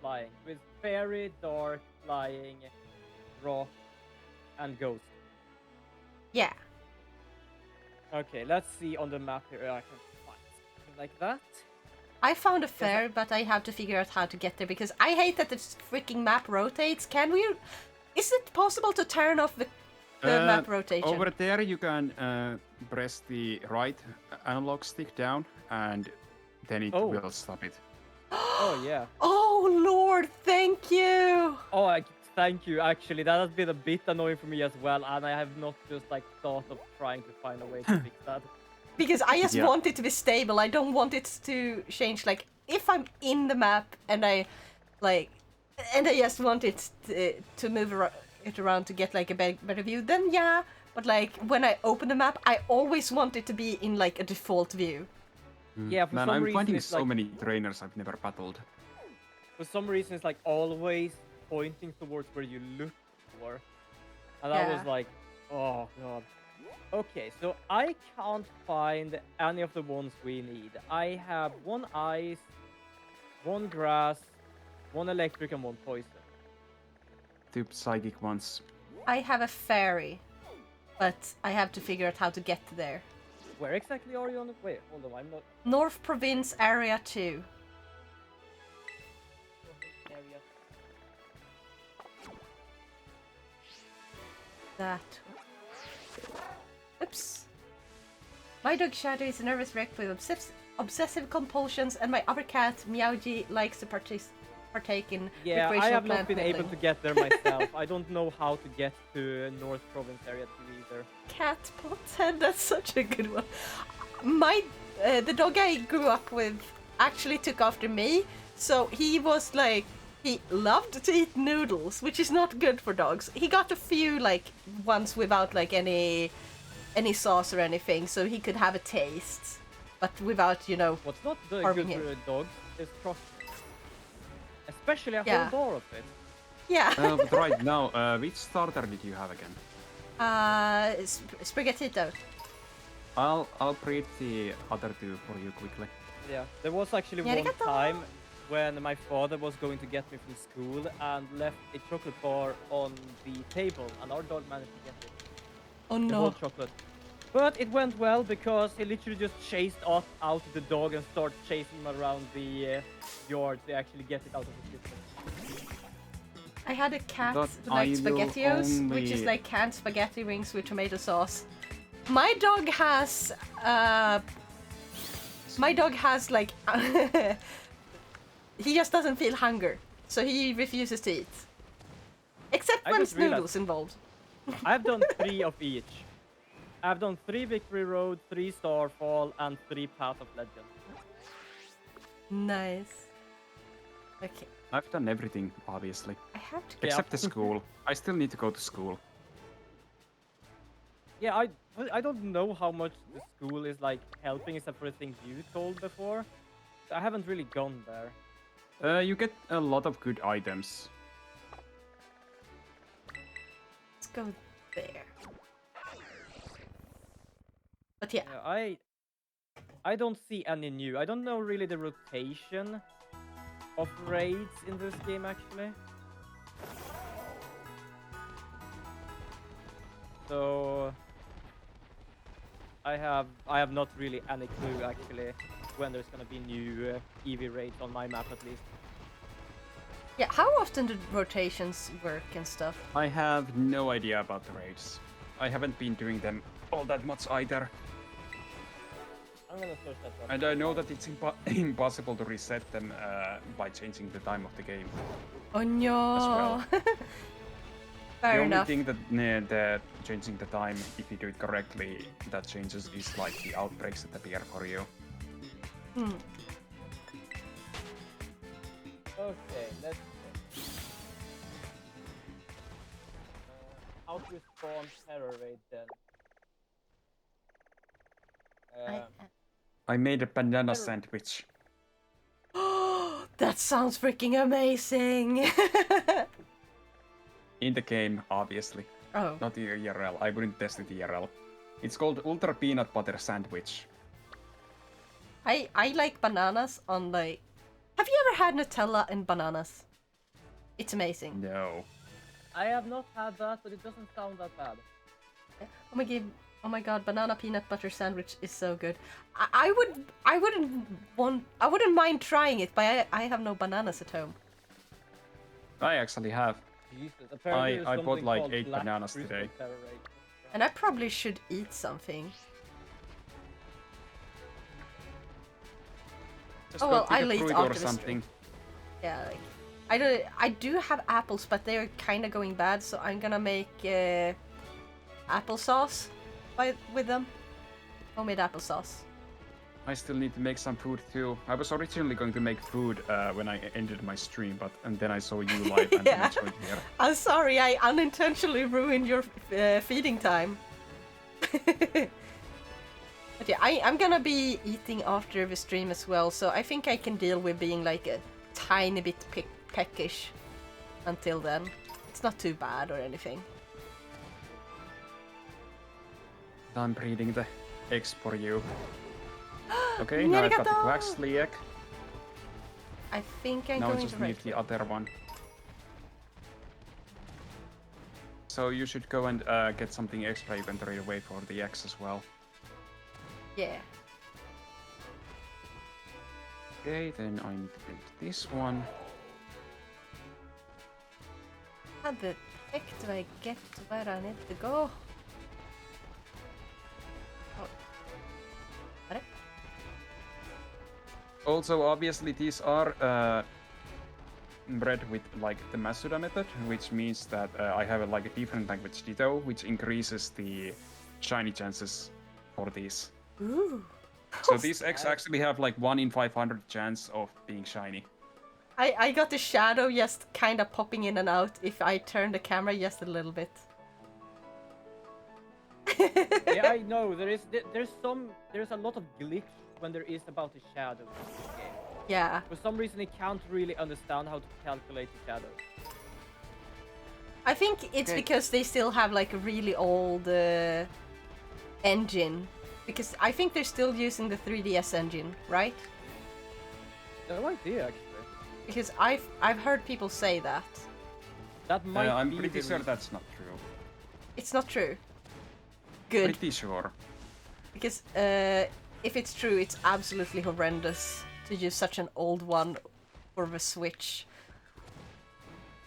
flying. With fairy, dark, flying, rock, and ghost. Yeah. Okay, let's see on the map here. I can find something like that. I found a fairy, but I have to figure out how to get there because I hate that this freaking map rotates. Can we? Is it possible to turn off the map rotation? Over there, you can press the right analog stick down, and then it Oh. will stop it. Oh yeah. Oh Lord, thank you. Oh, thank you. Actually, that has been a bit annoying for me as well, and I have not just like thought of trying to find a way to fix that. Because I just Yeah. want it to be stable. I don't want it to change. Like if I'm in the map and I just want it to move it around to get like a better view, then yeah. But like when I open the map, I always want it to be in like a default view. Yeah, for Man, some I'm reason finding it's so like, many trainers I've never battled. for some reason it's like always pointing towards where you look for. And I was Yeah. like, oh god. Okay, so I can't find any of the ones we need. I have one ice, one grass, one electric, and one poison. 2 psychic ones. I have a fairy, but I have to figure out how to get there. Where exactly are you on the... Wait, hold on, I'm not... North Province Area 2. Area. That. Oops. My dog Shadow is a nervous wreck with obsessive compulsions, and my other cat Meowji likes to partake in Yeah, I recreational have not plant been able peddling. to get there myself. I don't know how to get to North Province Area 2 either. Cat Pothead, that's such a good one. My the dog I grew up with actually took after me, so he was like, he loved to eat noodles, which is not good for dogs. He got a few like ones without like any sauce or anything, so he could have a taste, but without, you know. What's not good harming for him. a dog is trust. Especially a Yeah. whole bar of it. Yeah. But right now, which starter did you have again? Spaghettito. I'll breed the other 2 for you quickly. Yeah, there was actually Yeah, one arigato. time when my father was going to get me from school and left a chocolate bar on the table, and our dog managed to get it. Oh The whole no. chocolate. But it went well because he literally just chased out the dog and started chasing him around the yard to actually get it out of the system. I had a cat But who liked I will SpaghettiOs, which is only- like canned spaghetti rings with tomato sauce. My dog has like he just doesn't feel hunger, so he refuses to eat. Except I when just it's realized- noodles involved. I've done 3 of each. I've done 3 Victory Road, 3 Starfall, and 3 Path of Legend. Nice. Okay, I've done everything, obviously. I have to. Yeah. Except the school. I still need to go to school. Yeah, I don't know how much the school is like helping except for the things you told before. I haven't really gone there. You get a lot of good items. Let's go there. But yeah, Yeah, I don't see any new. I don't know really the rotation of raids in this game actually. So I have not really any clue actually when there's gonna be new Eevee raids on my map at least. yeah. How often do rotations work and stuff? I have no idea about the raids. I haven't been doing them all that much either. I'm gonna search that up. And I know that it's impossible to reset them by changing the time of the game. Oh no. well. Fair the enough. only thing that changing the time, if you do it correctly, that changes is like the outbreaks that appear for you. Hmm. Okay, let's see. How to spawn terror raid then? I made a banana sandwich. That sounds freaking amazing. In the game, obviously. Oh. Not the IRL. I wouldn't test it IRL. It's called Ultra Peanut Butter Sandwich. I like bananas on like. Have you ever had Nutella and bananas? It's amazing. No. I have not had that, but it doesn't sound that bad. Oh my god, banana peanut butter sandwich is so good. I wouldn't mind trying it, but I have no bananas at home. I actually have. Jesus, apparently there's I bought something like called 8 Black bananas Crystal today. Terror Raid. And I probably should eat something. Just Oh, go well, pick a I'll eat fruit after or the something. Yeah, like, I do have apples, but they're kind of going bad, so I'm gonna make applesauce with them. Homemade applesauce. I still need to make some food too. I was originally going to make food when I ended my stream, and then I saw you live and then I joined here. I'm sorry, I unintentionally ruined your feeding time. But But yeah, I'm gonna be eating after the stream as well, so I think I can deal with being like a tiny bit peckish until then. It's not too bad or anything. I'm breeding the eggs for you. Okay, now I've got the Quaxley egg. I think I'm now going I just to need the other one. So you should go and get something extra you can trade away for the eggs as well. Yeah. Okay, then I need to print this one. How the heck do I get to where I need to go? Also, obviously, these are bred with like the Masuda method, which means that I have like a different language ditto, which increases the shiny chances for these. Ooh. So these eggs actually have like 1 in 500 chance of being shiny. I got the shadow just kind of popping in and out if I turn the camera just a little bit. Yeah, I know. There's a lot of glitch when there is about the shadow in this game. Yeah. For some reason, it can't really understand how to calculate the shadow. I think it's because they still have like a really old engine. Because I think they're still using the 3DS engine, right? No idea, actually. Because I've heard people say that. That might I'm be pretty the sure reason. that's not true. It's not true. Good. Pretty sure. Because if it's true, it's absolutely horrendous to use such an old one for the Switch.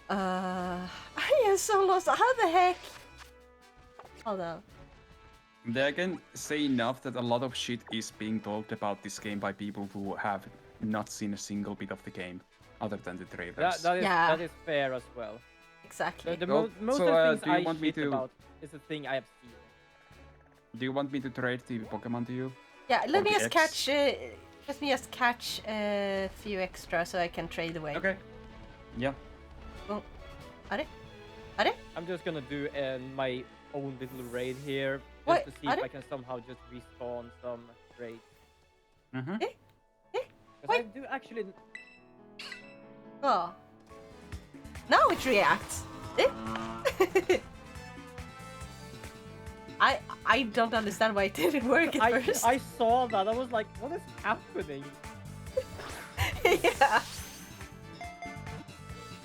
I am so lost. How the heck? Hold on. I can say enough that a lot of shit is being told about this game by people who have not seen a single bit of the game, other than the trailers. That is fair as well. Exactly. Most so, of the do you things want I me shit to- about is a thing I have seen. Do you want me to trade the Pokemon to you? Yeah, let Or me the just X? catch. Let me just catch a few extra so I can trade away. Okay. Yeah. Oh, are I'm just gonna do my own little raid here, just What? to see if I can somehow just respawn some raids. Mm-hmm. Because I do actually. Oh. Now it reacts. I don't understand why it didn't work at first. I saw that. I was like, what is happening? Yeah.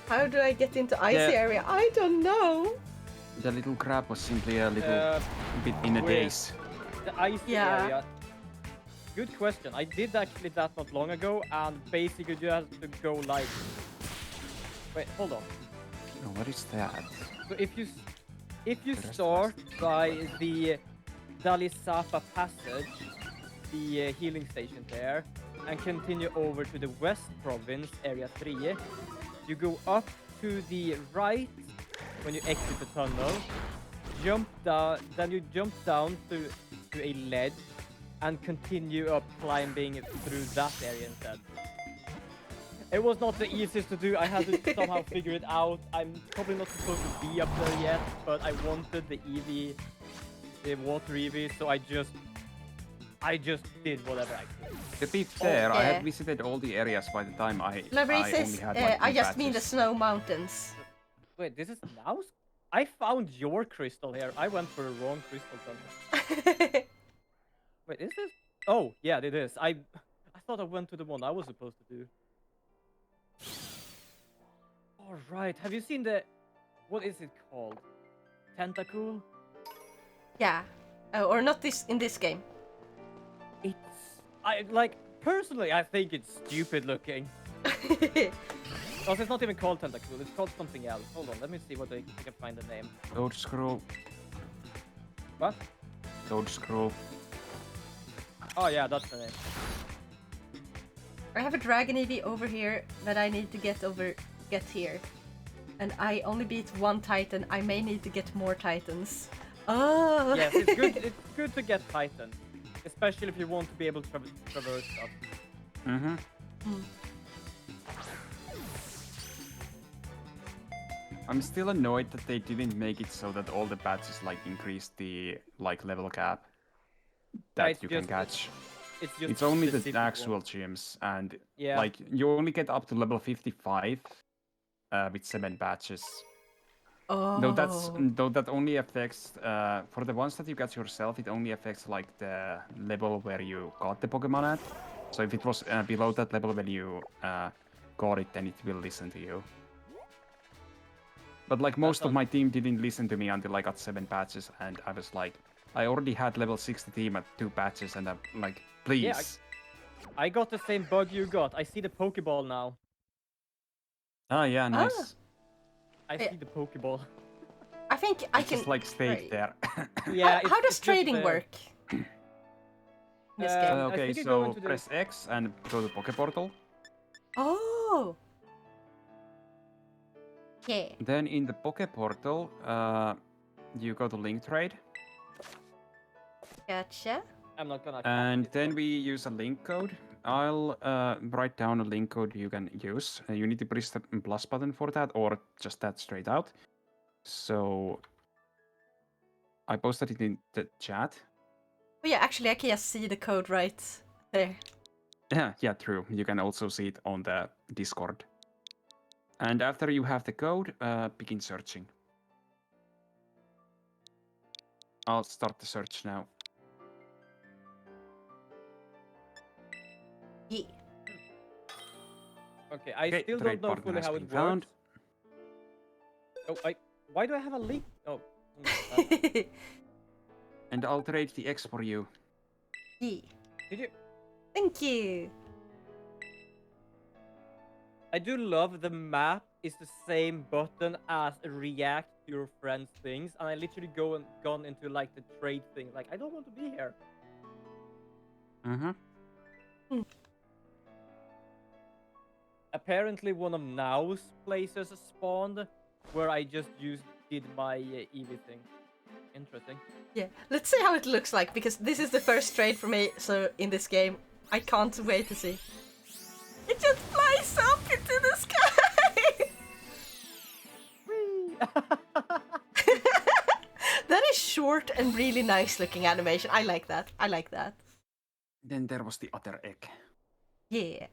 How do I get into icy Yeah. area? I don't know. The little crab was simply a little bit in a with- daze. The icy Yeah. area. Good question. I did actually that not long ago, and basically you have to go like. Wait, hold on. Oh, what is that? So if you rest start by the Dalisapa passage, the healing station there, and continue over to the West Province, Area 3, you go up to the right when you exit the tunnel, jump down, then you jump down to a ledge, and continue up climbing through that area instead. It was not the easiest to do. I had to somehow figure it out. I'm probably not supposed to be up there yet, but I wanted the Eevee, the water Eevee, so I just did whatever I could. To be fair, I yeah. had visited all the areas by the time I Library only says, had like I two just mean the patches. snow mountains. Wait, this is now? I found your crystal here. I went for a wrong crystal tunnel. Wait, is this? Oh, yeah, it is. I thought I went to the one I was supposed to do. All right. Have you seen the? What is it called? Tentacool? Yeah. Or not this in this game. Personally, I think it's stupid looking. Also, it's not even called Tentacool. It's called something else. Hold on, let me see what I can find the name. Toad Scroll. What? Toad Scroll. Oh yeah, that's the name. I have a Dragon Eevee over here that I need to get here. And I only beat one Titan. I may need to get more Titans. Oh! Yes, it's good. It's good to get Titan, especially if you want to be able to traverse stuff. Mm-hmm. I'm still annoyed that they didn't make it so that all the patches like increase the like level cap. that it's you can just- catch. It's just It's only the specific actual ones. gyms, and Yeah. like you only get up to level 55 with 7 badges. Oh. Though that only affects for the ones that you get yourself, it only affects like the level where you got the Pokemon at. So if it was below that level when you got it, then it will listen to you. But like most of my team didn't listen to me until I got 7 badges, and I was like, I already had level 60 team at 2 badges, and I'm like, please. Yeah, I got the same bug you got. I see the Pokeball now. Ah, yeah, nice. I Yeah. see the Pokeball. I think I can. Just like stayed trade. there. Yeah. How does it's just trading there. work? In this game. I Okay, think you go so into the- press X and go to Poké Portal. Oh. Yeah. Then in the Poké Portal, you go to Link Trade, Gotcha. I'm not gonna. and copy then this we use a link code. I'll write down a link code you can use. You need to press the plus button for that, or just that straight out. So I posted it in the chat. Oh yeah, actually I can just see the code right there. Yeah, true. You can also see it on the Discord. And after you have the code, begin searching. I'll start the search now. Yeah. Okay, I Okay, still trade don't know partner fully has how been it found. works. Oh, why do I have a link? Oh. Did And I'll trade the X for you. Yeah. you? Thank you. I do love the map is the same button as react to your friends' things, and I literally gone into like the trade thing. Like I don't want to be here. Mm-hmm. Apparently, one of Now's places spawned where I just did my Eevee thing. Interesting. Yeah. Let's see how it looks like because this is the first trade for me. So in this game, I can't wait to see. It just flies up into the sky. That is short and really nice looking animation. I like that. I like that. Then there was the other egg. Yeah.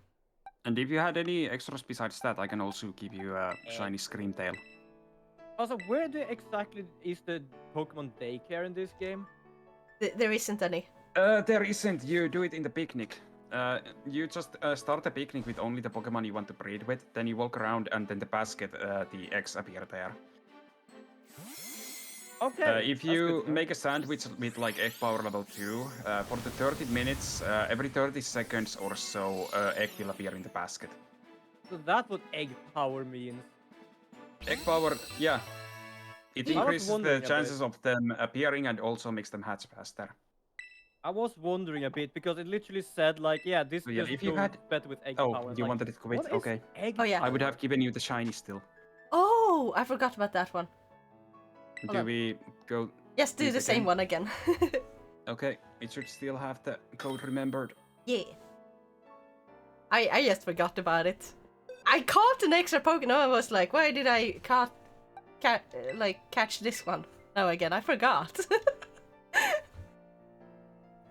And if you had any extras besides that, I can also give you a shiny Screamtail. Also, where exactly is the Pokemon daycare in this game? There isn't any. There isn't. You do it in the picnic. You just start the picnic with only the Pokemon you want to breed with. Then you walk around, and then the basket, the eggs appear there. Okay. If you make a sandwich with like egg power level 2, for the 30 minutes, every 30 seconds or so, egg will appear in the basket. So that's what egg power means. Egg power, yeah. It I was increases the wondering a chances bit. of them appearing and also makes them hatch faster. I was wondering a bit because it literally said like, yeah, this So yeah, just if you goes had... better with egg Oh, power. you Like, wanted it to quit? what is Okay. egg Oh, yeah. I would power? have given you the shiny still. Oh, I forgot about that one. Hold Do on. we go... Yes, do Please the same again. one again. Okay, it should still have the code remembered. Yeah. I just forgot about it. I caught an extra Pokemon. I was like, why did I catch this one? No, again, I forgot.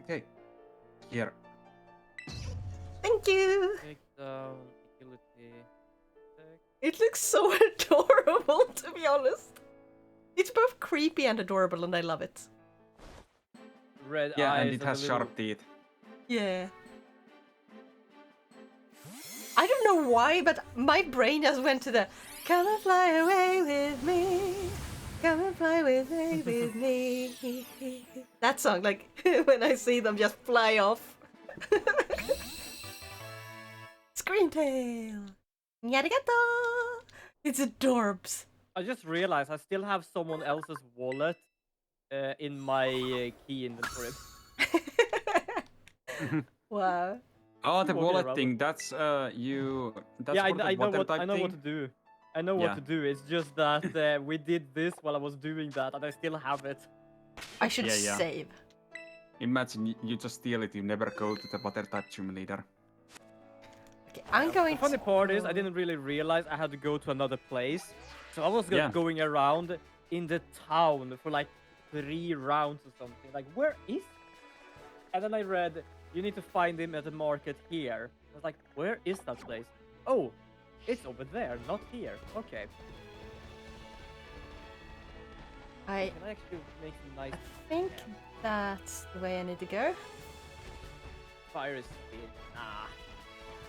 Okay. Here. Thank you. Take down utility. It looks so adorable, to be honest. It's both creepy and adorable, and I love it. Red Yeah, eyes and it a has little- sharp teeth. Yeah. I don't know why, but my brain just went to the "Come and fly away with me, come and fly away with me." That song, like when I see them just fly off. Screamtail, Yarigato. It's adorbs. I just realized I still have someone else's wallet in my key inventory. Wow. Oh, the Walking wallet around thing, that's you... That's yeah, for the I know water what type I know thing. what to do. I know Yeah. what to do. It's just that we did this while I was doing that, and I still have it. I should Yeah. save. Imagine you just steal it, you never go to the water type gym leader. Okay, I'm going The funny to... part is I didn't really realize I had to go to another place, so I was just Yeah. going around in the town for like 3 rounds or something. Like, where is? And then I read, you need to find him at the market here. I was like, where is that place? Oh, it's over there, not here. Okay. I Can I actually make some nice... think that's the way I need to go. Fire is speed. Nah.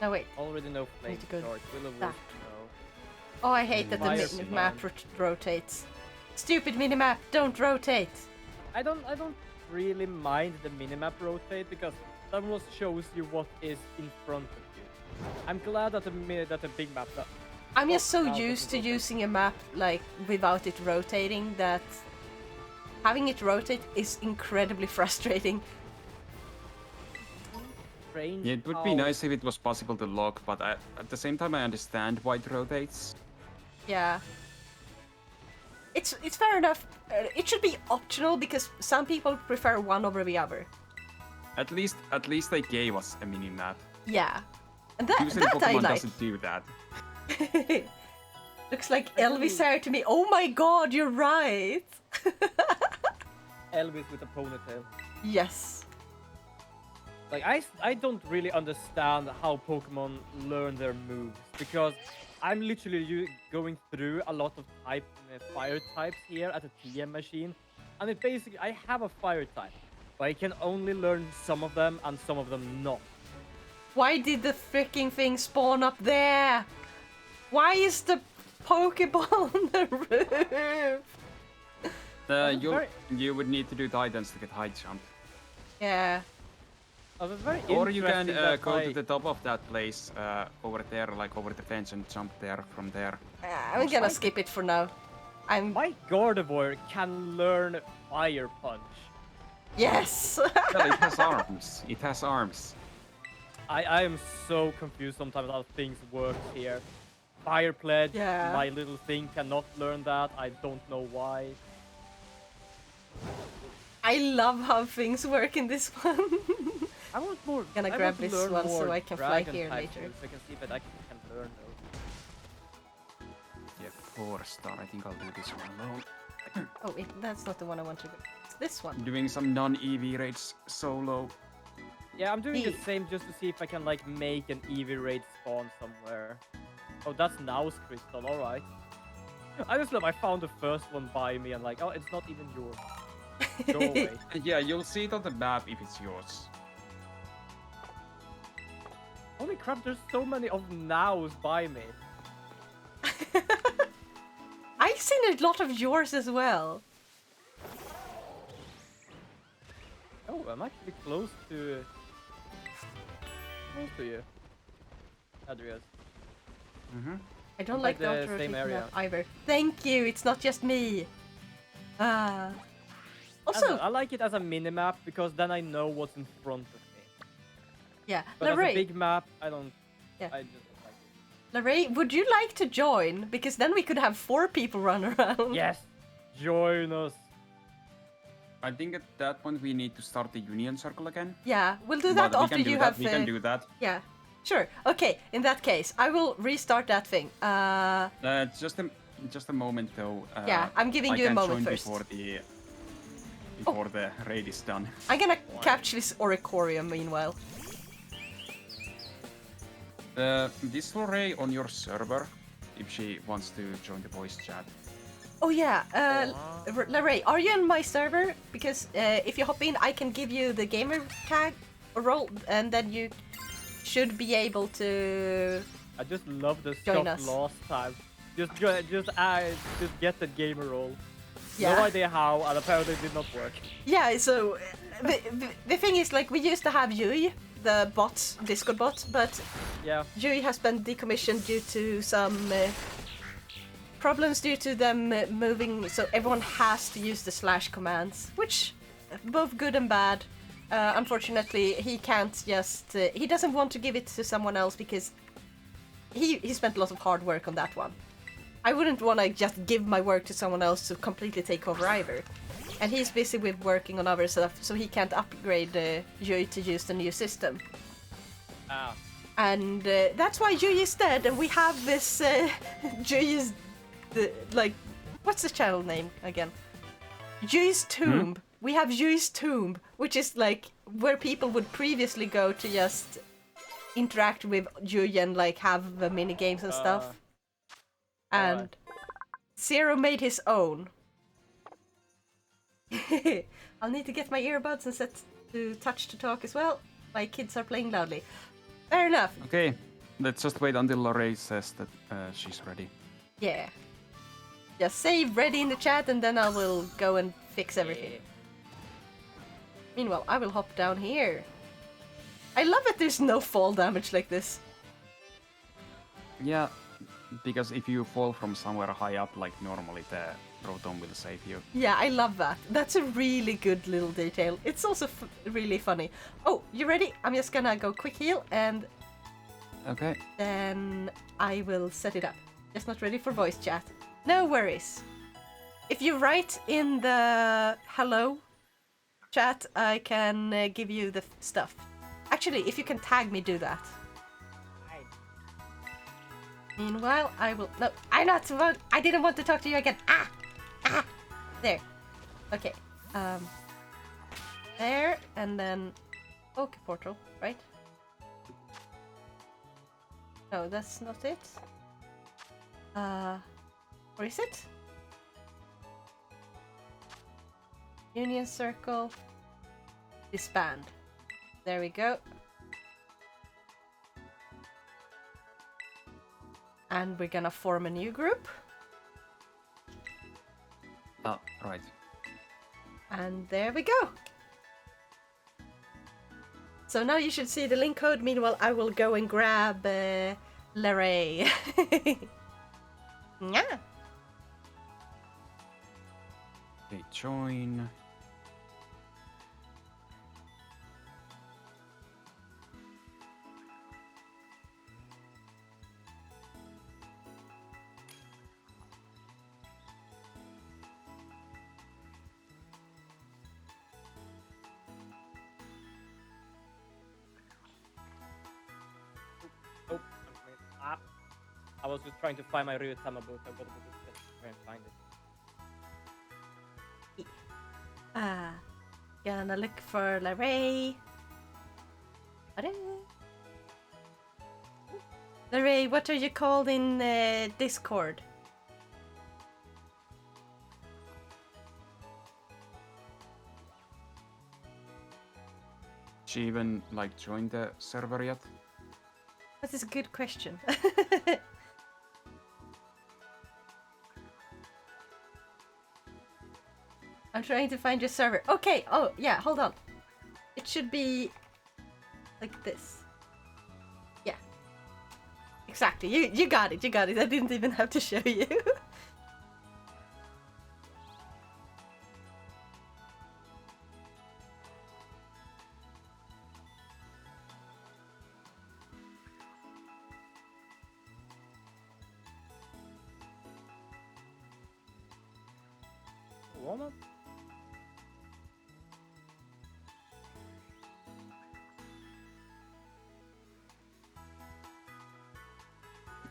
No, wait. Already know flame Need to go short. Will of that. Wisp, no. Oh, I hate that the Fire map command. rotates. Stupid minimap, don't rotate. I don't really mind the minimap rotate because that was shows you what is in front of you. I'm glad that the big map that I'm just so now used to doesn't rotate. using a map like without it rotating that having it rotate is incredibly frustrating. range. Yeah, it would be nice if it was possible to lock, but at the same time I understand why it rotates. Yeah. It's fair enough. It should be optional because some people prefer one over the other. At least they gave us a mini-map. Yeah. And that Usually I Pokemon like. doesn't do that. Looks like Elvis there to me. Oh my god, you're right. Elvis with a ponytail. Yes. Like I don't really understand how Pokemon learn their moves because I'm literally going through a lot of fire types here at the TM machine, and it basically I have a fire type, but I can only learn some of them and some of them not. Why did the freaking thing spawn up there? Why is the Pokeball on the roof? You would need to do Titans to get high jump. Yeah. Oh, that's very Or you can interesting that go to the top of that place over there, like over the fence, and jump there from there. I'm gonna skip it for now. My Gardevoir can learn Fire Punch. Yes! Well, it has arms. It has arms. I am so confused sometimes how things work here. Fire Pledge, Yeah. my little thing cannot learn that. I don't know why. I love how things work in this one. I want more. Gonna I grab want to this learn one so more I can fly dragon here type later. moves. I can see that I can learn those. Yeah, 4-star. I think I'll do this one alone. Oh, wait, that's not the one I want to go. It's this one. Doing some non-EV raids solo. Yeah, I'm doing the Eevee. same just to see if I can like make an Eevee raid spawn somewhere. Oh, that's Now's crystal. All right. I just love. I found the first one by me and like, oh, it's not even yours. Go away. Yeah, you'll see it on the map if it's yours. Holy crap! There's so many of Nows by me. I've seen a lot of yours as well. Oh, I'm actually close to you, Adrias. Mm-hmm. I don't Like like the the auto same rotating area. map either. Thank you, it's not just me. Also, I like it as a mini-map because then I know what's in front of me. yeah, But as a Larray, big map, I don't. Yeah. I just don't like it. Larray, would you like to join? Because then we could have 4 people run around. Yes, join us. I think at that point we need to start the Union Circle again. Yeah, we'll do that But we after can do you that. have. We can do that. Yeah, sure. Okay, in that case, I will restart that thing. Just a moment though. Yeah, I'm giving I you a can't moment join first. before the raid is done. I'm gonna capture this Oricorium meanwhile. This Lorray on your server, if she wants to join the voice chat. Oh yeah, Larray, are you on my server? Because if you hop in, I can give you the gamer tag role, and then you should be able to. I just love the Join stuff us. last time. Just get the gamer role. Yeah. No idea how, and apparently it did not work. Yeah, so the thing is, like, we used to have Yui, the bot, Discord bot, but Yeah. Yui has been decommissioned due to some problems due to them moving, so everyone has to use the slash commands, which both good and bad. Unfortunately, he can't just, he doesn't want to give it to someone else because he spent a lot of hard work on that one. I wouldn't want to just give my work to someone else to completely take over either. And he's busy with working on other stuff, so he can't upgrade Yui to use the new system. Ah. And that's why Yui is dead, and we have this Yui's, like, what's the channel name again? Yui's Tomb. We have Yui's Tomb, which is like where people would previously go to just interact with Julia and like have the mini games and stuff. And alright. Zero made his own. I'll need to get my earbuds and set to touch to talk as well. My kids are playing loudly. Fair enough. Okay, let's just wait until Lorraine says that she's ready. Yeah. Just say ready in the chat and then I will go and fix everything. Meanwhile, I will hop down here. I love that there's no fall damage like this. Yeah, because if you fall from somewhere high up like normally, the proton will save you. Yeah, I love that. That's a really good little detail. It's also really funny. Oh, you ready? I'm just gonna go quick heal and Okay. then I will set it up. Just not ready for voice chat. No worries. If you write in the hello chat, I can give you the stuff. Actually, if you can tag me, do that. Meanwhile, I will. No, I didn't want to talk to you again. Ah, there. Okay. There and then Poke Portal, right? No, that's not it. Where is it? Union Circle. Disband. There we go. And we're gonna form a new group. Oh, right. And there we go. So now you should see the link code. Meanwhile, I will go and grab Larray. Yeah. Okay, join. Oh, I was just trying to find my Ryutama book. I gotta just try and find it. Gonna look for Larray. Larray, what are you called in Discord? She even like joined the server yet? That is a good question. I'm trying to find your server. Okay, oh yeah, hold on. It should be like this. Yeah. Exactly. You got it, you got it. I didn't even have to show you. Warm up?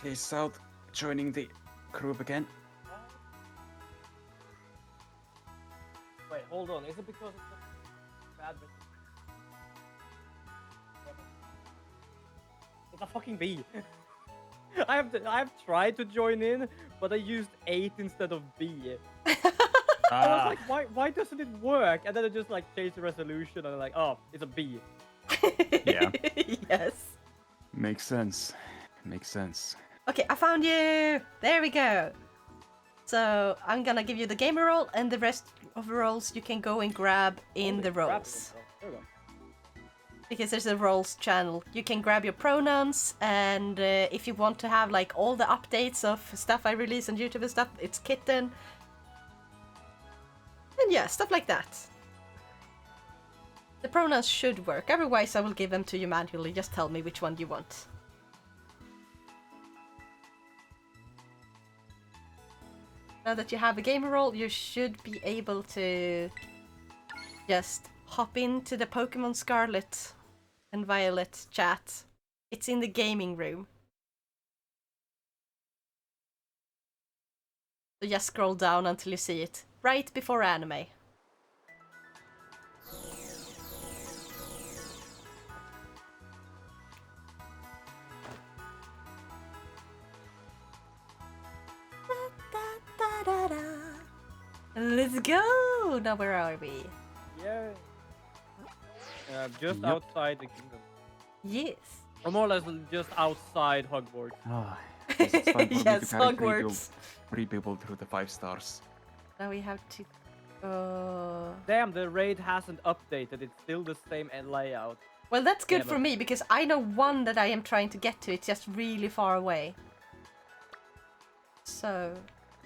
Okay, South joining the group again. Wait, hold on. Is it because it's bad? It's a fucking B. I have tried to join in, but I used 8 instead of B. I was like, why doesn't it work? And then I just like changed the resolution and I'm like, oh, it's a B. Yeah. Yes. Makes sense. Makes sense. Okay, I found you! There we go! So, I'm gonna give you the gamer role, and the rest of the roles you can go and grab in the roles. There we go. Because there's a roles channel. You can grab your pronouns, and if you want to have like all the updates of stuff I release on YouTube and stuff, it's kitten. And yeah, stuff like that. The pronouns should work, otherwise I will give them to you manually, just tell me which one you want. Now that you have a gamer role, you should be able to just hop into the Pokémon Scarlet and Violet chat. It's in the gaming room. So just scroll down until you see it, right before anime. Let's go! Now where are we? Yeah. Just Yep. outside the kingdom. Yes. Or more or less just outside Hogwarts. Ah, yes, it's time for me Yes, to carry Hogwarts. three people through the 5 stars. Now we have to. Damn, the raid hasn't updated. It's still the same layout. Well, that's good Yeah, for but- me because I know one that I am trying to get to. It's just really far away. So,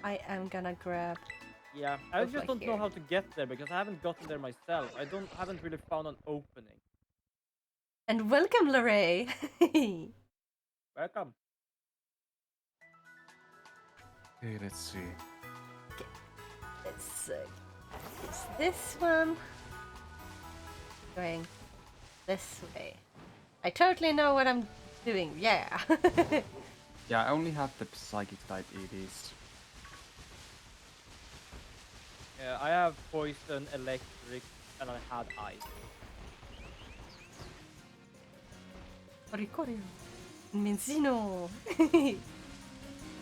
I am gonna grab. Yeah, I Over just don't know here. how to get there because I haven't gotten there myself. Haven't really found an opening. And welcome, Lorray! Welcome. Okay, let's see. Let's use this one. Going this way. I totally know what I'm doing, yeah! Yeah, I only have the psychic type EVs. Yeah, I have poison, electric, and I had ice. Oricorio. Minzino!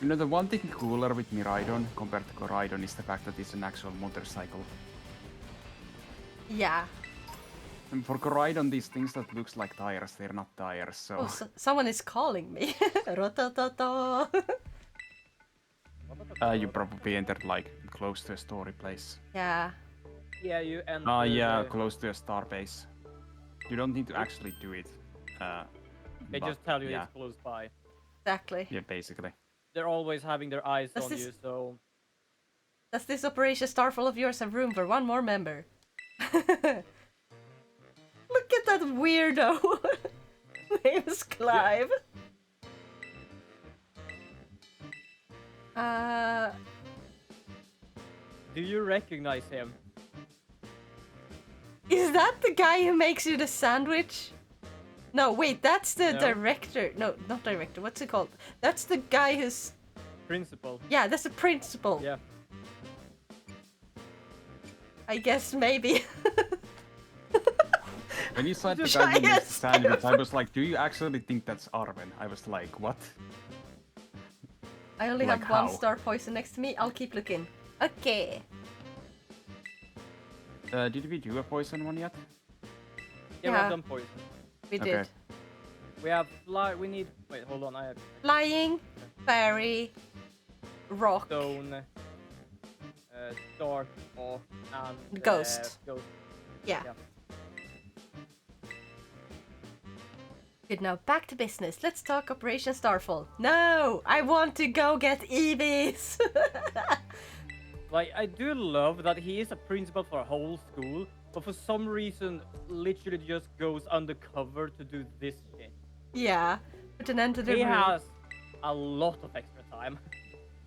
You know, the one thing cooler with Miraidon compared to Coraidon is the fact that it's an actual motorcycle. Yeah. And for Coraidon, these things that looks like tires, they're not tires, so... Oh, someone is calling me. Rotototo. You probably entered, like, close to a story place. Yeah. Yeah, you enter. Ah, yeah, close to a star base. You don't need to actually do it. They but, just tell you yeah, it's close by. Exactly. yeah, basically. They're always having their eyes Does on this- you, so Does this Operation Starfall of yours have room for one more member? Look at that weirdo! Name's Clive. do you recognize him? Is that the guy who makes you the sandwich? No, wait, that's the No. director. No, not director. What's it called? That's the guy who's. Principal. Yeah, that's the principal. Yeah. I guess maybe. When you said the Just guy who try makes it. the sandwich, I was like, do you actually think that's Arwen? I was like, what? I only Like have one how? star poison next to me. I'll keep looking. Okay. Did we do a poison one yet? Yeah, Yeah. we've done poison. We Okay. did. We have fly. We need. Wait, hold on. I have Flying, fairy, rock, stone, dark, off, and Ghost. ghost. Yeah. Yeah. Good, now back to business. Let's talk Operation Starfall. No! I want to go get Eevees! Like, I do love that he is a principal for a whole school, but for some reason, literally just goes undercover to do this shit. Yeah. Put an end to the He room. has a lot of extra time.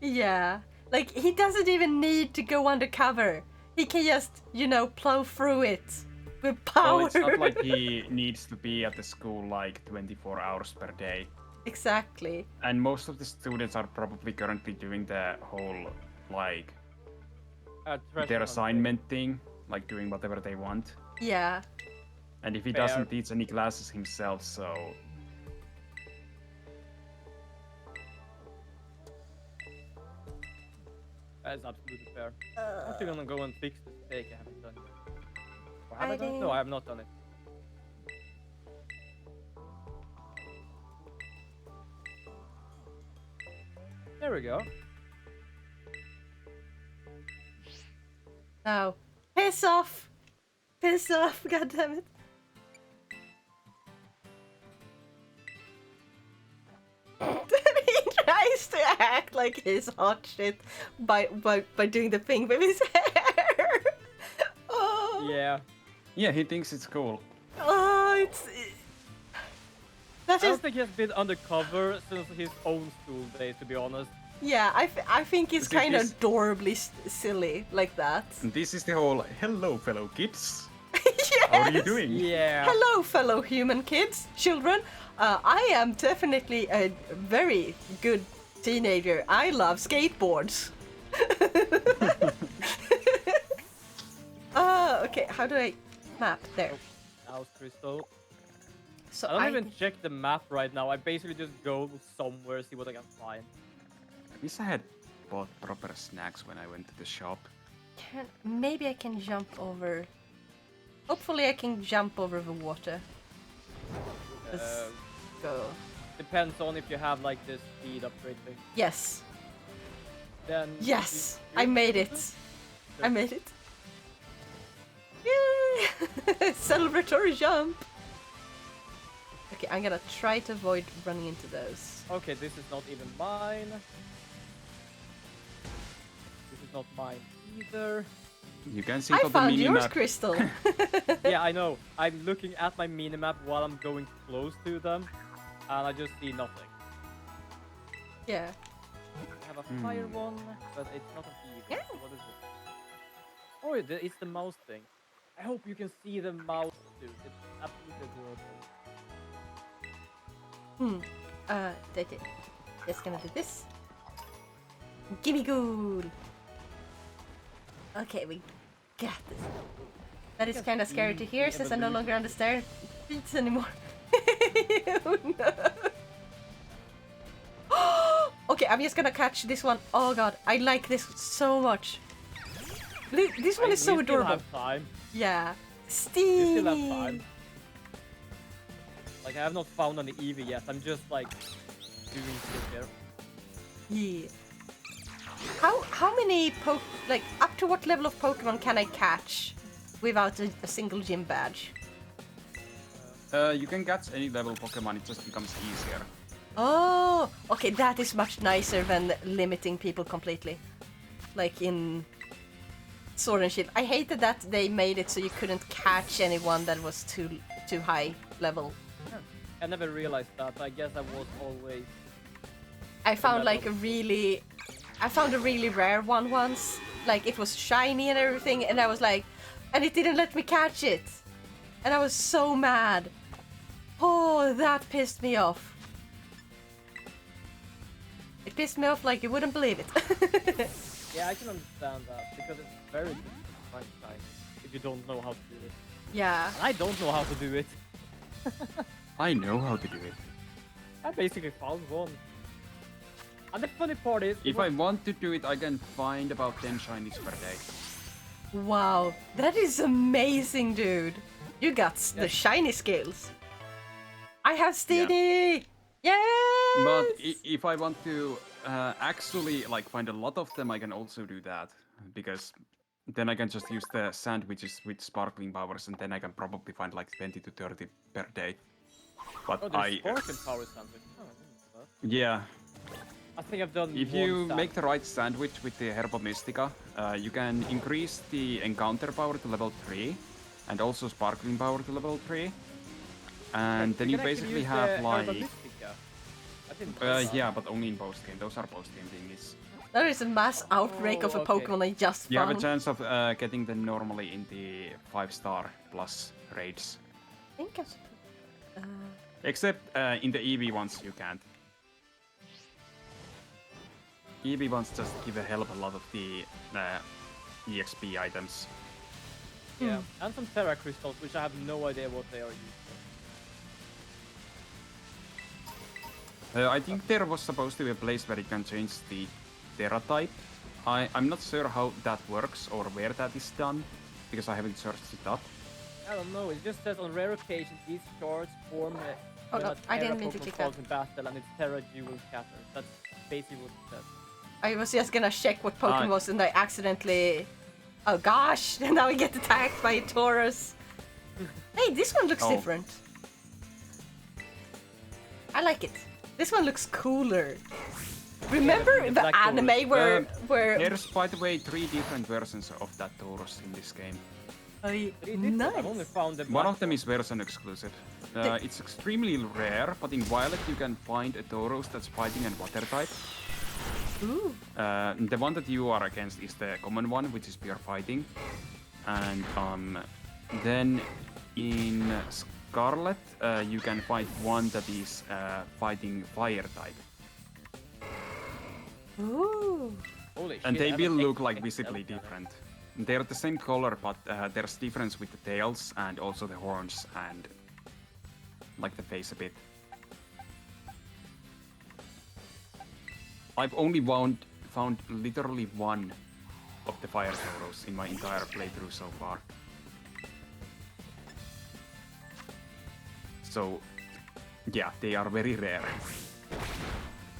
Yeah. Like, he doesn't even need to go undercover. He can just, plow through it with power. Well, it's not like he needs to be at the school like 24 hours per day. Exactly. And most of the students are probably currently doing the whole, like, Treasure their hunt. assignment thing, like doing whatever they want. Yeah. And if he Fair. doesn't teach any classes himself, so... That is absolutely fair. I'm actually gonna go and fix the steak I haven't done yet. Or have I done it? Hiding. No, I have not done it. There we go. No. Piss off! Piss off, goddammit. He tries to act like he's hot shit by doing the thing with his hair. Oh, Yeah. Yeah, he thinks it's cool. oh, that I is don't think he's been undercover since his own school days, to be honest. yeah. I think it's Is it kind of this- adorably silly like that. And this is the whole, hello fellow kids, Yes! how are you doing? Yeah. Hello, fellow human kids, children. I am definitely a very good teenager. I love skateboards. Okay. How do I map there? House crystal. So I don't even check the map right now. I basically just go somewhere, see what I can find. I wish I had bought proper snacks when I went to the shop. Maybe I can jump over. Hopefully I can jump over the water. Let's go. Depends on if you have like this speed upgrade thing. Yes. Then Yes! I made it! I made it. Yay! Celebratory jump! Okay, I'm gonna try to avoid running into those. Okay, this is not even mine. This is not mine either. You can see I on the found yours, minimap. Crystal! Yeah, I know. I'm looking at my minimap while I'm going close to them, and I just see nothing. Yeah. I have a fire one, but it's not an Eevee. Yeah. What is it? Oh, it's the mouse thing. I hope you can see the mouse, dude. It's absolutely adorable. Just gonna do this. Gimme ghoul! Okay, we got this. That is kind of scary to hear since I no longer understand beats anymore. Oh no! Okay, I'm just gonna catch this one. Oh god, I like this so much. This one is so We still adorable. have time. Yeah. We still have Steve. time. Like, I have not found any Eevee yet. I'm just like doing shit here. Yeah. How many like up to what level of Pokemon can I catch without a single gym badge? You can catch any level Pokemon, it just becomes easier. Oh, okay, that is much nicer than limiting people completely. Like in Sword and Shield. I hated that they made it so you couldn't catch anyone that was too high level. I never realized that. I guess I was always. I found like a really rare one once. Like it was shiny and everything, and I was like, and it didn't let me catch it, and I was so mad. Oh, that pissed me off. It pissed me off like you wouldn't believe it. Yeah, I can understand that because it's very difficult to find shiny if you don't know how to do it. Yeah. And I don't know how to do it. I know how to do it. I basically found one. And the funny part is, If I want to do it, I can find about 10 shinies per day. Wow, that is amazing, dude. You got the shiny skills. I have Steady. Yes. But if I want to actually like find a lot of them, I can also do that because then I can just use the sandwiches with sparkling powers, and then I can probably find like 20 to 30 per day. But oh, there's spark and power sandwich. Oh, I didn't know that. yeah, I think I've done if one you sandwich. make the right sandwich with the Herba Mystica, you can increase the encounter power to level 3 and also sparkling power to level 3. And then you can actually basically use have the like Herba Mystica. I didn't know that. yeah, but only in post game. Those are post game thingies. There is a mass outbreak of a okay. Pokemon I just You have a found. chance of getting them normally in the 5-star plus raids. I think I Except in the Eevee ones you can't. Eevee ones just give a hell of a lot of the EXP items. Yeah, and some Terra crystals, which I have no idea what they are used for. I think there was supposed to be a place where you can change the Terra type. I'm not sure how that works or where that is done, because I haven't searched it up. I don't know, it just says on rare occasions these shards form Oh, when no, a I Terra didn't mean to Pokemon click falls that. in battle and its Terra Jewel scatters. That's basically what it says. I was just gonna check what Pokemon Ah. was and I accidentally... Oh gosh, now we get attacked by a Taurus. Hey, this one looks Oh. different. I like it. This one looks cooler. Remember the the black anime where... There's, by the way, 3 different versions of that Taurus in this game. Oh, Three different. I've only nice. found the One black of them is version exclusive. It's extremely rare, but in Violet you can find a Taurus that's fighting and water type. Ooh. The one that you are against is the common one, which is pure fighting. And then in Scarlet, you can find one that is fighting fire type. Ooh. Holy shit, And I they have will an look like XL visibly cannon. different. They're the same color, but there's difference with the tails and also the horns and like the face a bit. I've only found literally one of the fire Tauros in my entire playthrough so far. So, yeah, they are very rare.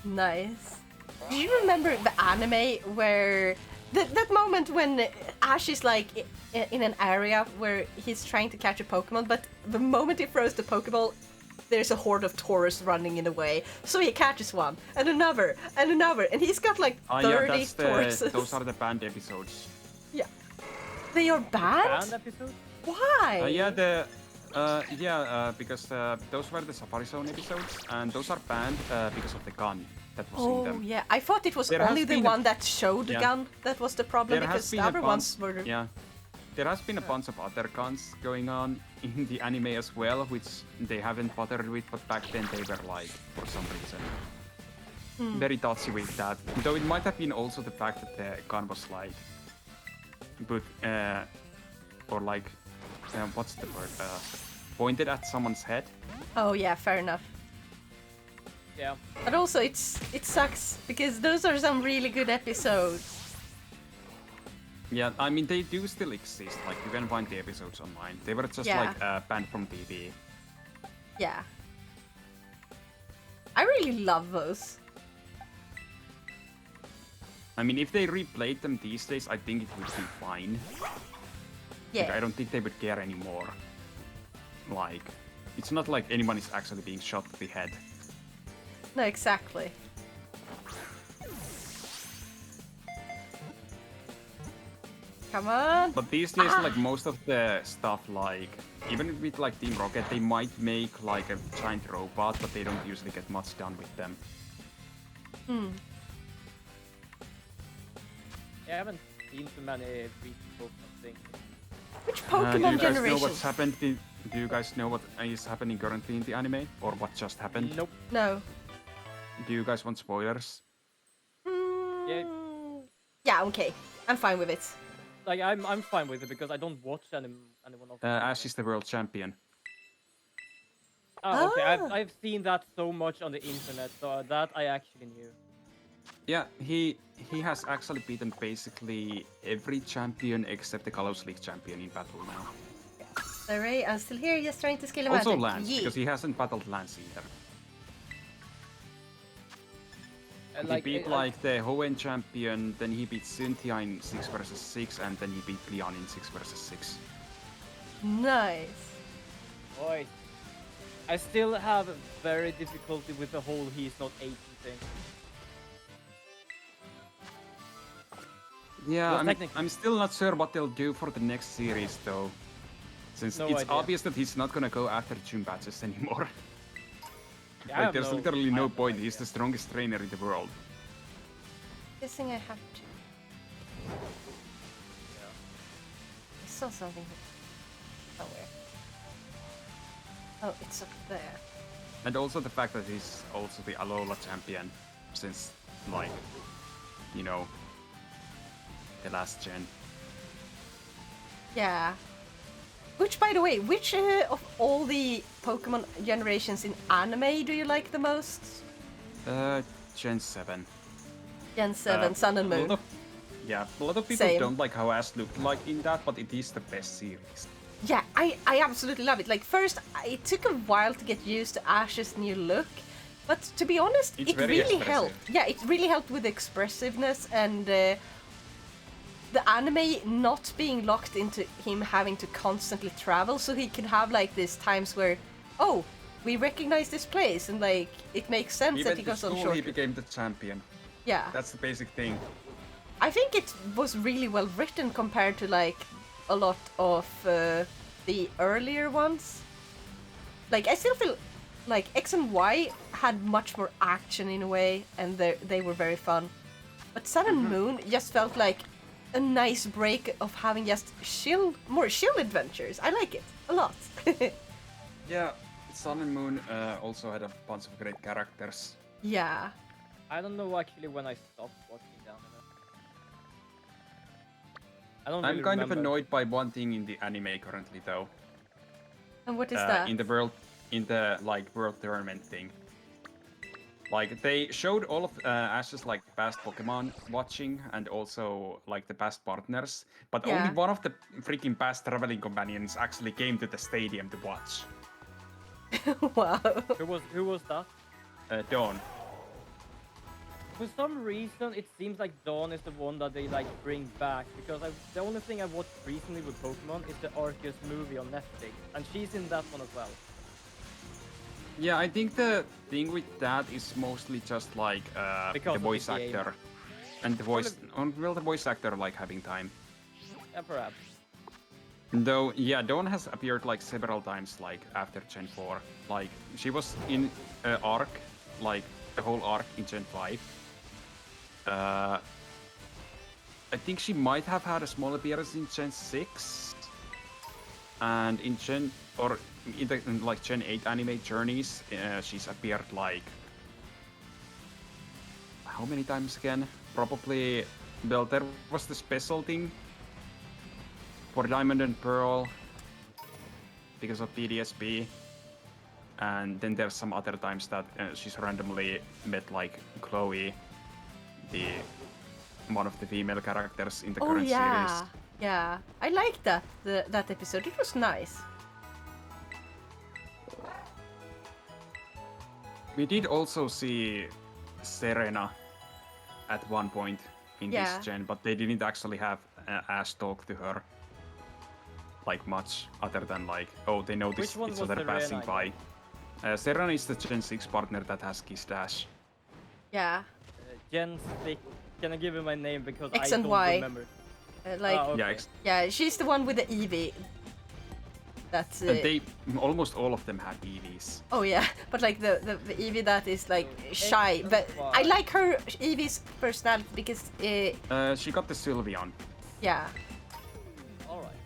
Nice. Do you remember the anime where that moment when Ash is like in an area where he's trying to catch a Pokemon, but the moment he throws the Pokeball, there's a horde of Tauros running in the way. So he catches one, and another, and he's got like 30 Tauruses. Those are the banned episodes. Yeah. They are banned? Banned episode? Why? Because those were the Safari Zone episodes, and those are banned because of the gun that was in Oh, them. yeah. I thought it was There only has the been one that showed the gun that was the problem, There has because the been a other bunch- ones were... Yeah. There has been a bunch of other guns going on in the anime as well, which they haven't bothered with, but back then they were like, for some reason, very touchy with that. Though it might have been also the fact that the gun was like, or like, what's the word? Pointed at someone's head. Oh, yeah, fair enough. Yeah. But also, it sucks, because those are some really good episodes. Yeah, I mean, they do still exist. Like, you can find the episodes online. They were just Yeah. like banned from TV. Yeah. I really love those. I mean, if they replayed them these days, I think it would be fine. Yeah. Like, I don't think they would care anymore. Like, it's not like anyone is actually being shot to the head. No, exactly. Come on. But these days, like, most of the stuff, like, even with, like, Team Rocket, they might make, like, a giant robot, but they don't usually get much done with them. Yeah, I haven't seen too many recent Pokemon things. Which Do Pokemon you guys know generation? what's happened? Do you guys know what is happening currently in the anime? Or what just happened? Nope. No. Do you guys want spoilers? Yeah, okay. I'm fine with it. Like, I'm fine with it because I don't watch anyone of them. Ash is the world champion. Oh, okay. Ah. I've seen that so much on the internet, so that I actually knew. Yeah, he has actually beaten basically every champion except the Kalos League champion in battle now. Sorry, I'm still here, just trying to skill him Also out. Lance, Yeah. because he hasn't battled Lance either. Like, he beat like the Hoenn champion, then he beat Cynthia in 6 vs 6, and then he beat Leon in 6 vs 6. Nice. Boy, I still have very difficulty with the whole he's not 18 thing. Yeah, Well, I'm technically- still not sure what they'll do for the next series though. Since No it's idea. obvious that he's not gonna go after gym badges anymore. Yeah, I Like, have there's no- literally I no have point. idea. He's the strongest trainer in the world. Guessing I have to. I saw something somewhere. Oh, it's up there. And also the fact that he's also the Alola champion since, like, you know, the last gen. Yeah. Which, by the way, which of all the Pokemon generations in anime do you like the most? Gen 7. Gen 7, Sun and Moon. A lot of people Same. don't like how Ash looked like in that, but it is the best series. Yeah, I absolutely love it. Like, first, it took a while to get used to Ash's new look, but to be honest, It's it very really expressive. helped. Yeah, it really helped with expressiveness and the anime not being locked into him having to constantly travel, so he can have like these times where, oh, we recognize this place, and like it makes sense He that went he to goes on school, short. he became the champion. Yeah, That's the basic thing. I think it was really well written compared to like a lot of the earlier ones. Like, I still feel like X and Y had much more action in a way, and they were very fun. But Sun and Moon just felt like a nice break of having just more chill adventures. I like it a lot. Yeah, Sun and Moon also had a bunch of great characters. Yeah. I don't know actually when I stopped watching the anime. I don't I'm really kind of remember. annoyed by one thing in the anime currently, though. And what is that? In the like world tournament thing. Like they showed all of Ash's like past Pokemon watching and also like the past partners, but only Yeah. one of the freaking past traveling companions actually came to the stadium to watch. Wow. Who was that? Dawn. For some reason, it seems like Dawn is the one that they like bring back because the only thing I watched recently with Pokemon is the Arceus movie on Netflix, and she's in that one as well. Yeah, I think the thing with that is mostly just like Because the of voice the game. actor and the voice. Well, the voice actor like having time. Yeah, perhaps. Though, yeah, Dawn has appeared like several times, like after Gen 4. Like she was in arc, like the whole arc in Gen 5. I think she might have had a small appearance in Gen 6, and in Gen or in like Gen 8 anime journeys, she's appeared like how many times again? Probably. Well, there was the special thing for Diamond and Pearl because of PDSP, and then there's some other times that she's randomly met like Chloe, the one of the female characters in the Oh current yeah. series. Yeah. I liked that episode. It was nice. We did also see Serena at one point in Yeah. this gen, but they didn't actually have Ash talk to her like much, other than like, oh, they noticed Which one each was other passing Serena by. Serena is the Gen 6 partner that has kissed Ash. Yeah. Gen 6. Can I give you my name because X I and don't Y. remember? Like Oh, okay. Yeah, yeah, she's the one with the Eevee. That's they almost all of them had EVs. Oh yeah, but like the Eevee that is like shy, and but Y. I like her Eevee's personality because She got the Sylveon. yeah. Alright.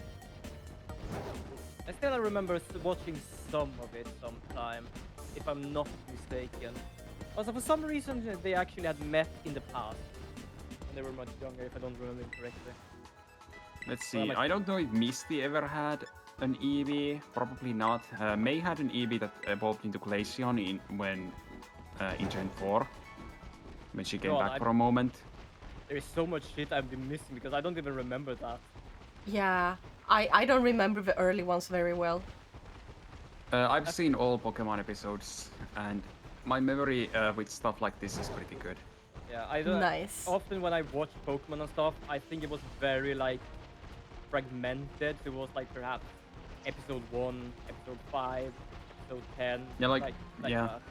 I still remember watching some of it sometime, if I'm not mistaken. Also, for some reason, they actually had met in the past. When they were much younger, if I don't remember correctly. Let's Well, see. like- I don't know if Misty ever had an Eevee. Probably not. May had an Eevee that evolved into Glaceon in Gen 4 when she came God, back for a moment. There is so much shit I've been missing because I don't even remember that. Yeah, I don't remember the early ones very well. I've seen all Pokemon episodes, and my memory with stuff like this is pretty good. Yeah, I don't. Nice. Often when I watch Pokemon and stuff, I think it was very like fragmented. It was like perhaps episode 1, episode 5, episode 10. Yeah, like yeah. that.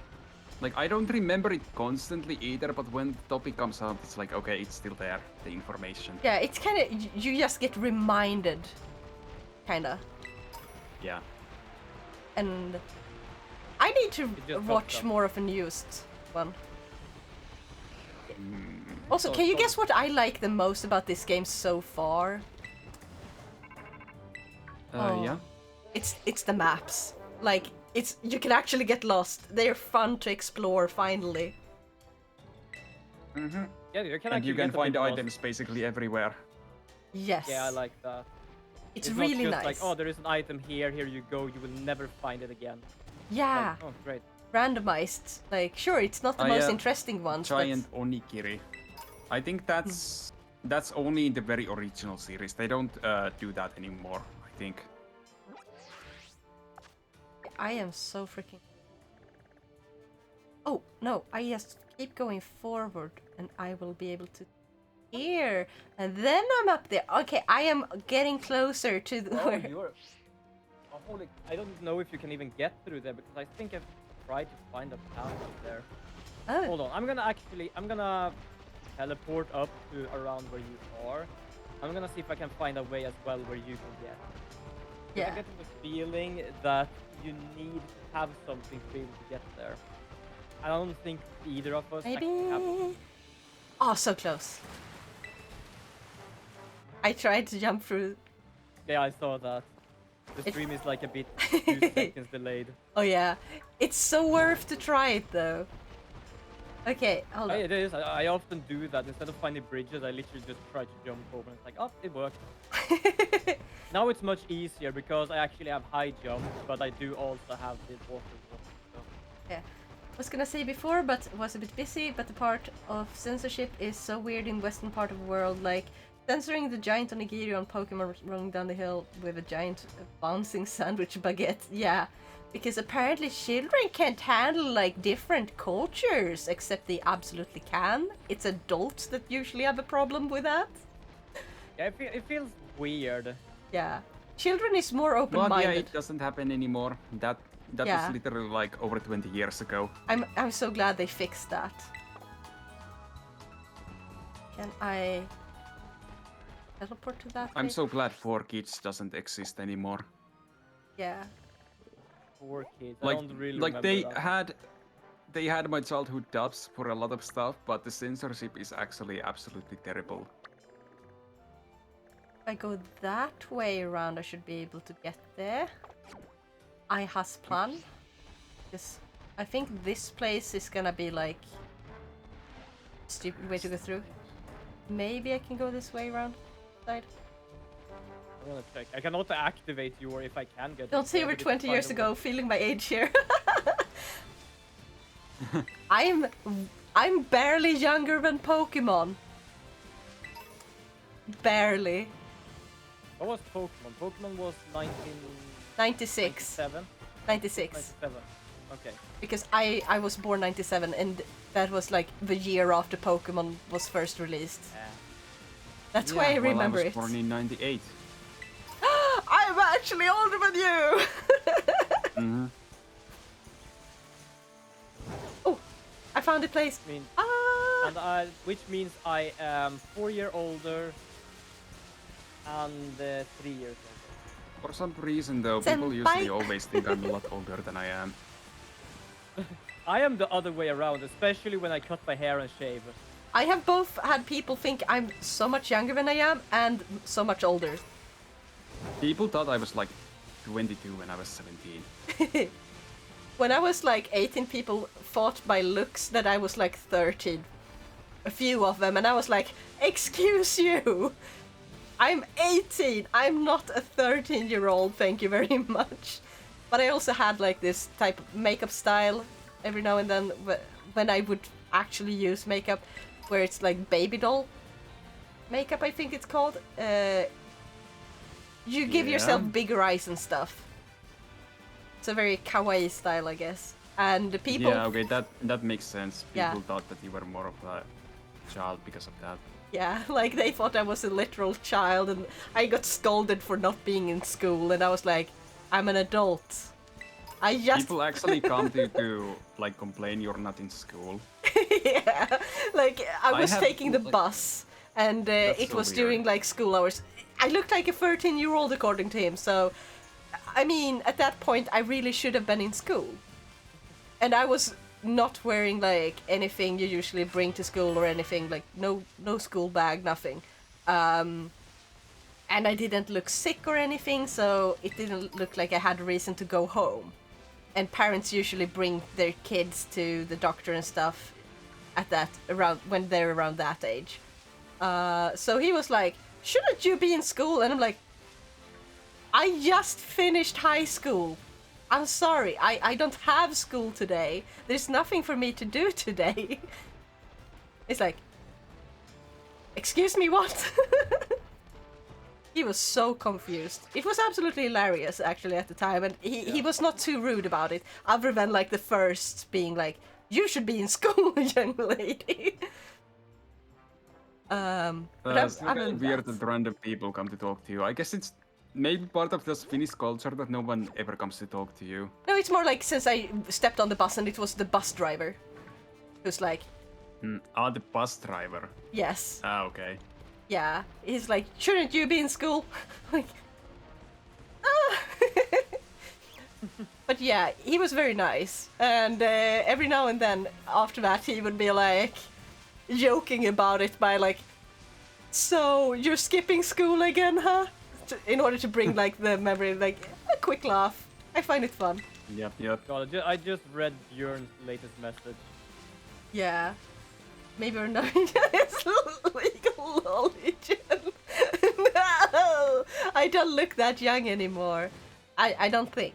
Like, I don't remember it constantly either, but when the topic comes up, it's like, okay, it's still there, the information. Yeah, it's kind of you just get reminded, kinda. Yeah. And I need to It just watch pops up. more of a used one. Mm. Also, Oh, can you sorry. guess what I like the most about this game so far? Oh. Yeah. It's the maps. Like you can actually get lost. They're fun to explore finally. Mm-hmm. Yeah, you can And you actually can get a find bit lost. items basically everywhere. Yes. Yeah, I like that. It's not really just nice. like, oh, there is an item here, here you go, you will never find it again. Yeah, Like, oh, great. randomized. Like sure, it's not the most interesting ones, Giant Onikiri. I think that's only in the very original series. They don't do that anymore, I think. but I am so freaking. Oh no! I just keep going forward, and I will be able to here, and then I'm up there. Okay, I am getting closer to the. Oh, you're... Oh, holy... I don't know if you can even get through there, because I think I've tried to find a path up there. Oh. Hold on, I'm gonna teleport up to around where you are. I'm gonna see if I can find a way as well where you can get. Yeah. I'm getting the feeling that you need to have something to be able to get there. I don't think either of us actually have. Maybe. Oh, so close. I tried to jump through. Yeah, I saw that. The It- stream is like a bit 2 seconds delayed. Oh yeah, it's so worth to try it though. Okay, hold Oh, on. it is. I often do that. Instead of finding bridges, I literally just try to jump over and it's like, oh, it worked. Now it's much easier because I actually have high jump, but I do also have the water. So. Yeah. was gonna say before, but was a bit busy, but the part of censorship is so weird in western part of the world, like censoring the giant onigiri on Pokemon running down the hill with a giant bouncing sandwich baguette. Yeah, because apparently children can't handle like different cultures, except they absolutely can. It's adults that usually have a problem with that. Yeah, it feels weird. Yeah, children is more But open-minded. yeah, it doesn't happen anymore. That Yeah. was literally like over 20 years ago. I'm so glad they fixed that. Can I teleport to that? I'm thing? so glad 4Kids doesn't exist anymore. Yeah. 4 kids. I Like, don't really like remember they had my childhood dubs for a lot of stuff, but the censorship is actually absolutely terrible. If I go that way around, I should be able to get there. I has plan. Because I think this place is gonna be like stupid way to go through. Maybe I can go this way around side. I'm gonna check. I cannot activate you, or if I can get. Don't it, say I we're need to 20 find years a ago, way. feeling my age here. I'm barely younger than Pokemon. Barely. What was Pokemon? Pokemon was 96. 1997. 96. 97. Okay. Because I was born 97 and that was like the year after Pokemon was first released. Yeah. That's why I Well, remember I was it. born in 98. I'm actually older than you! Mm-hmm. Oh, I found a place. I mean, Ah! and which means I am 4 years older and 3 years older. For some reason, though, people usually Senpai. always think I'm a lot older than I am. I am the other way around, especially when I cut my hair and shave. I have both had people think I'm so much younger than I am and so much older. People thought I was like 22 when I was 17. When I was like 18, people thought by looks that I was like 13. A few of them, and I was like, excuse you! I'm 18! I'm not a 13-year-old, thank you very much. But I also had like this type of makeup style every now and then when I would actually use makeup, where it's like baby doll makeup, I think it's called. You give Yeah. yourself bigger eyes and stuff. It's a very kawaii style, I guess. And the people... Yeah, okay, that makes sense. People Yeah. thought that you were more of a child because of that. Yeah, like they thought I was a literal child and I got scolded for not being in school and I was like, I'm an adult. I just... People actually come to like complain you're not in school. Yeah, like I was have, taking the like- bus and That's it so was weird. during like school hours. I looked like a 13-year-old according to him, so I mean, at that point I really should have been in school. And I was not wearing like anything you usually bring to school or anything, like no school bag, nothing. And I didn't look sick or anything, so it didn't look like I had a reason to go home. And parents usually bring their kids to the doctor and stuff at that around when they're around that age. So he was like, shouldn't you be in school? And I'm like, I just finished high school. I'm sorry, I don't have school today. There's nothing for me to do today. It's like, excuse me, what? He was so confused. It was absolutely hilarious, actually, at the time, and he was not too rude about it, other than like the first being like, "You should be in school, young lady." But It's kind of weird that random people come to talk to you. I guess it's maybe part of this Finnish culture that no one ever comes to talk to you. No, it's more like since I stepped on the bus and it was the bus driver who's like, The bus driver. yes, Ah, okay. yeah. He's like, shouldn't you be in school? Like, ah. But yeah, he was very nice, and every now and then after that he would be like joking about it by like, so you're skipping school again, huh? In order to bring like the memory, like a quick laugh. I find it fun. Yep. God, I just read Björn's latest message. Yeah. Maybe we're not it's legal knowledge. No! I don't look that young anymore. I don't think.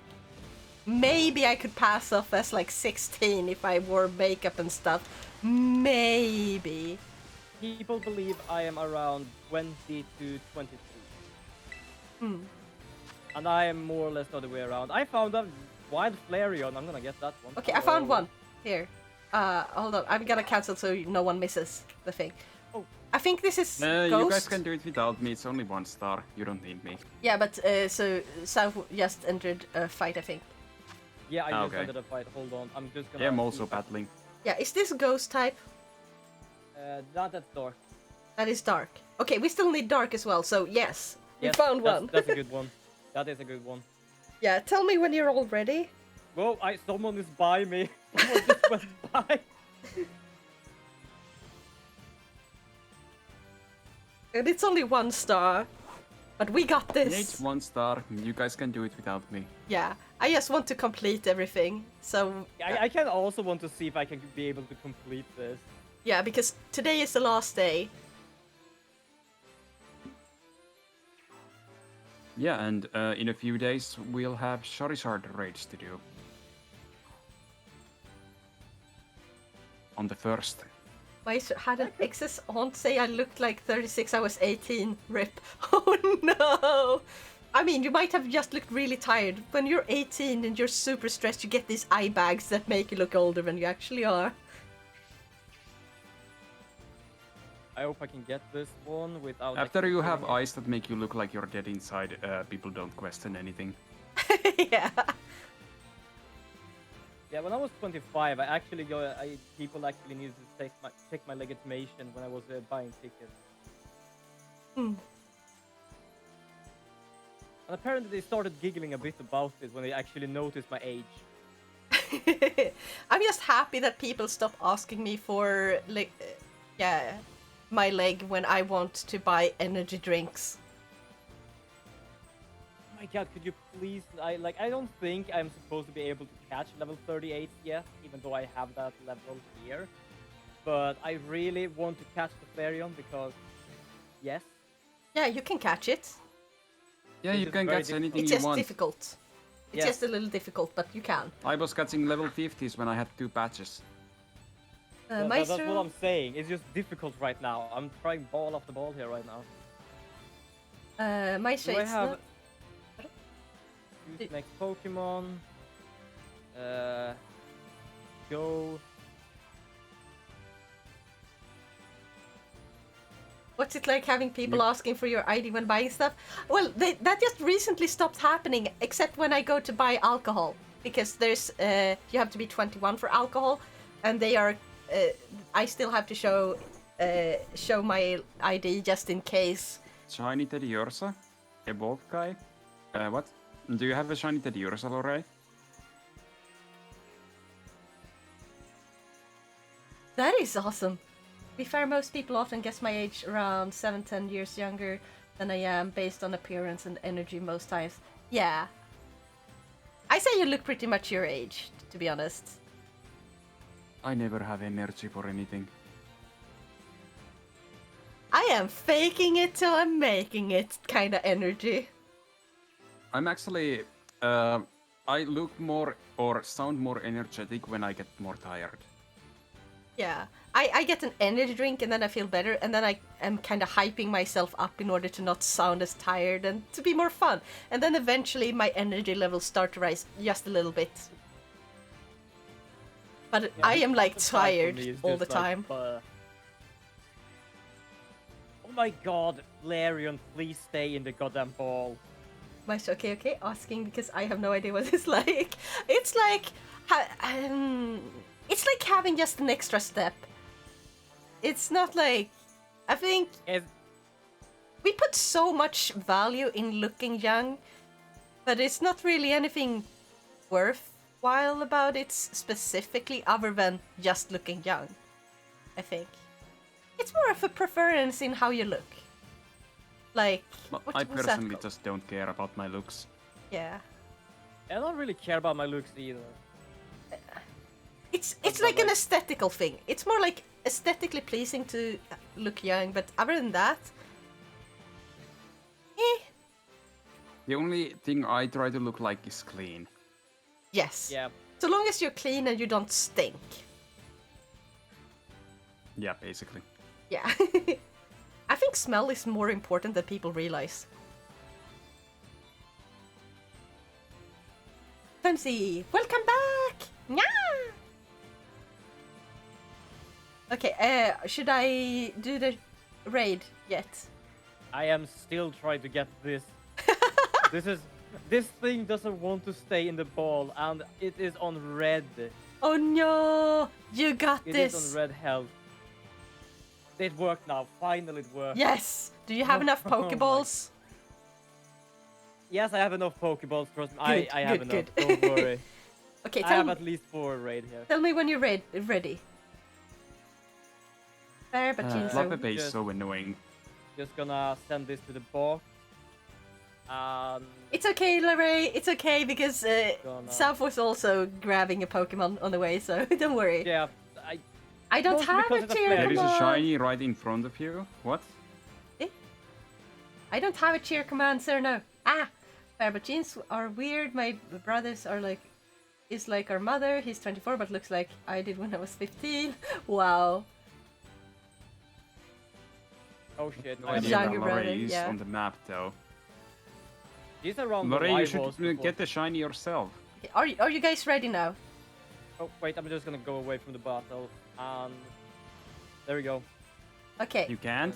maybe I could pass off as like 16 if I wore makeup and stuff. Maybe. People believe I am around 20 to 23. And I am more or less the other way around. I found a wild Flareon. I'm gonna get that one. Okay, I found one. Here. Hold on. I'm gonna cancel so no one misses the thing. Oh. I think this is Ghost. You guys can do it without me. It's only 1 star. You don't need me. Yeah, but so South just entered a fight, I think. Yeah, I just okay. ended a fight. Hold on. I'm just gonna... Yeah, I'm also battling. Yeah, is this Ghost type? Not that dark. That is dark. Okay, we still need dark as well, so yes. We Yes, found one. That's a good one. That is a good one. Yeah, tell me when you're all ready. Whoa, someone is by me. Someone just went by. And it's only 1 star. But we got this. It's 1 star. You guys can do it without me. Yeah, I just want to complete everything. So I can also want to see if I can be able to complete this. yeah, because today is the last day. Yeah, and in a few days we'll have Charizard raids to do. On the 1st. I had an excess aunt say I looked like 36, I was 18. Rip. Oh no! I mean, you might have just looked really tired. When you're 18 and you're super stressed, you get these eye bags that make you look older than you actually are. I hope I can get this one without... After you have eyes that make you look like you're dead inside, people don't question anything. Yeah. Yeah, when I was 25, people actually needed to check my legitimation when I was buying tickets. And apparently they started giggling a bit about it when they actually noticed my age. I'm just happy that people stop asking me for my leg when I want to buy energy drinks. Oh my god, could you please... I don't think I'm supposed to be able to catch level 38 yet, even though I have that level here. But I really want to catch the Flareon because... Yes. Yeah, you can catch it. Yeah, you can catch anything It's you just want. difficult. It's just a little difficult, but you can. I was catching level 50s when I had 2 patches. That's what I'm saying. It's just difficult right now. I'm trying ball off the ball here right now. Maestro, Do I it's have... not... Choose next Pokemon. Go. What's it like having people asking for your ID when buying stuff? Well, that just recently stopped happening, except when I go to buy alcohol. Because there's, you have to be 21 for alcohol, and they are, I still have to show my ID just in case. Shiny Teddiursa? Evolve guy? What? Do you have a shiny Teddiursa already? That is awesome. To be fair, most people often guess my age around 7-10 years younger than I am based on appearance and energy most times. Yeah. I say you look pretty much your age, to be honest. I never have energy for anything. I am faking it till I'm making it kind of energy. I'm actually... I look more or sound more energetic when I get more tired. Yeah, I get an energy drink and then I feel better, and then I am kind of hyping myself up in order to not sound as tired and to be more fun. And then eventually my energy levels start to rise just a little bit. But yeah, I am like tired all the time. Oh my god, Flareon, please stay in the goddamn ball. Okay, asking because I have no idea what it's like. It's like... it's like having just an extra step. It's not like... I think... We put so much value in looking young, but it's not really anything worthwhile about it specifically other than just looking young, I think. It's more of a preference in how you look. Like... I personally just don't care about my looks. Yeah. I don't really care about my looks either. It's like an aesthetical thing. It's more like aesthetically pleasing to look young, but other than that, The only thing I try to look like is clean. Yes. Yeah. So long as you're clean and you don't stink. Yeah, basically. Yeah. I think smell is more important than people realize. Fancy, welcome back! Yeah! Okay, should I do the raid yet? I am still trying to get this. This thing doesn't want to stay in the ball, and it is on red. Oh no! You got It this! is on red health. It worked now. Finally it worked. Yes! Do you have enough Oh my- Pokeballs? Yes, I have enough Pokeballs. Trust me. Good, I have good, enough. good. Don't worry. Okay, I tell have me, at least 4 raid here. tell me when you're ready. There, but you Flappy is Just- so annoying. Just gonna send this to the box. It's okay, Larray. It's okay because Gonna- South was also grabbing a Pokemon on the way, so don't worry. Yeah, I don't mostly have because a it's a cheer flare. There is a command. shiny right in front of you. What? I don't have a cheer command, sir. No. Ah, but jeans are weird. My brothers are like, is like our mother. He's 24, but looks like I did when I was 15. Wow. oh shit. No I idea younger where brother, Lorray is yeah. on the map though. He's around the Lorray, you rivals should before. get the shiny yourself. Okay, are you guys ready now? Oh wait, I'm just gonna go away from the battle, and there we go. Okay. You can't?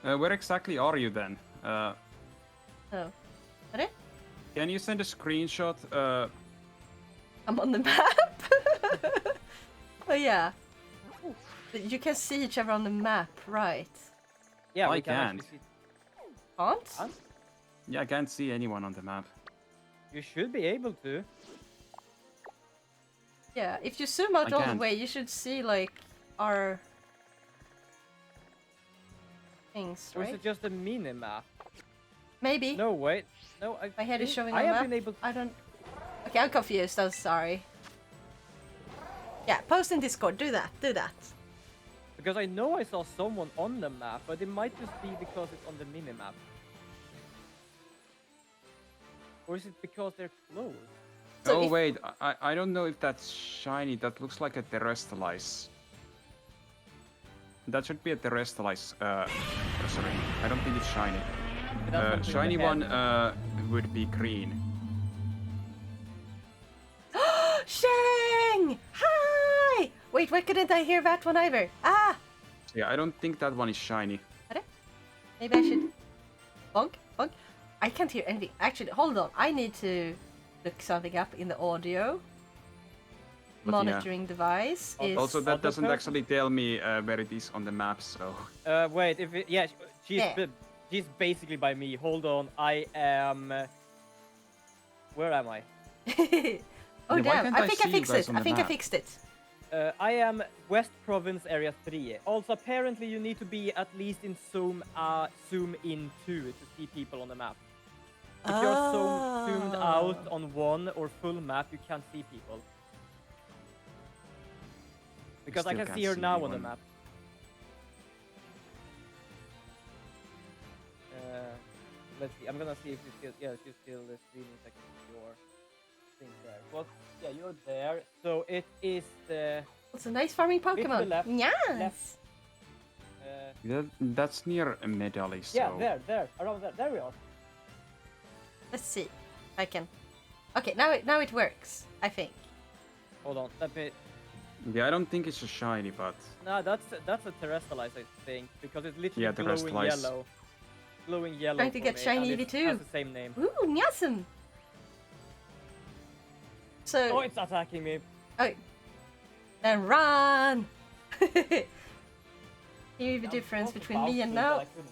Where exactly are you then? Oh. Ready? Can you send a screenshot? I'm on the map. Oh yeah. You can see each other on the map, right? Yeah, I we can can't. actually see. Can't? Huh? Yeah, I can't see anyone on the map. You should be able to. Yeah, if you zoom out I all the can't. way, you should see like our things, Or is right? it just a mini map? Maybe. No, wait. No, My head is showing I on have map. been able. I don't. Okay, I'm confused. I'm sorry. Yeah, post in Discord. Do that. Do that. Because I know I saw someone on the map, but it might just be because it's on the mini map. Or is it because they're close? So oh if- wait, I don't know if that's shiny. That looks like a Terrestrialize. That should be a Terrestrialize. Sorry, I don't think it's shiny. It has something on the Shiny head. one would be green. Shang! Hi! Wait, why couldn't I hear that one either? Ah! Yeah, I don't think that one is shiny. Maybe I should. Bonk? Bonk? I can't hear anything. Actually, hold on. I need to look something up in the audio. But yeah. Monitoring device is. Also, that Other doesn't person? actually tell me where it is on the map, so... Wait, if it, yeah, she's Yeah. she's basically by me. Hold on, I am. Where am I? Oh Yeah, why damn! can't I I think see I you fixed guys it. on I the think I map? fixed it. I am West Province Area 3. Also, apparently you need to be at least in zoom in 2 to see people on the map. If you're zoomed out Oh. on 1 or full map, you can't see people. Because I still can can't see her see now on anyone. the map. Let's see. I'm gonna see if she's still. Yeah, she's still streaming. Like your thing there. Well, yeah, you're there. So it is the. It's a nice farming to the Pokemon. left, Yes. left. That's near Medali, so... Yeah, there, around there. There we are. Let's see. I can. Okay, now it works. I think. Hold on. Let me. Yeah, I don't think it's a shiny, but... No, that's a Terrestrialize, I think, because it's literally Yeah, glowing Terrestrialize. yellow. Glowing yellow. Trying to for get me, shiny and Eevee it too. has the same name. Ooh, Nyasum. So. Oh, it's attacking me. Oh. Then run. Hear the I difference was between about me and to, but now. I couldn't.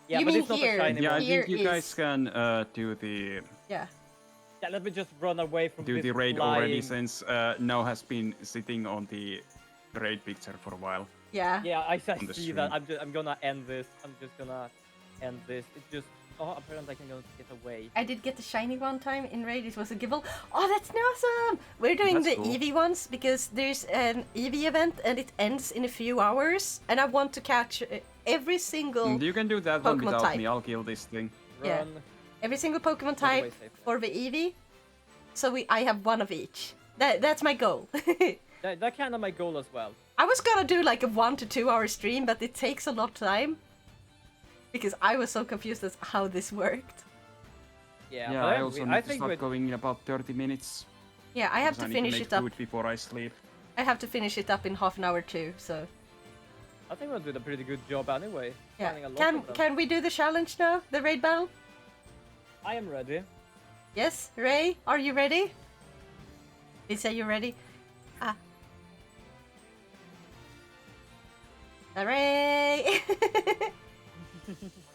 Yeah, You but mean it's not here? a shiny Yeah, I one. Here think you guys is- can do the Yeah. Yeah, let me just run away from this raid already, flying- since Now has been sitting on the raid picture for a while. Yeah. Yeah, I on the see that. stream. I'm gonna end this. I'm just gonna end this. It just. Oh, apparently I can go get away. I did get the shiny one time in raid. It was a gibble. Oh, that's awesome! We're doing That's the cool. Eevee ones because there's an Eevee event and it ends in a few hours, and I want to catch every single You can do that one Pokemon without type. me, I'll kill this thing. Yeah. Run. every single Pokemon Not away type safe. for the Eevee. so I have one of each. That's my goal. That kind of my goal as well. I was gonna do like a 1 to 2 hour stream, but it takes a lot of time. Because I was so confused as how this worked. Yeah, Yeah, but I also need to think start going in about 30 minutes. Yeah, I have because to I finish need it to up. make food before I sleep. I have to finish it up in half an hour too, so... I think we'll do a pretty good job anyway. Yeah. Finding a lot of them. Can we do the challenge now? The raid battle? I am ready. Yes? Ray, are you ready? Lisa, you ready? Ah. Ray!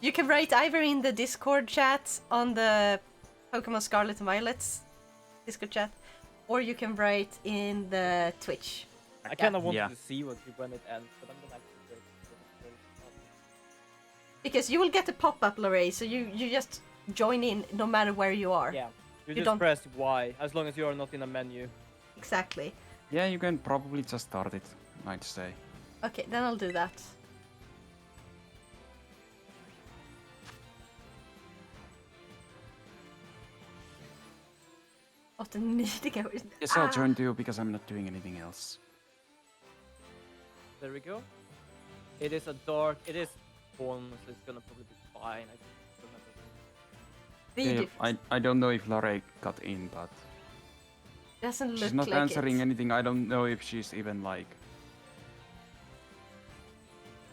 You can write either in the Discord chat on the Pokémon Scarlet and Violet's Discord chat, or you can write in the Twitch. I kind of wanted Yeah. to see when it ends, but I'm gonna actually wait. Because you will get a pop-up, Lorray, so you just join in no matter where you are. Yeah, you You just don't- press Y, as long as you are not in a menu. Exactly. Yeah, you can probably just start it, I'd say. Okay, then I'll do that. Oh, the needing hours. Yes, I'll join too because I'm not doing anything else. There we go. It is a dark. It is spawn, so it's gonna probably be fine. I don't remember. The Yeah, difference. I don't know if Lore got in, but Doesn't look she's not like answering it. anything. I don't know if she's even like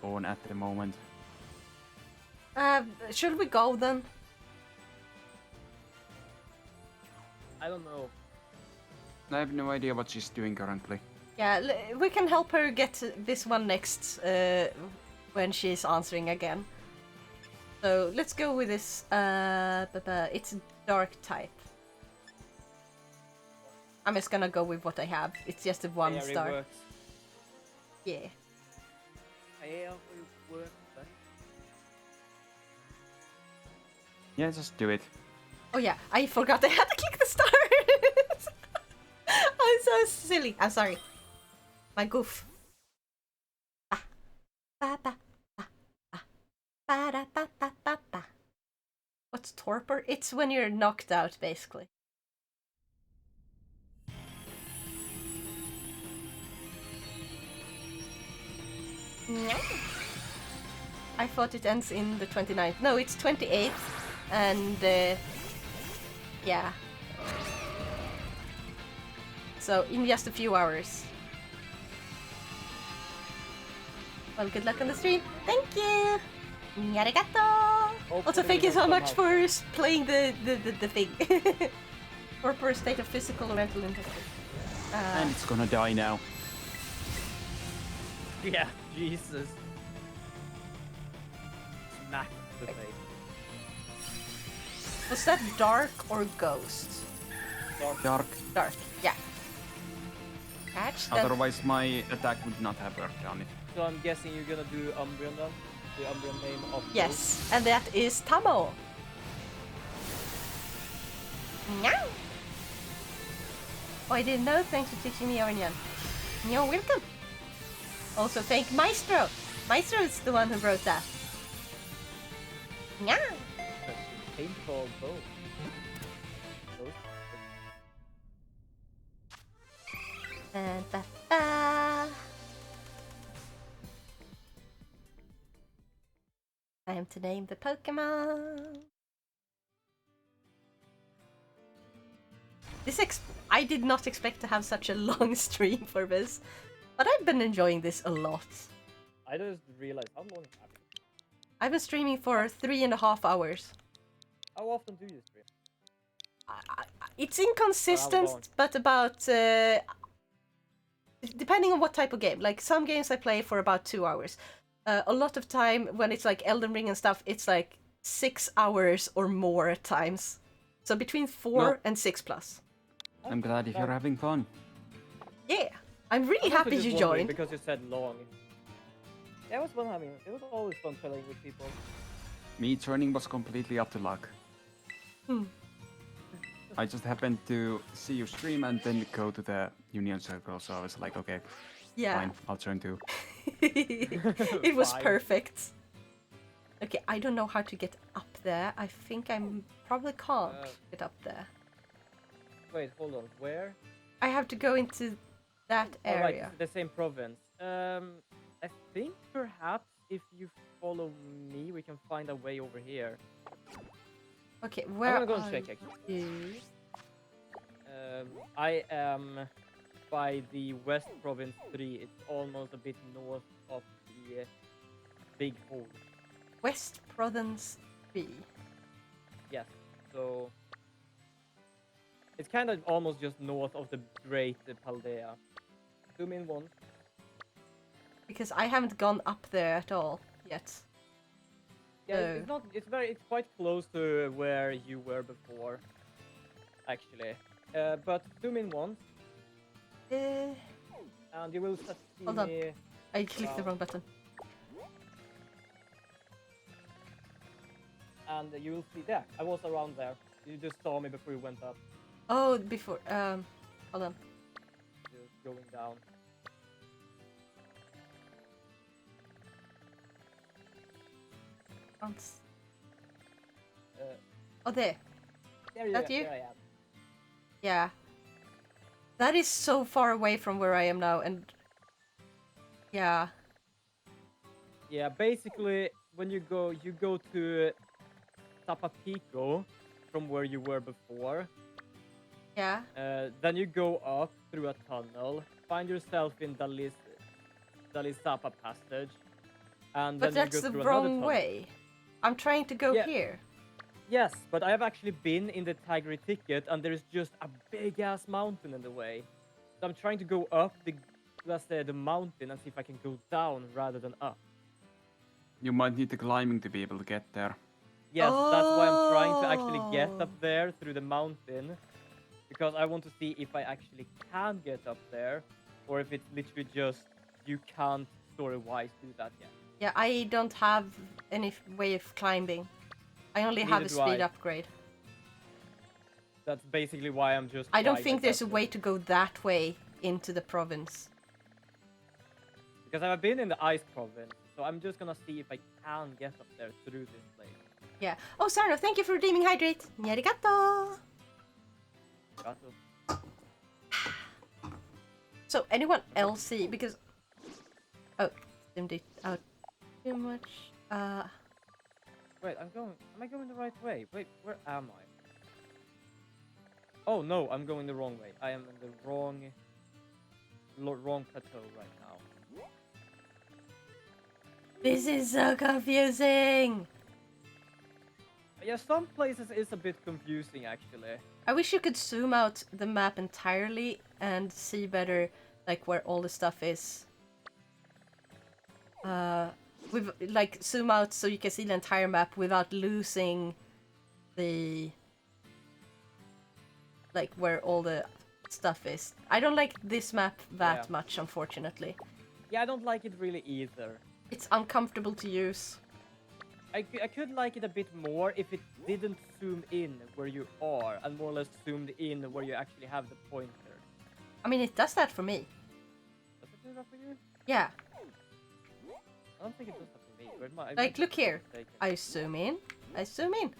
on at the moment. Should we go then? I don't know. I have no idea what she's doing currently. Yeah, we can help her get this one next when she's answering again. So let's go with this. It's dark type. I'm just gonna go with what I have. It's just a one Yeah, star. reworks. Yeah. Yeah, reworks. Yeah, just do it. Oh yeah, I forgot I had to click the stars. I'm so silly. I'm sorry. My goof. Ba, ba, ba, ba, ba, ba, da, ba, ba, ba, ba. What's torpor? It's when you're knocked out, basically. I thought it ends in the 29th. No, it's 28th. And yeah. So in just a few hours. Well, good luck on the stream. Thank you. Arigato. Also, thank you so much for playing the thing. For a state of physical or mental integrity. And it's gonna die now. Yeah, Jesus. Smack the face. Was that dark or ghost? Dark. Dark. Yeah. Catch that. Otherwise, my attack would not have worked on it. So I'm guessing you're gonna do Umbreon then? The Umbreon name of Yes, and that is Tamo. Meow. Oh, I didn't know. Thanks for teaching me, Arnian. You're welcome. Also, thank Maestro. Maestro is the one who wrote that. Meow. Paintball bow. Time to name the Pokemon. I did not expect to have such a long stream for this, but I've been enjoying this a lot. I just realized how long have you? I've been streaming for 3.5 hours. How often do you stream? It's inconsistent, but about depending on what type of game. Like some games I play for about 2 hours. A lot of time when it's like Elden Ring and stuff, it's like 6 hours or more at times. So between 4 and 6 plus. I'm glad if you're having fun. Yeah, I'm really I was happy just you wondering joined. because you said long. Yeah, it was fun having. It was always fun playing with people. Me joining was completely up to luck. I just happened to see you stream and then go to the Union Circle, so I was like, okay, Yeah, fine, I'll join too. it was Fine. perfect. Okay, I don't know how to get up there. I think I'm probably can't get up there. Wait, hold on. Where? I have to go into that Oh, right, area. the same province. I think perhaps if you follow me, we can find a way over here. Okay, where I'm gonna go and are check actually. you? I am by the West Province 3. It's almost a bit north of the big hole. West Province 3. Yes, so it's kind of almost just north of the Great Paldea. Zoom in once. Because I haven't gone up there at all yet. Yeah, So- it's not. It's quite close to where you were before, actually. But zoom in once, and you will see Hold on. me. I clicked the Wow. wrong button. And you will see there. I was around there. You just saw me before you went up. Oh, before. Hold on. Just going down. Once. Uh, Oh, there. there That you? There I am. Yeah. That is so far away from where I am now, and yeah. Yeah, basically, when you go to Tapapico from where you were before. Yeah. Then you go up through a tunnel, find yourself in Dalisapa passage, and But then you that's go the through another wrong tunnel. way. I'm trying to go Yeah. here. Yes, but I have actually been in the Tigray ticket, and there is just a big ass mountain in the way. So I'm trying to go up the mountain and see if I can go down rather than up. You might need the climbing to be able to get there. Yes, that's why I'm trying to actually get Oh. up there through the mountain, because I want to see if I actually can get up there, or if it's literally just you can't story-wise do that yet. Yeah, I don't have any way of climbing. I only have a Neither do speed I. upgrade. That's basically why I'm just. I don't trying think my there's a best way to go that way into the province. because I've been in the ice province, so I'm just gonna see if I can get up there through this place. Yeah. Oh, Sarno, thank you for redeeming Hydrate. Arigato. Got to- So, anyone else see? Because... Oh, zoomed it out too much. Wait, am I going the right way? Wait, where am I? Oh no, I'm going the wrong way. I am in the wrong plateau right now. This is so confusing. Yeah, some places is a bit confusing actually. I wish you could zoom out the map entirely and see better, like, where all the stuff is. With, like, zoom out so you can see the entire map without losing the... like, where all the stuff is. I don't like this map that Yeah. much, unfortunately. Yeah, I don't like it really either. It's uncomfortable to use. I could like it a bit more if it didn't zoom in where you are and more or less zoomed in where you actually have the pointer. I mean, it does that for me. Does it do that for you? Yeah. I don't think it does that for me. Like, look here. I zoom in. I zoom in.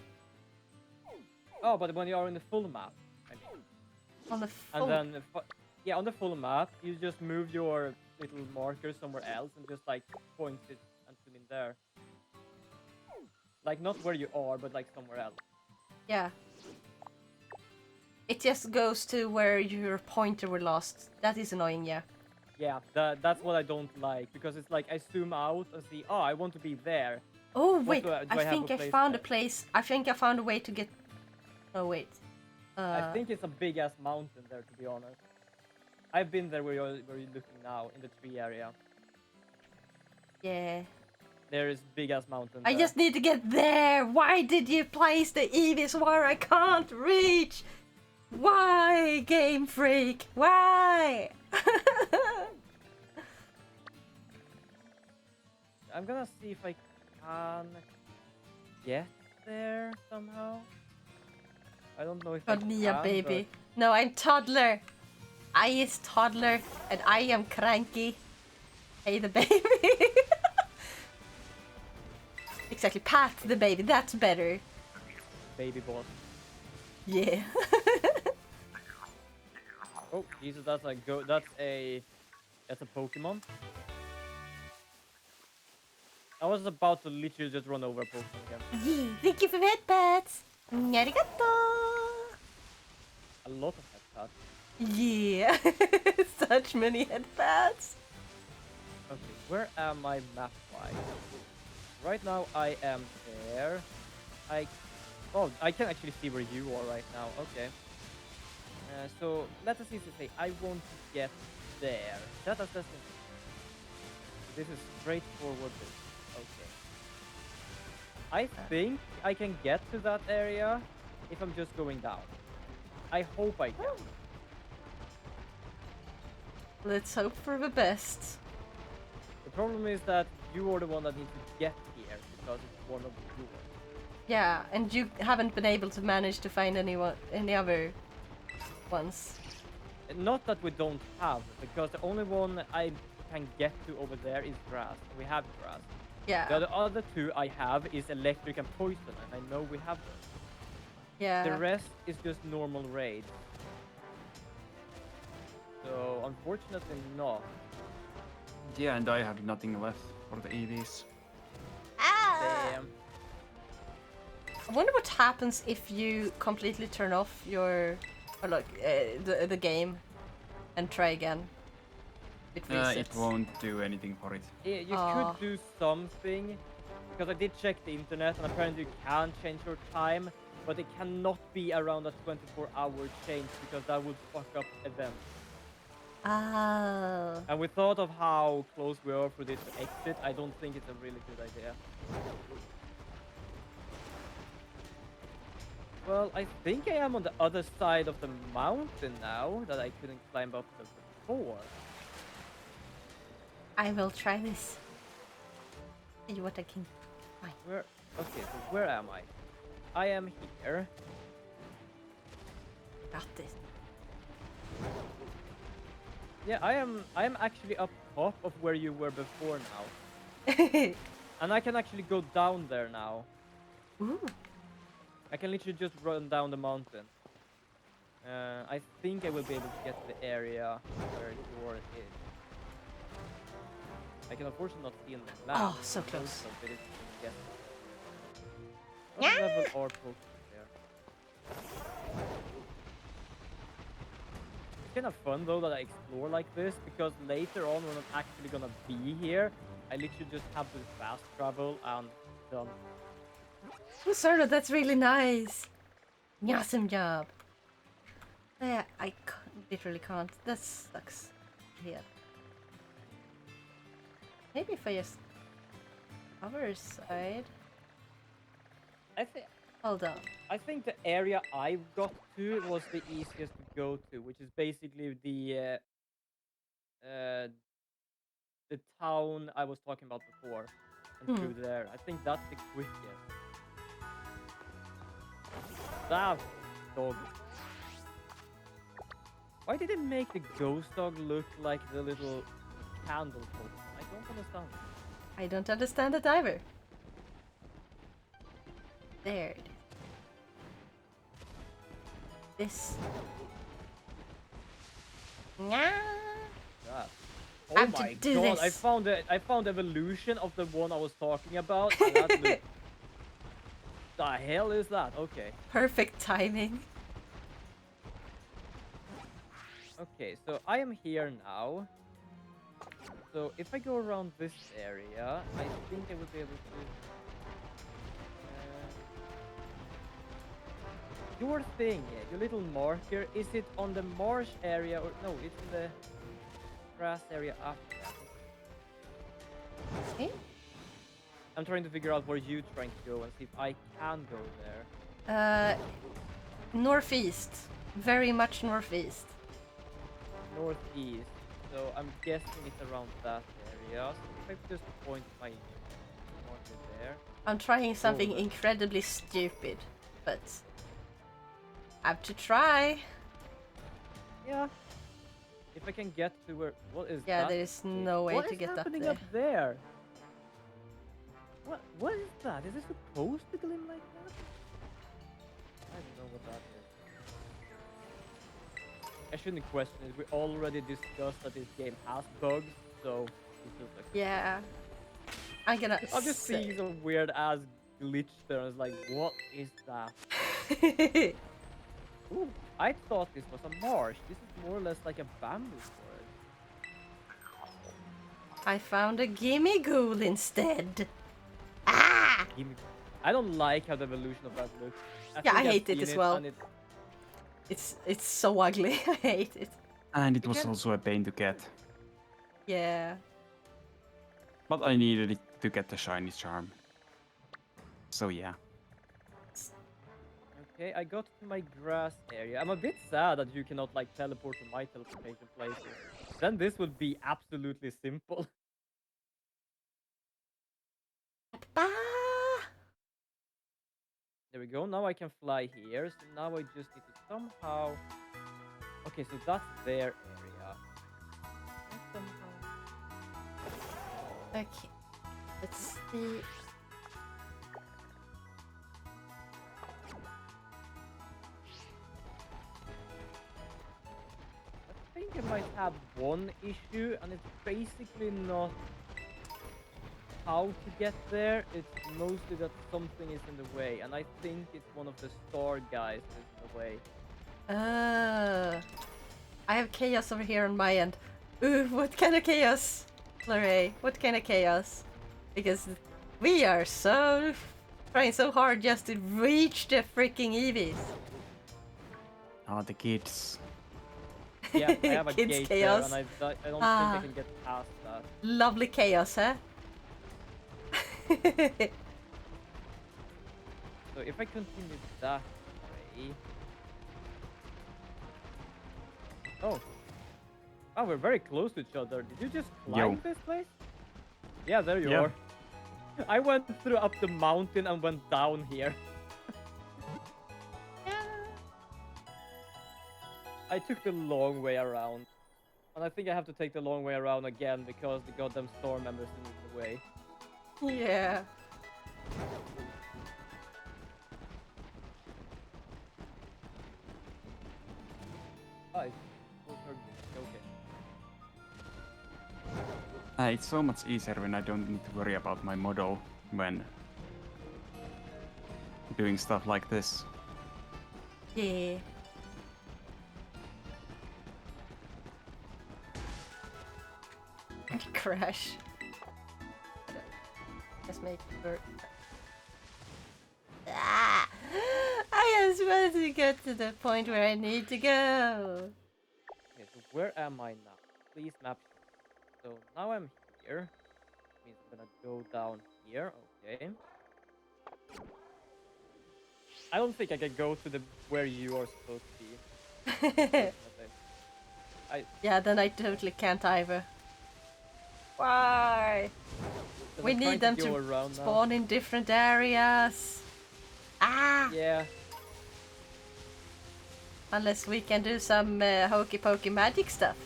Oh, but when you are in the full map, I mean. On the full... And then, yeah, on the full map, you just move your little marker somewhere else and just like point it and zoom in there. Like not where you are, but like somewhere else. Yeah. It just goes to where your pointer were lost. That is annoying, yeah. Yeah, that's what I don't like, because it's like I zoom out and see, oh, I want to be there. Oh, wait. do I I have think a I place found a there? place. I think I found a way to get... Oh, wait. I think it's a big ass mountain there, to be honest. I've been there where you're looking now, in the tree area. Yeah. There is big ass mountain I there. just need to get there! Why did you place the Eevees where I can't reach? Why, Game Freak? Why? I'm gonna see if I can get there somehow. I don't know if I God, Mia, can, baby. No, I'm toddler. I is toddler, and I am cranky. Hey, the baby. Exactly, pat the baby. That's better. but baby boss. Yeah. Oh, Jesus, that's a go. That's a Pokemon. I was about to literally just run over a Pokemon again. Yeah, thank you for the headpats. Arigato. A lot of headpats. Yeah, such many headpats. Okay, where am I map-wise? Right now I am there. Oh, I can actually see where you are right now. Okay. So let us easily say I want to get there. That's this is straightforward. Okay. I think I can get to that area if I'm just going down. I hope I can. Let's hope for the best. The problem is that you are the one that needs to get here because it's one of yours. Yeah, and you haven't been able to manage to find any other ones. Not that we don't have, because the only one I can get to over there is grass. We have grass. Yeah. The other two I have is electric and poison, and I know we have those. Yeah. The rest is just normal raids. So unfortunately not. Yeah, and I have nothing left for the EVs. Damn. I wonder what happens if you completely turn off your, the game, and try again. It resets. It won't do anything for it. Yeah, you could do something, because I did check the internet, and apparently you can change your time, but it cannot be around a 24-hour change, because that would fuck up events. Oh. And we thought of how close we are for this exit. I don't think it's a really good idea. Well, I think I am on the other side of the mountain now that I couldn't climb up to before. I will try this. See what I can find. Okay, so where am I? I am here. Got this. Yeah, I am actually up top of where you were before now. And I can actually go down there now. Ooh. I can literally just run down the mountain. I think I will be able to get to the area where yours is. I can unfortunately not see in the map. Oh, so close. What level are Pokemon there? It's kind of fun though that I explore like this, because later on when I'm actually gonna be here, I literally just have to fast travel and done. Oh, Sarah, that's really nice. Awesome job. Yeah, I literally can't. That sucks. Yeah. Maybe if I just other side. Hold on. I think the area I got to was the easiest to go to, which is basically the town I was talking about before, and through there. I think that's the quickest. That dog. Why did it make the ghost dog look like the little candle Pokemon? I don't understand. I don't understand it either. There it is. This. Nah. That. Oh Have to my do god! this. I found evolution of the one I was talking about. And that looked... The hell is that? Okay. Perfect timing. Okay, so I am here now. So if I go around this area, I think I will be able to... Your thing, your little marker, is it on the marsh area or... No, it's in the grass area after that. Okay. I'm trying to figure out where you're trying to go and see if I can go there. Northeast. Very much northeast. Northeast. So I'm guessing it's around that area. So if I just point my marker there. I'm trying something incredibly stupid, but have to try. Yeah. If I can get to where... What is that? Yeah, there's no way to get up What is happening there. up there? What is that? Is it supposed to gleam like that? I don't know what that is. I shouldn't question it. We already discussed that this game has bugs, so it feels like Yeah. I'm gonna I'm just say- seeing some weird ass glitch there. I was like, what is that? Ooh, I thought this was a marsh. This is more or less like a bamboo forest. I found a gimme ghoul instead. Ah! Gimme- I don't like how the evolution of that looks. Yeah, I think I've hate it seen as well. and It's so ugly. I hate it. And it was Again- also a pain to get. Yeah. But I needed it to get the shiny charm. So yeah. Okay, I got to my grass area. I'm a bit sad that you cannot like teleport to my teleportation places. Then this would be absolutely simple. Ah! There we go. Now I can fly here. So now I just need to somehow. Okay, so that's their area. Somehow. Okay. Let's see. I think I might have one issue, and it's basically not how to get there. It's mostly that something is in the way, and I think it's one of the star guys that is in the way. I have chaos over here on my end. Ooh, what kind of chaos? Lorray, what kind of chaos? Because we are so trying so hard just to reach the freaking Eevees. Ah, the kids. Yeah, I have a Kids gate chaos. there, and I don't think Ah. I can get past that. Lovely chaos, huh? So if I continue that way... Oh. Oh, we're very close to each other. Did you just climb Yo. this place? Yeah, there you Yeah. are. I went through up the mountain and went down here. I took the long way around. And I think I have to take the long way around again because the goddamn storm members in the way. Yeah. Oh, it's full turn. Okay. It's so much easier when I don't need to worry about my model when doing stuff like this. Yeah. Crash. Let's make it. Ah! I am supposed to get to the point where I need to go. Okay, so where am I now? Please map. So now I'm here. Means I'm gonna go down here. Okay. I don't think I can go to the where you are supposed to be. Yeah, then I totally can't either. Why? Because We I'm trying need them go to around now. spawn in different areas. Ah! Yeah. Unless we can do some hokey pokey magic stuff.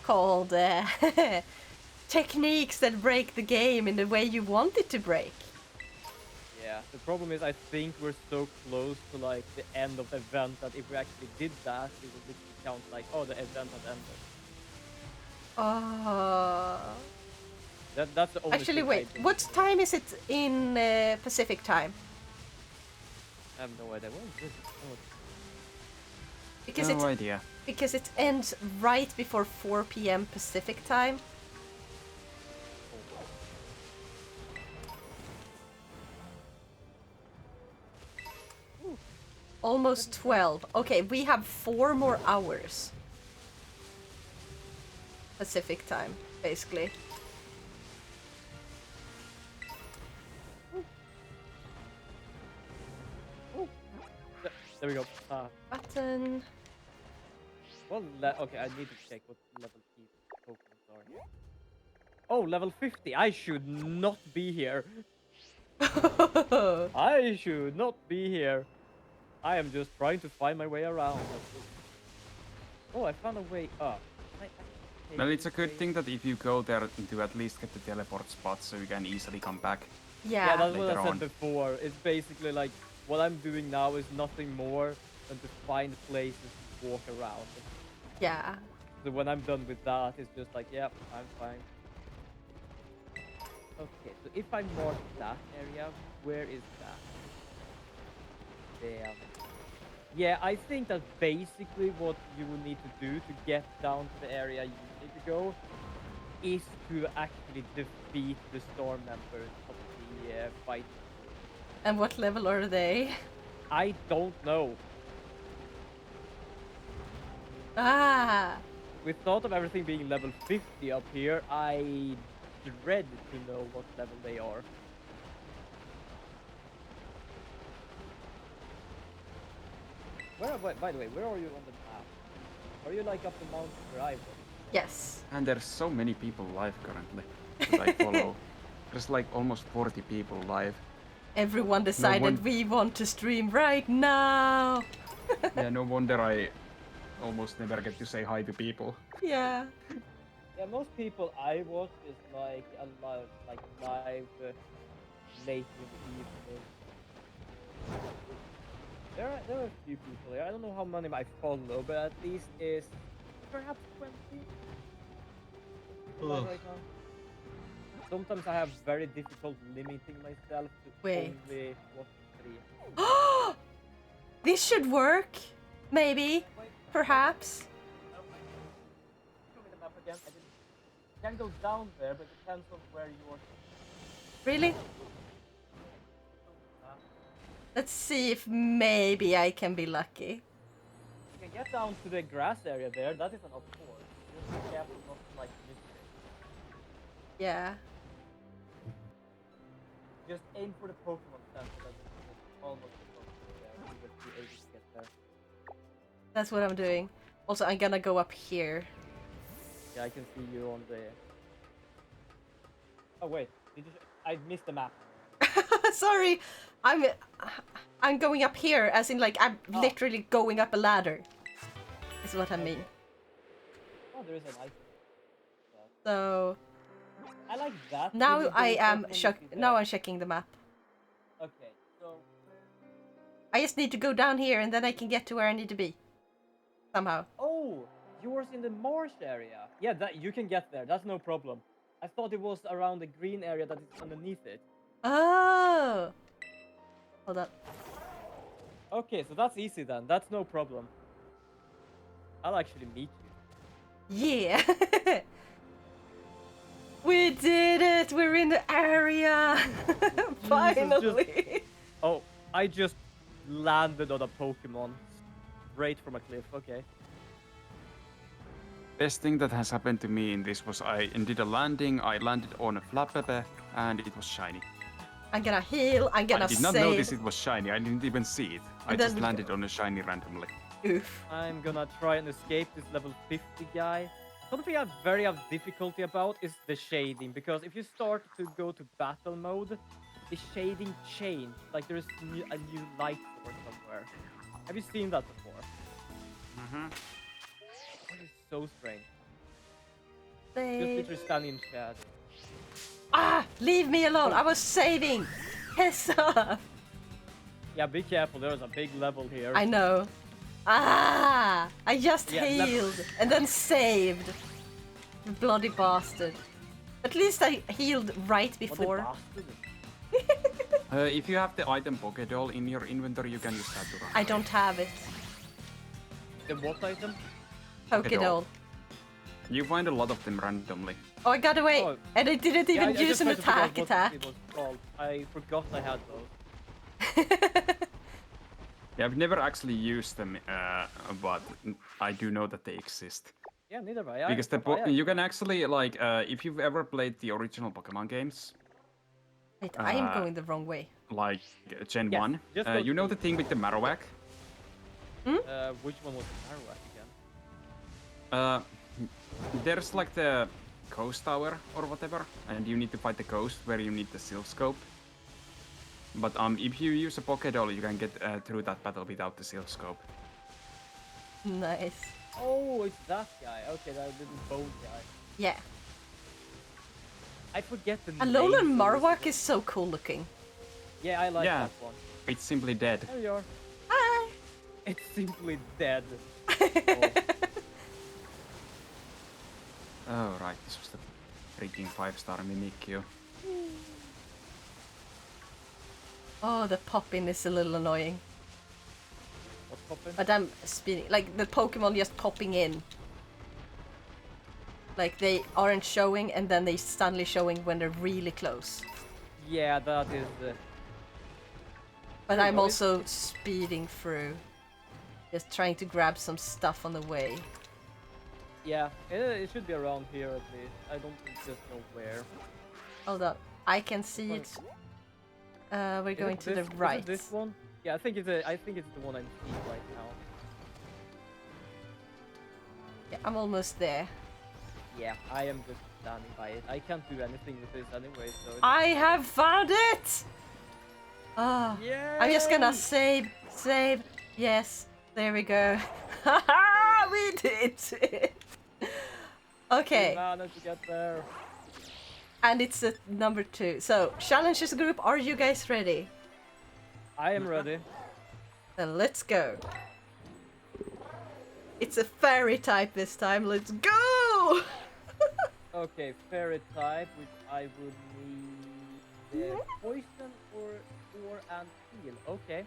Called techniques that break the game in the way you want it to break. Yeah. The problem is I think we're so close to like the end of the event that if we actually did that, it would literally count like, oh, the event has ended. Oh. That's the only Actually, thing I wait. think. What time is it in Pacific time? I have no idea. What is this? Oh, Because No idea. it ends right before 4 p.m. Pacific time. Almost 12. Okay, we have 4 more hours. Pacific time, basically. there we go. Button. Well, okay, I need to check what level these Pokemon are here. Oh, level 50. I should not be here. I should not be here. I am just trying to find my way around. Oh, I found a way up. Can I actually take Well, it's a this good way? thing that if you go there to at least get the teleport spot so you can easily come back. Yeah, Yeah. that's what I Later said on. before. It's basically like what I'm doing now is nothing more than to find places to walk around. Yeah. So when I'm done with that, it's just like, yeah, I'm fine. Okay, so if I mark that area, where is that? Damn. Yeah, I think that basically what you will need to do to get down to the area you need to go is to actually defeat the storm members of the fight. And what level are they? I don't know. Ah! With thought of everything being level 50 up here, I dread to know what level they are. By the way, where are you on the map? Are you like up the mountain where I was? Yes. And there's so many people live currently that I follow. There's like almost 40 people live. Everyone decided we want to stream right now. Yeah, no wonder I almost never get to say hi to people. Yeah. Yeah, most people I watch is like live late in the evening. There are a few people here. I don't know how many I follow, but at least is perhaps 20 right now. Sometimes I have very difficult limiting myself to Wait. only watch 3. This should work. Maybe. Perhaps. Show me the map again. I can go down there, but it depends on where you are. Really? Let's see if maybe I can be lucky. You can get down to the grass area there. That is an of course. Just be careful not to like miss it. Yeah. Just aim for the Pokémon center. That's almost the Pokémon there. You will be able to get there. That's what I'm doing. Also, I'm gonna go up here. Yeah, I can see you on the. Oh wait, did you? I missed the map. Sorry, I'm going up here, as in like I'm literally going up a ladder. Is what I mean. Oh, there is an item. So I like that. now I am now I'm checking the map. Okay, so I just need to go down here and then I can get to where I need to be. Somehow. oh, yours in the marsh area. Yeah, that you can get there. That's no problem. I thought it was around the green area that is underneath it. Oh. Hold up. Okay, so that's easy then. That's no problem. I'll actually meet you. Yeah. We did it. We're in the area. Finally. Oh, I just landed on a Pokemon straight from a cliff. Okay. Best thing that has happened to me in this was I did a landing, I landed on a Flappebe, and it was shiny. I'm gonna heal. I'm gonna I save. did not notice it was shiny, I didn't even see it. I And then just we landed on a shiny randomly. Oof. I'm gonna try and escape this level 50 guy. Something I very have difficulty about is the shading, because if you start to go to battle mode, the shading changed. Like there is a new light source somewhere. Have you seen that before? Mm-hmm. That is so strange. Just Save. literally standing in chat. Ah! Leave me alone. I was saving. Piss off. Yeah, be careful. There's a big level here. I know. Ah! I just Yeah, healed and then saved. You bloody bastard. At least I healed right What the before. bastard? If you have the item Pokédoll in your inventory, you can use that to run. I don't have it. The what item? Pokédoll. You find a lot of them randomly. Oh, I got away. Oh. And I didn't even I use just an tried to figure out what attack. it was called. I forgot I had those. Yeah, I've never actually used them, but I do know that they exist. Yeah, neither have I. Because you can actually, like, if you've ever played the original Pokemon games, Wait, I am going the wrong way. like Gen Yes, 1, just go you know to- the thing with the Marowak? Which one was the Marowak again? There's like the Ghost Tower or whatever, and you need to fight the ghost where you need the Silph Scope. But if you use a Pokédoll, you can get through that battle without the Silph Scope. Nice. Oh, it's that guy. Okay, that little bone guy. Yeah. I forget the Alolan names of this Marowak little- is so cool looking. Yeah, I like Yeah. that one. It's simply dead. There you are. Hi. It's simply dead. Oh, right, this was the freaking 5-star Mimikyu. Oh, the popping is a little annoying. What's popping? But I'm speeding, like the Pokemon just popping in. Like they aren't showing and then they suddenly showing when they're really close. Yeah, that is. But There you I'm go, also speeding through. Just trying to grab some stuff on the way. Yeah, it should be around here at least. I don't just know where. Hold up. I can see it. We're Is going it to this, the right. Is it this one? Yeah, I think it's the one I'm seeing right now. Yeah, I'm almost there. Yeah, I am just standing by it. I can't do anything with this anyway, so. I have found it! Ah, I'm just gonna Yay! save. Yes, there we go. Haha, we did it! We Okay, managed to get there. and it's at number 2. So, challenges group, are you guys ready? I am ready. Then let's go. It's a fairy type this time, let's go! Okay, fairy type, which I would need poison or and heal. Okay.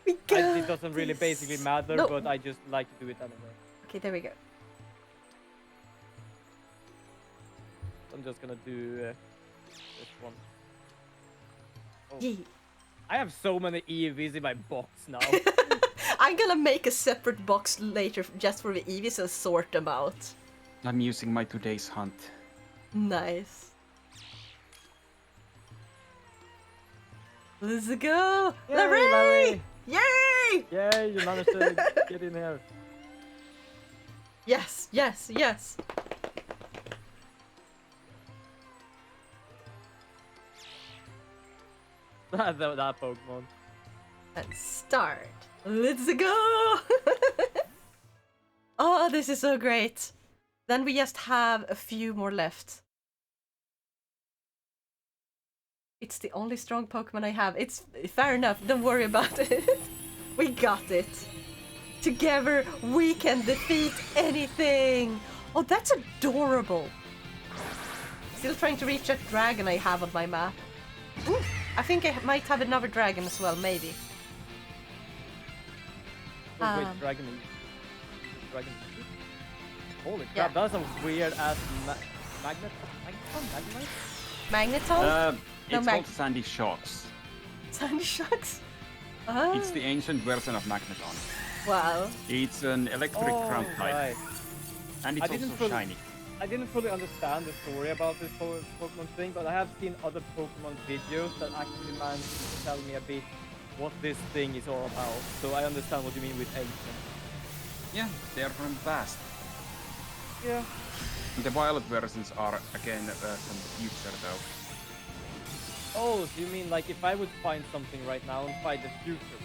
We got It doesn't really this. basically matter, No. but I just like to do it anyway. Okay, there we go. I'm just gonna do this one. Oh. Yee. I have so many EVs in my box now. I'm gonna make a separate box later just for the Eevees and sort them out. I'm using my today's hunt. Nice. Let's go! Yay, Larry! Larry! Yay! Yay, you managed to get in here. Yes, yes, yes. that Pokemon. And start. Let's go! Oh, this is so great. Then we just have a few more left. It's the only strong Pokemon I have. It's fair enough, don't worry about it. We got it. Together we can defeat anything. Oh, that's adorable. Still trying to reach that dragon I have on my map. Ooh, I think I might have another dragon as well, maybe. Oh, wait, dragon. Dragon. Holy crap, that's a weird ass magnet. Magneton? It's called Sandy Shocks. Sandy Shocks? It's the ancient version of Magneton. Wow. It's an electric ground type. Right. And it's also shiny. I didn't fully understand the story about this Pokemon thing, but I have seen other Pokemon videos that actually managed to tell me a bit what this thing is all about. So I understand what you mean with ancient. Yeah, they're from the past. Yeah. The violet versions are again from the future though. Oh, so you mean like if I would find something right now and find the future?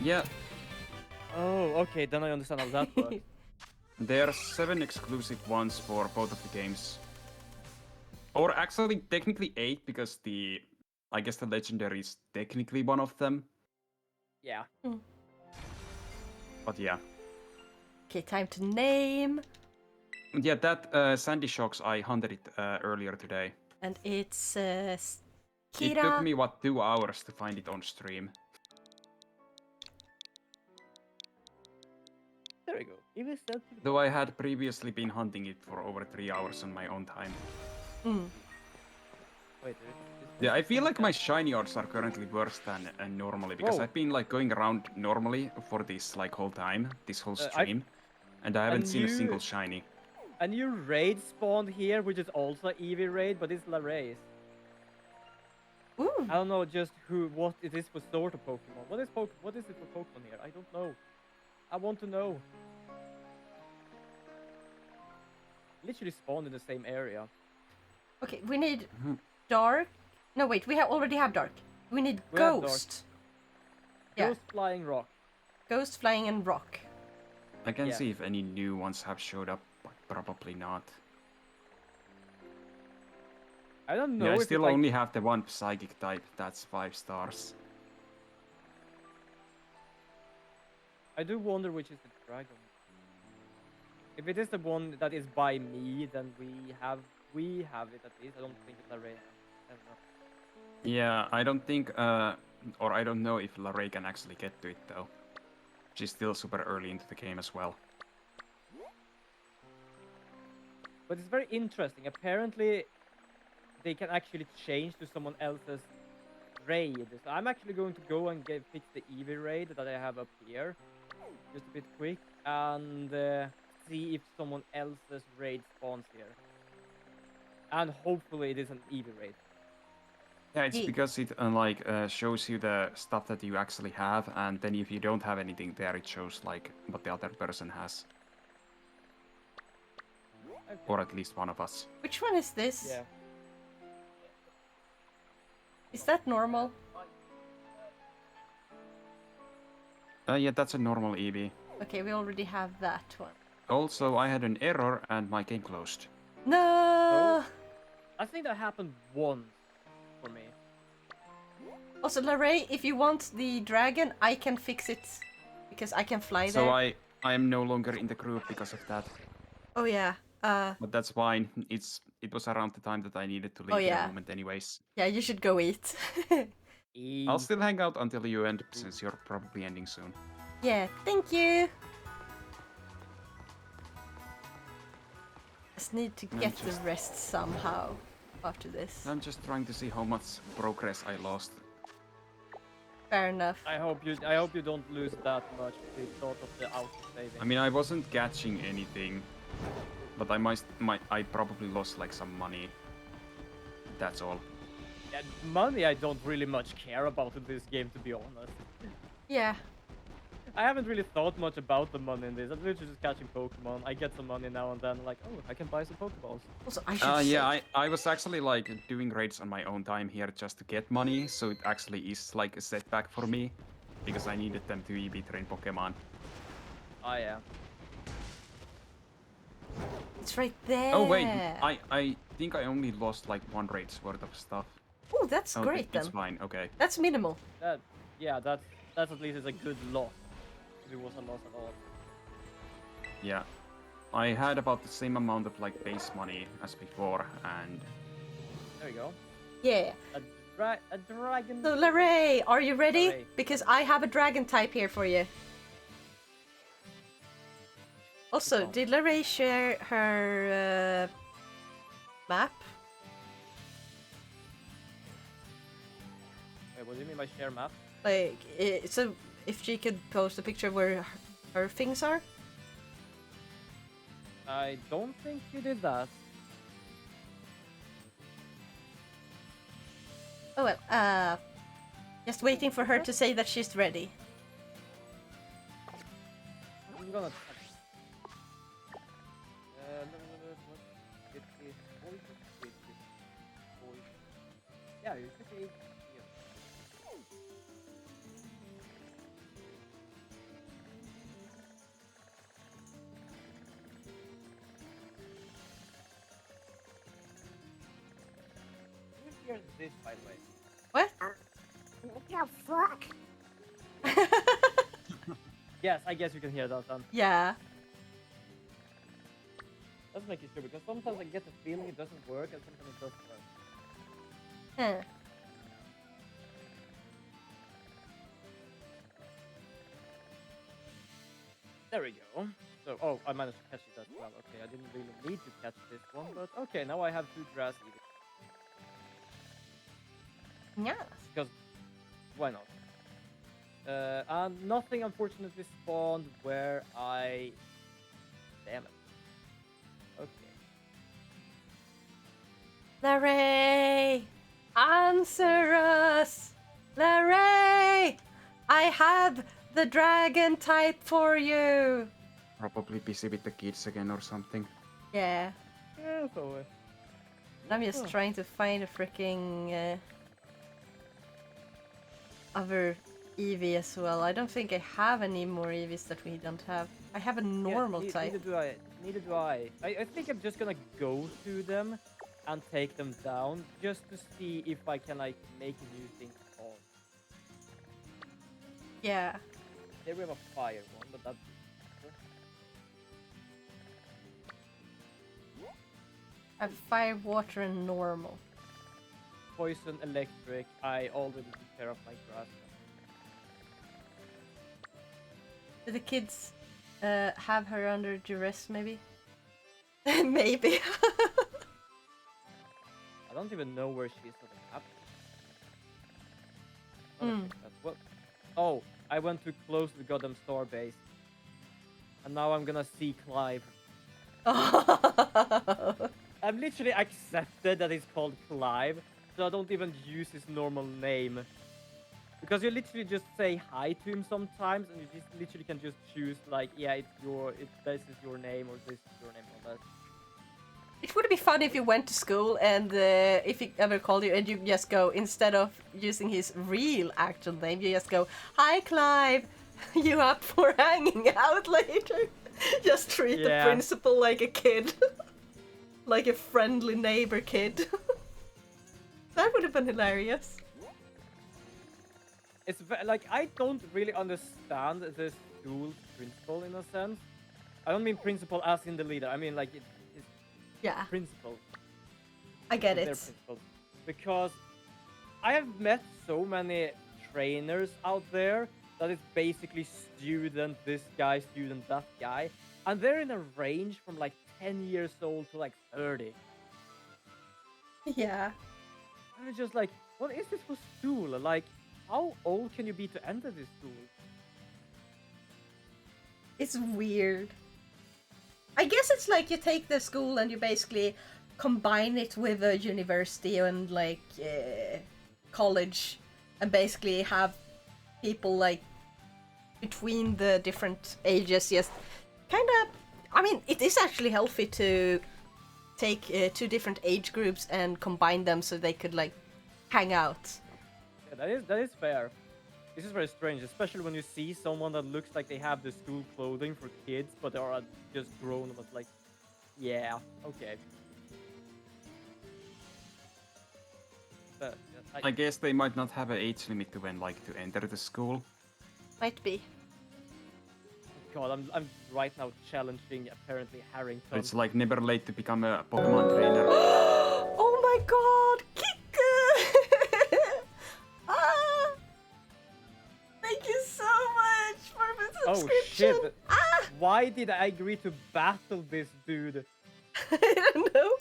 Yeah, Oh, okay, then I understand how that works. there are 7 exclusive ones for both of the games. Or actually, technically 8 because I guess the legendary is technically one of them. Yeah. But yeah. Okay, time to name. Yeah, that Sandy Shocks, I hunted it earlier today. And it's It Kira. took me, 2 hours to find it on stream. There we go. Even said. Though I had previously been hunting it for over 3 hours on my own time. Wait, Yeah, I feel like my shiny odds are currently worse than normally because Whoa. I've been like going around normally for this like whole time, this whole stream, and I haven't seen a single shiny. A new raid spawned here, which is also Eevee raid, but it's Laray's. Ooh. I don't know just what it is for sort of Pokemon. What is it for Pokemon here? I don't know. I want to know. Literally spawned in the same area. Okay, we need dark. No, wait, we already have dark. We need We have ghost. Yeah, Ghost Flying Rock. ghost, flying, and rock. I can Yeah. see if any new ones have showed up, but probably not. I don't know Yeah, I if still it's like... only have the one psychic type, that's 5 stars. I do wonder which is the dragon. If it is the one that is by me, then we have it at least. I don't think it's Larray. I don't know. Yeah, I don't think, or I don't know if Larray can actually get to it though. She's still super early into the game as well. But it's very interesting. Apparently, they can actually change to someone else's raid. So I'm actually going to go and fix the Eevee raid that I have up here, just a bit quick, and see if someone else's raid spawns here. And hopefully it is an Eevee raid. Yeah, it's because it shows you the stuff that you actually have, and then if you don't have anything there, it shows like what the other person has. Okay. Or at least one of us. Which one is this? Yeah. Is that normal? Yeah, that's a normal Eevee. Okay, we already have that one. Also, I had an error and my game closed. No! I think that happened once for me. Also, Larray, if you want the dragon, I can fix it. Because I can fly there. So I am no longer in the group because of that. Oh yeah. But that's fine. It was around the time that I needed to leave in a moment anyways. Yeah, you should go eat. I'll still hang out until you end, since you're probably ending soon. Yeah, thank you. Just need to get the rest somehow after this. I'm just trying to see how much progress I lost. Fair enough. I hope you don't lose that much because of the auto saving. I mean, I wasn't catching anything, but I probably lost like some money. That's all. Yeah, money I don't really much care about in this game, to be honest. Yeah. I haven't really thought much about the money in this. I'm literally just catching Pokemon. I get some money now and then, like, oh, I can buy some Pokeballs. Also, I should yeah, I was actually like doing raids on my own time here just to get money, so it actually is like a setback for me, because I needed them to EV train Pokemon. Oh yeah. It's right there. Oh wait, I think I only lost like one raid's worth of stuff. Oh, that's great then. It's fine, okay. That's minimal. That's at least is a good loss. If it was a loss at all. Yeah. I had about the same amount of like base money as before, and There you go. Yeah. A dragon. So, Larray, are you ready? Larray. Because I have a dragon type here for you. Also, did Larray share her map? Wait, what do you mean by share map? Like, so if she could post a picture where her things are? I don't think you did that. Oh well, just waiting for her to say that she's ready. I'm gonna. Yeah, you should be. Here's this, by the way. What? Yeah, fuck. Yes, I guess you can hear that then. Yeah. Let's make it sure, because sometimes I get the feeling it doesn't work and sometimes it does work. Huh. There we go. So, oh, I managed to catch it as well. Okay, I didn't really need to catch this one, but okay, now I have 2 grass eaters. Yeah. Because, why not? And nothing unfortunately spawned where I... Damn it. Okay. Larray! Answer us! Larray! I have the dragon type for you! probably busy with the kids again or something. Yeah. Yeah, so... I'm just trying to find a freaking other Eevee as well. I don't think I have any more Eevees that we don't have. I have a normal type. Neither do I. Neither do I. I think I'm just gonna go to them and take them down just to see if I can like make new things on. Yeah. There we have a fire one. but that's I have fire, water, and normal. poison, electric. I already took care of my grass. Do the kids have her under duress, maybe? Maybe. I don't even know where she is on the map. Hmm. That's what. Oh, I went too close to the goddamn star base. And now I'm gonna see Clive. I've literally accepted that it's called Clive, so I don't even use his normal name. Because you literally just say hi to him sometimes, and you just literally can just choose like, yeah, this is your name, or this is your name, or that. It would be fun if you went to school and if he ever called you and you just go, instead of using his real actual name, you just go, "Hi Clive, you up for hanging out later?" Just treat the Yeah. principal like a kid. Like a friendly neighbor kid. That would have been hilarious. It's like, I don't really understand the school principal in a sense. I don't mean principal as in the leader. I mean like his Yeah, principal. I get Their it. principal. Because I have met so many trainers out there that is basically student this guy, student that guy, and they're in a range from like 10 years old to like 30. Yeah. And it's just like, what is this for school? Like, how old can you be to enter this school? It's weird. I guess it's like you take the school and you basically combine it with a university and like college, and basically have people like between the different ages just kind of. I mean, it is actually healthy to take two different age groups and combine them so they could like hang out. Yeah, that is fair. This is very strange, especially when you see someone that looks like they have the school clothing for kids, but they are just grown up. Like, yeah, okay. But I guess they might not have an age limit to when like to enter the school. Might be. God, I'm right now challenging apparently Harrington. It's like never late to become a Pokemon trainer. Oh my god, Kiku! Ah! Thank you so much for the Oh subscription. shit! Ah! Why did I agree to battle this dude? I don't know.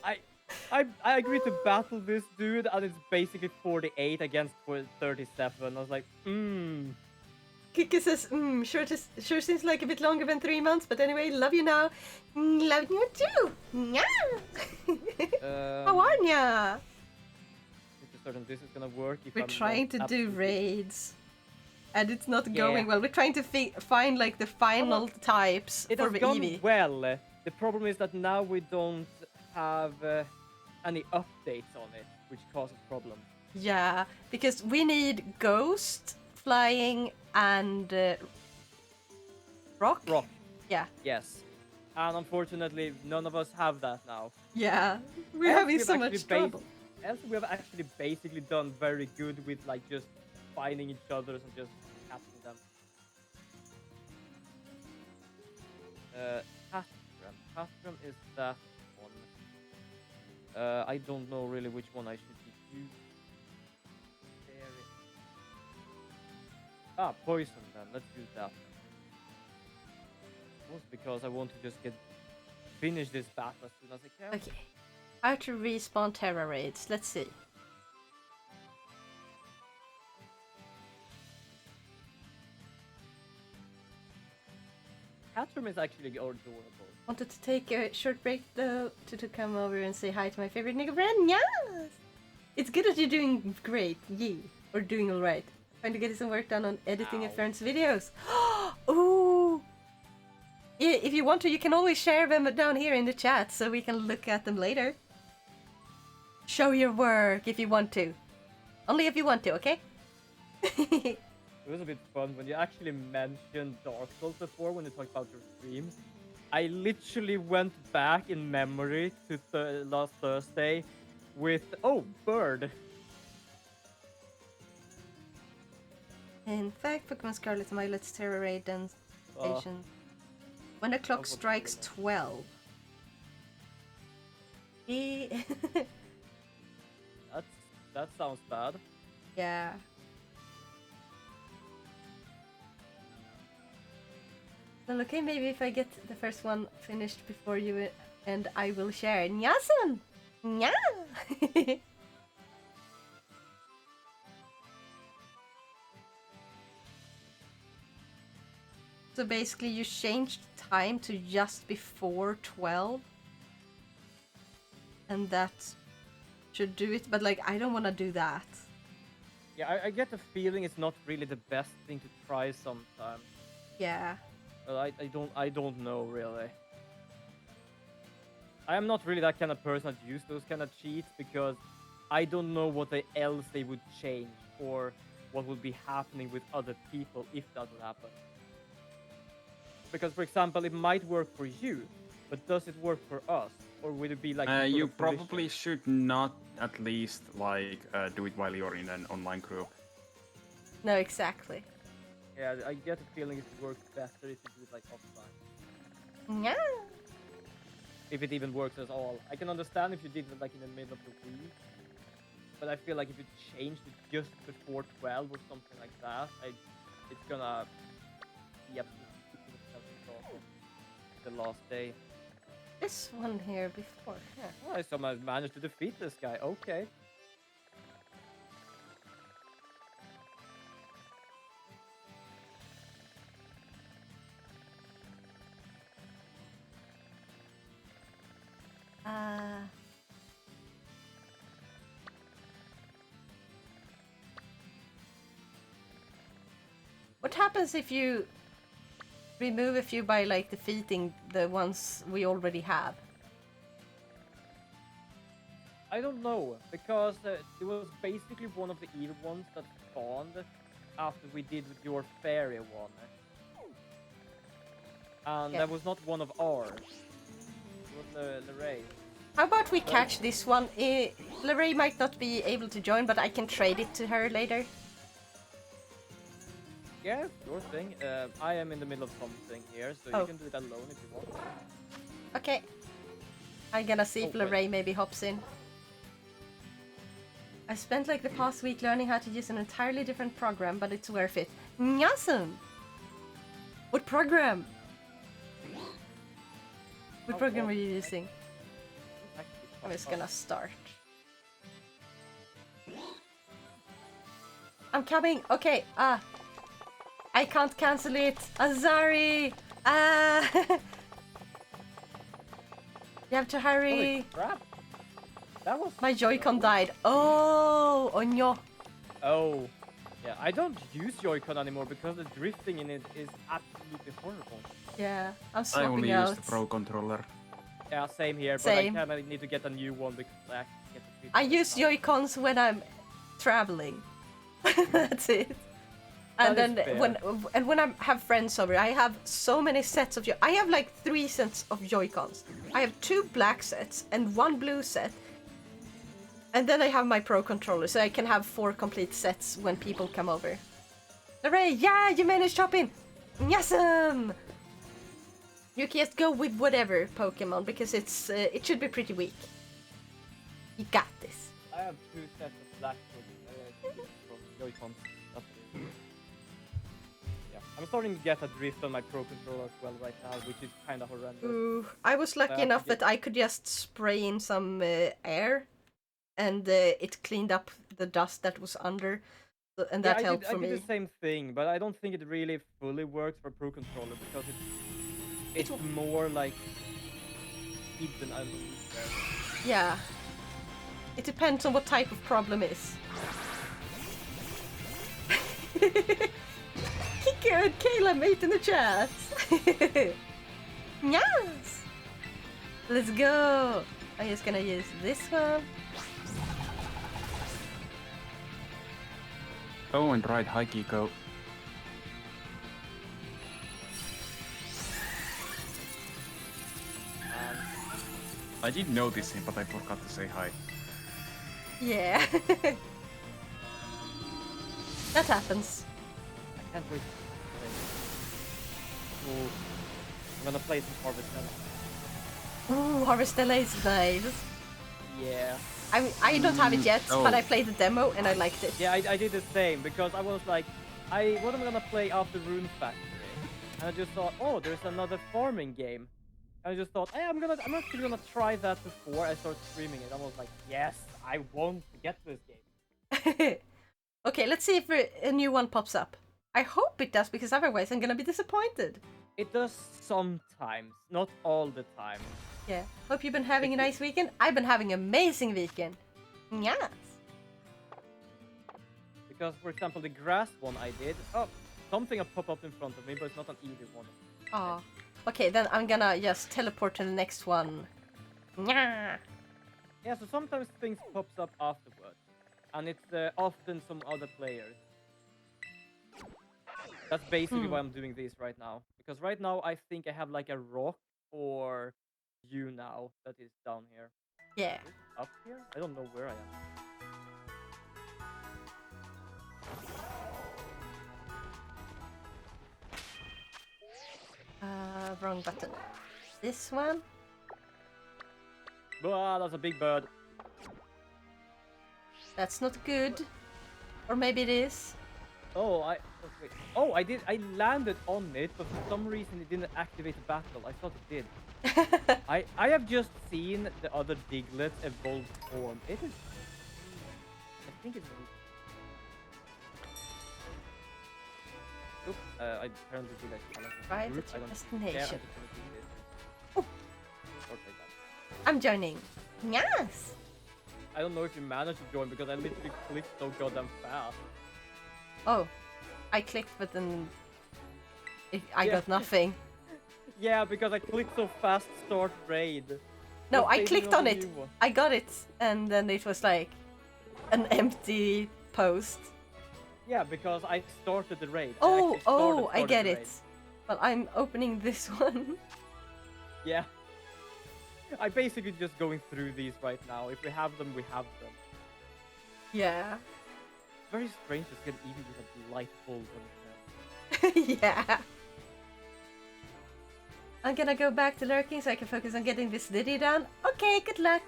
I agreed to battle this dude, and it's basically 48 against 37. I was like, Kiku says, sure seems like a bit longer than 3 months, but anyway, love you now. Love you too. How are ya? Pretty certain this is gonna work. If We're I'm trying not to do absolutely- raids. And it's not Yeah. going well. We're trying to find like the final types It for has the gone Eevee. well. The problem is that now we don't have any updates on it, which causes problems. Yeah, because we need Ghost, Flying, and Rock. Rock, Yeah, yes. And unfortunately, none of us have that now. yeah. We're Else having we've so actually much trouble. Else we have actually basically done very good with like just finding each other and just catching them. Castrum is that one. I don't know really which one I should be using. Poison then. Let's use that. Mostly because I want to just finish this battle as soon as I can. Okay. How to respawn Terra raids? Let's see. Castrum is actually adorable. Wanted to take a short break though to come over and say hi to my favorite nigga friend. Yes! It's good that you're doing great, yee. Or doing alright. Trying to get some work done on editing a Ow. friend's videos. Ooh! Yeah, if you want to, you can always share them down here in the chat so we can look at them later. Show your work if you want to. Only if you want to, okay? It was a bit fun when you actually mentioned Dark Souls before when you talked about your streams. I literally went back in memory to last Thursday with, Bird. In fact, Pokémon Scarlet and Violet's Terra Raid and station. When the clock would strikes do that. 12. That sounds bad. Yeah. Well, okay, maybe if I get the first one finished before you and I will share. Nyasan! Nya! So basically you changed time to just before 12. And that should do it, but like I don't want to do that. Yeah, I get the feeling it's not really the best thing to try sometimes. Yeah. But I don't know really. I am not really that kind of person that use those kind of cheats because I don't know what else they would change or what would be happening with other people if that would happen. Because for example, it might work for you, but does it work for us? Or would it be like You sort of collision? probably should not at least like do it while you're in an online group. No, exactly. Yeah, I get the feeling it works better if you do it like offline. Yeah. If it even works at all. I can understand if you did it like in the middle of the week, but I feel like if you changed it just before 12 or something like that, it's gonna be absolutely the last day. This one here before. Yeah. Oh, I somehow managed to defeat this guy. Okay. What happens if you remove a few by like defeating the ones we already have? I don't know, because it was basically one of the evil ones that spawned after we did your fairy one. And Yeah. that was not one of ours. It was Lorraine. How about we catch this one? Lorraine might not be able to join, but I can trade it to her later. Yeah, sure thing. I am in the middle of something here, so Oh. you can do it alone if you want. Okay. I'm gonna see if Oh, wait. Lorraine maybe hops in. I spent like the past week learning how to use an entirely different program, but it's worth it. Nyasum! What program? What Oh, program oh. are you using? Actually, I'm just gonna start. I'm coming! Okay, I can't cancel it! Azari! You have to hurry! Holy crap! That was... My Joy-Con died. Oh, Onyo. Oh. Yeah, I don't use Joy-Con anymore because the drifting in it is absolutely horrible. Yeah, I'm I swapping only out. use the Pro controller. Yeah, same here, Same. but I kinda need to get a new one because I actually get the I feedback use now. Joy-Cons when I'm traveling. That's it. And That is then fair. when I have friends over, I have so many sets of I have like 3 sets of Joy-Cons. I have 2 black sets and 1 blue set. And then I have my Pro controller, so I can have 4 complete sets when people come over. Hooray! Yeah, you managed to hop in! Awesome! You can just go with whatever Pokemon because it should be pretty weak. You got this. I have 2 sets of black Joy-Cons. That's it. Yeah, I'm starting to get a drift on my Pro controller as well right now, which is kind of horrendous. Ooh, I was lucky have to enough get- that I could just spray in some air, and it cleaned up the dust that was under, and that helped I for did me. the same thing, but I don't think it really fully works for Pro controller because it's more like hidden underneath there. Yeah. It depends on what type of problem is. Kiko and Kayla mate in the chat. Yes. Let's go. I'm just gonna use this one. Oh, and right, hi Kiko. I did notice him, but I forgot to say hi. Yeah. That happens. I can't wait. Ooh, I'm gonna play some Harvestella. Ooh, Harvestella is nice. Yeah. I don't have it yet, oh. but I played the demo and I liked it. Yeah, I did the same because I was like, what am I gonna play after Rune Factory? And I just thought, oh, there's another farming game. And I just thought, hey, I'm actually gonna try that before I start streaming it. I was like, yes, I want to get this game. Okay, let's see if a new one pops up. I hope it does, because otherwise I'm gonna be disappointed. It does sometimes, not all the time. Yeah. Hope you've been having a nice weekend. I've been having an amazing weekend. Yes. Because, for example, the grass one I did, something will pop up in front of me, but it's not an easy one. Oh. Okay, then I'm gonna just teleport to the next one. Yeah. Yeah, so sometimes things pops up afterwards. And it's often some other players. That's basically why I'm doing this right now. Because right now I think I have like a rock or you now that is down here. Yeah. Is it up here? I don't know where I am. Wrong button. This one? Wow, that's a big bird. That's not good. Or maybe it is. Oh, wait. Oh, I landed on it, but for some reason it didn't activate the battle. I thought it did. I have just seen the other Diglett evolve form. It is... I think it's... Oops, I apparently did that. Right, Group. it's I your don't- destination. Yeah, I just wanna do this. Oh. Sort like that. I'm joining. Yes. I don't know if you managed to join because I literally clicked so goddamn fast. Oh, I clicked, but then I Yeah. got nothing. Yeah, because I clicked so fast start raid. No, Just I saving clicked on the it. new one. I got it, and then it was like an empty post. Yeah, because I started the raid. I get it. Well, I'm opening this one. Yeah. I'm basically just going through these right now. If we have them, we have them. Yeah. Very strange to get Eevee with a light bulb on his head. Yeah. I'm gonna go back to lurking so I can focus on getting this video done. Okay, good luck.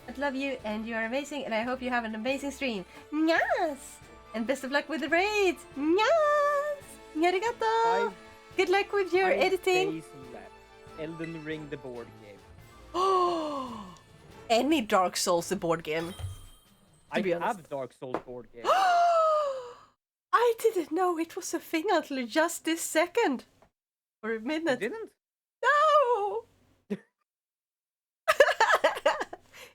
I love you and you are amazing and I hope you have an amazing stream. Yes! And best of luck with the raids. Yes! Arigato! Five- Good luck with your 5 editing. days left. Elden Ring, the board game. Any Dark Souls the board game. I be honest. have Dark Souls board game. I didn't know it was a thing until just this second. For a You minute. didn't? No!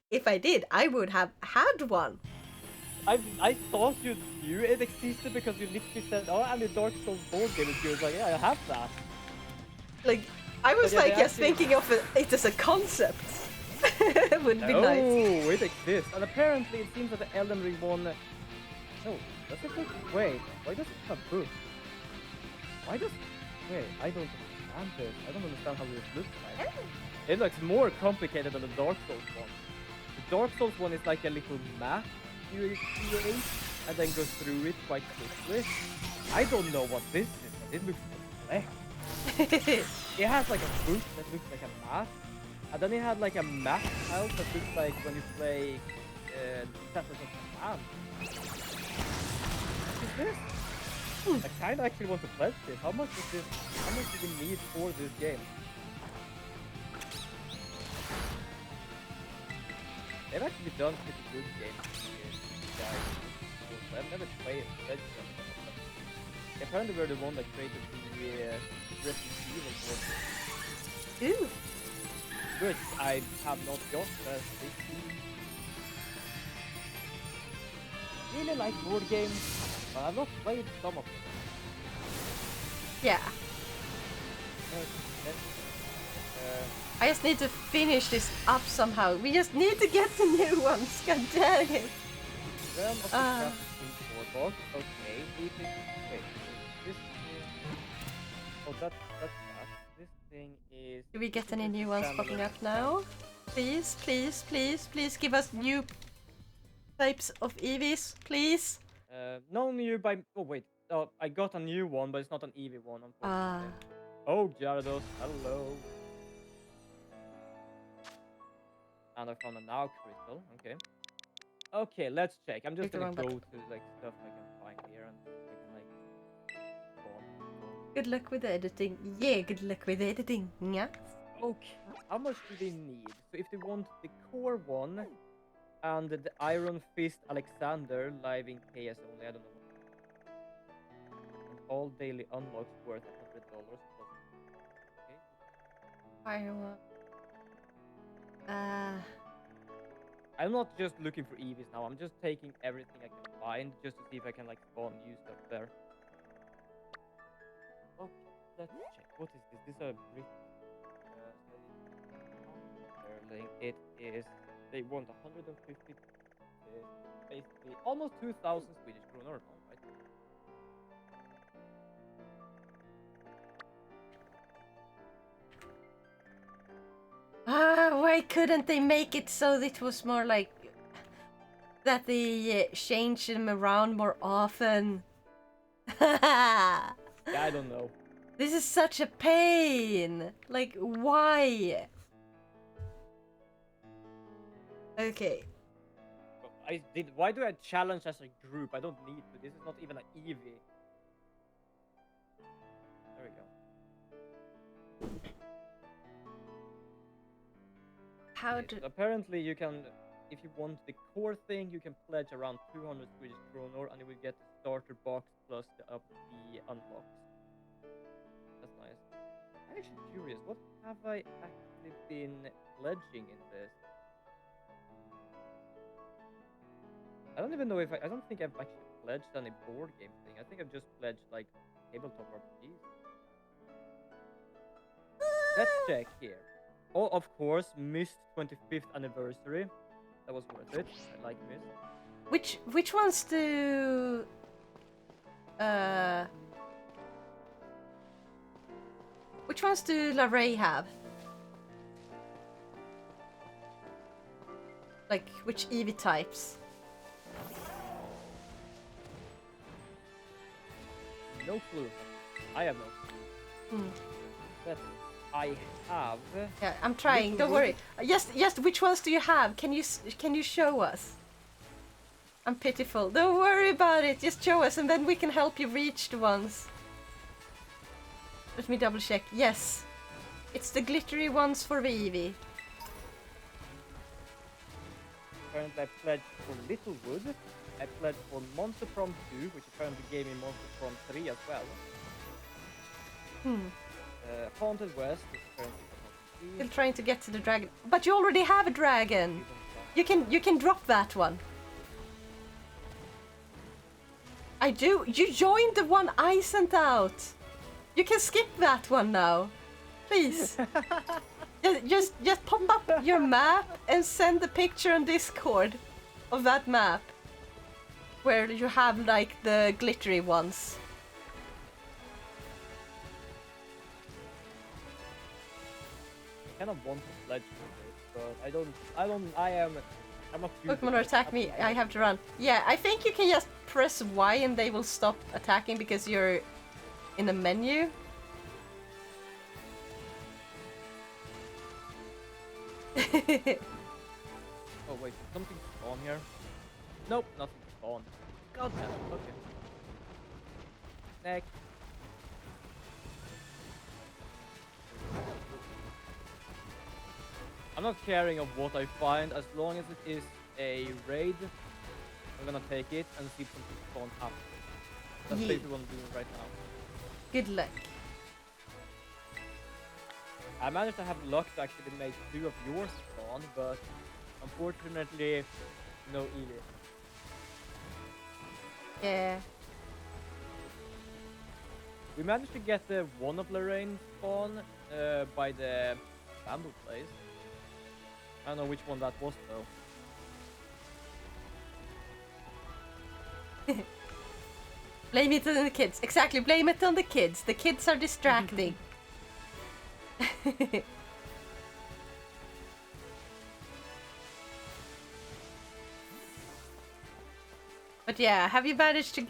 If I did, I would have had one. I thought you knew it existed because you literally said, oh, and the Dark Souls board game is good. I was like, yeah, I have that. Like, I was But yeah, like they just actually- thinking of it as a concept. Would be nice. Oh, it exists. And apparently it seems that the Elden Ring one... No, does it look... Wait, why does it have book? Why does... Wait, I don't understand this. I don't understand how this looks like. It looks more complicated than the Dark Souls one. The Dark Souls one is like a little map you create and then go through it quite quickly. I don't know what this is, but it looks complex. It has like a book that looks like a map. And then it had like a map house that looks like when you play Settlers of Catan. What is this? I kinda actually want to pledge this. How much is this? How much do we need for this game? They've actually done pretty good games, these guys. I've never played them. Apparently we're the one that created the Resident Evil board. Ooh. Which I have not got as this. Really like board games, but I've not played some of them. Yeah. Uh, I just need to finish this up somehow. We just need to get the new ones. God damn it. Realm of the Crafting board. Okay, wait, this oh, that's that. This thing is... Do we get any new ones popping up now? Please, please, please, please give us new types of Eevees, please. No new by... Oh, wait. Oh, I got a new one, but it's not an Eevee one, unfortunately. Oh, Gyarados, hello. And I found a now crystal. Okay. Okay, let's check. I'm just Take the gonna wrong go button. to like stuff I can find here and I can like spawn. Good luck with the editing. Yeah, good luck with the editing. Yeah. Okay, how much do they need? So if they want the core one and the Iron Fist Alexander live in KS only, I don't know. And all daily unlocks worth $100 plus. Okay. Firework. I'm not just looking for Eevees now. I'm just taking everything I can find just to see if I can like spawn new stuff there. Okay, let's check. What is this? This is a Brit. Sterling. It is. They want 150. Basically almost 2,000 Swedish kronor now, right? Why couldn't they make it so that it was more like that they change them around more often? Yeah, I don't know. This is such a pain. Like, why? Okay. I did. Why do I challenge as a group? I don't need to. This is not even an Eevee. There we go. How Yes, do? apparently you can, if you want the core thing, you can pledge around 200 Swedish kronor and you will get the starter box plus the unlocks. That's nice. I'm actually curious, what have I actually been pledging in this? I don't even know if I don't think I've actually pledged any board game thing. I think I've just pledged like tabletop RPGs. Let's check here. Oh, of course, Myst 25th anniversary. That was worth it. I like Myst. Which ones do? Which ones do Larray have? Like which Eevee types? No clue. I have no clue. Hmm. But I have. Yeah, I'm trying. Don't worry. Just which ones do you have? Can you show us? I'm pitiful. Don't worry about it. Just show us, and then we can help you reach the ones. Let me double check. Yes, it's the glittery ones for the Eevee. Apparently, I pledged for Littlewood. I pledged for Monster Prom 2, which apparently gave me Monster Prom 3 as well. Haunted West is apparently for Monster 3. Still trying to get to the dragon, but you already have a dragon. You can drop that one. I do. You joined the one I sent out. You can skip that one now, please. just pop up your map and send the picture on Discord of that map where you have like the glittery ones. I kind of want to pledge for this, but I'm a few. Pokemon attack me, I have to run. Yeah, I think you can just press Y and they will stop attacking because you're in the menu. Oh wait, something spawn here? Nope, nothing spawn. God damn it, okay. Next. I'm not caring of what I find, as long as it is a raid, I'm gonna take it and see if something spawn after. That's Yeah. basically what I'm doing right now. Good luck. I managed to have luck to actually make 2 of yours spawn, but unfortunately, no Eevee. Yeah. We managed to get the one of Lorraine spawn by the bamboo place. I don't know which one that was though. Blame it on the kids. Exactly, blame it on the kids. The kids are distracting. But yeah, have you managed to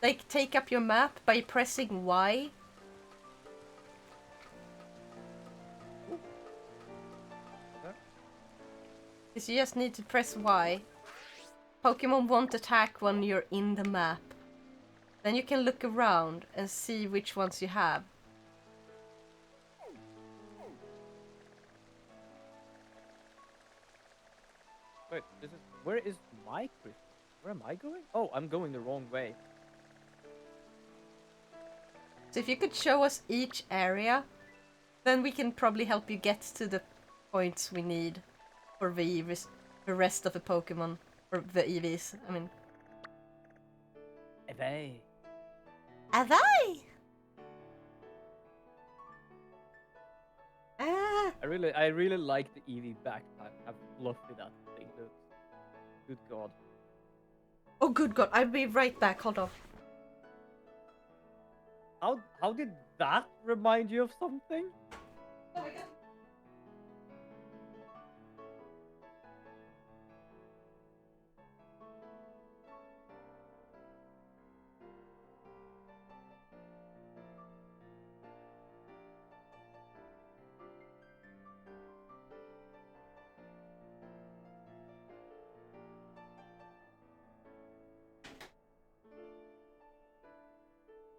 like take up your map by pressing Y? is you just need to press Y. Pokemon won't attack when you're in the map. Then you can look around and see which ones you have. Wait, where is my crystal? Where am I going? Oh, I'm going the wrong way. So if you could show us each area, then we can probably help you get to the points we need for the rest of the Pokemon. Or the Eevees, I mean. Eevee. Eevee! Ah! I really like the Eevee backpack. How fluffy that thing looks. Good god. Oh, good god, I'll be right back, hold on. How did that remind you of something? Oh my god.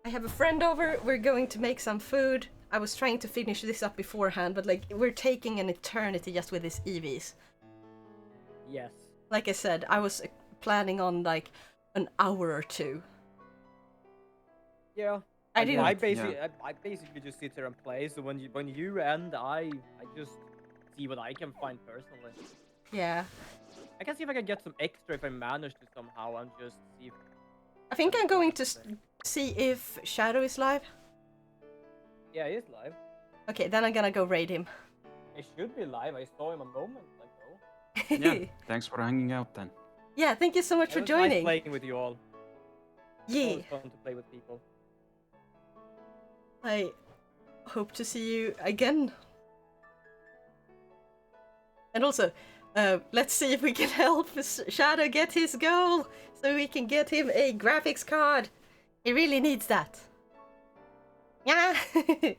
I have a friend over, we're going to make some food. I was trying to finish this up beforehand, but like, we're taking an eternity just with these Eevees. Yes. Like I said, I was planning on like an hour or two. Yeah. I didn't. I basically just sit there and play. So when you end, I just see what I can find personally. Yeah. I can see if I can get some extra if I manage to somehow and just see if... I think I'm going to see if Shadow is live. Yeah, he is live. Okay, then I'm gonna go raid him. He should be live. I saw him a moment ago. Yeah, thanks for hanging out then. Yeah, thank you so much It for was joining. nice playing with you all. Yeah. Always fun to play with people. I hope to see you again. And also, let's see if we can help Shadow get his goal, so we can get him a graphics card. He really needs that. Yeah. Yes.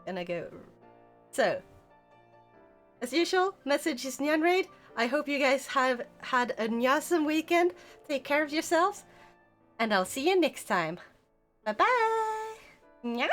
Gonna go. So, as usual, message is Nyan Raid. I hope you guys have had an awesome weekend. Take care of yourselves, and I'll see you next time. Bye bye. Yeah.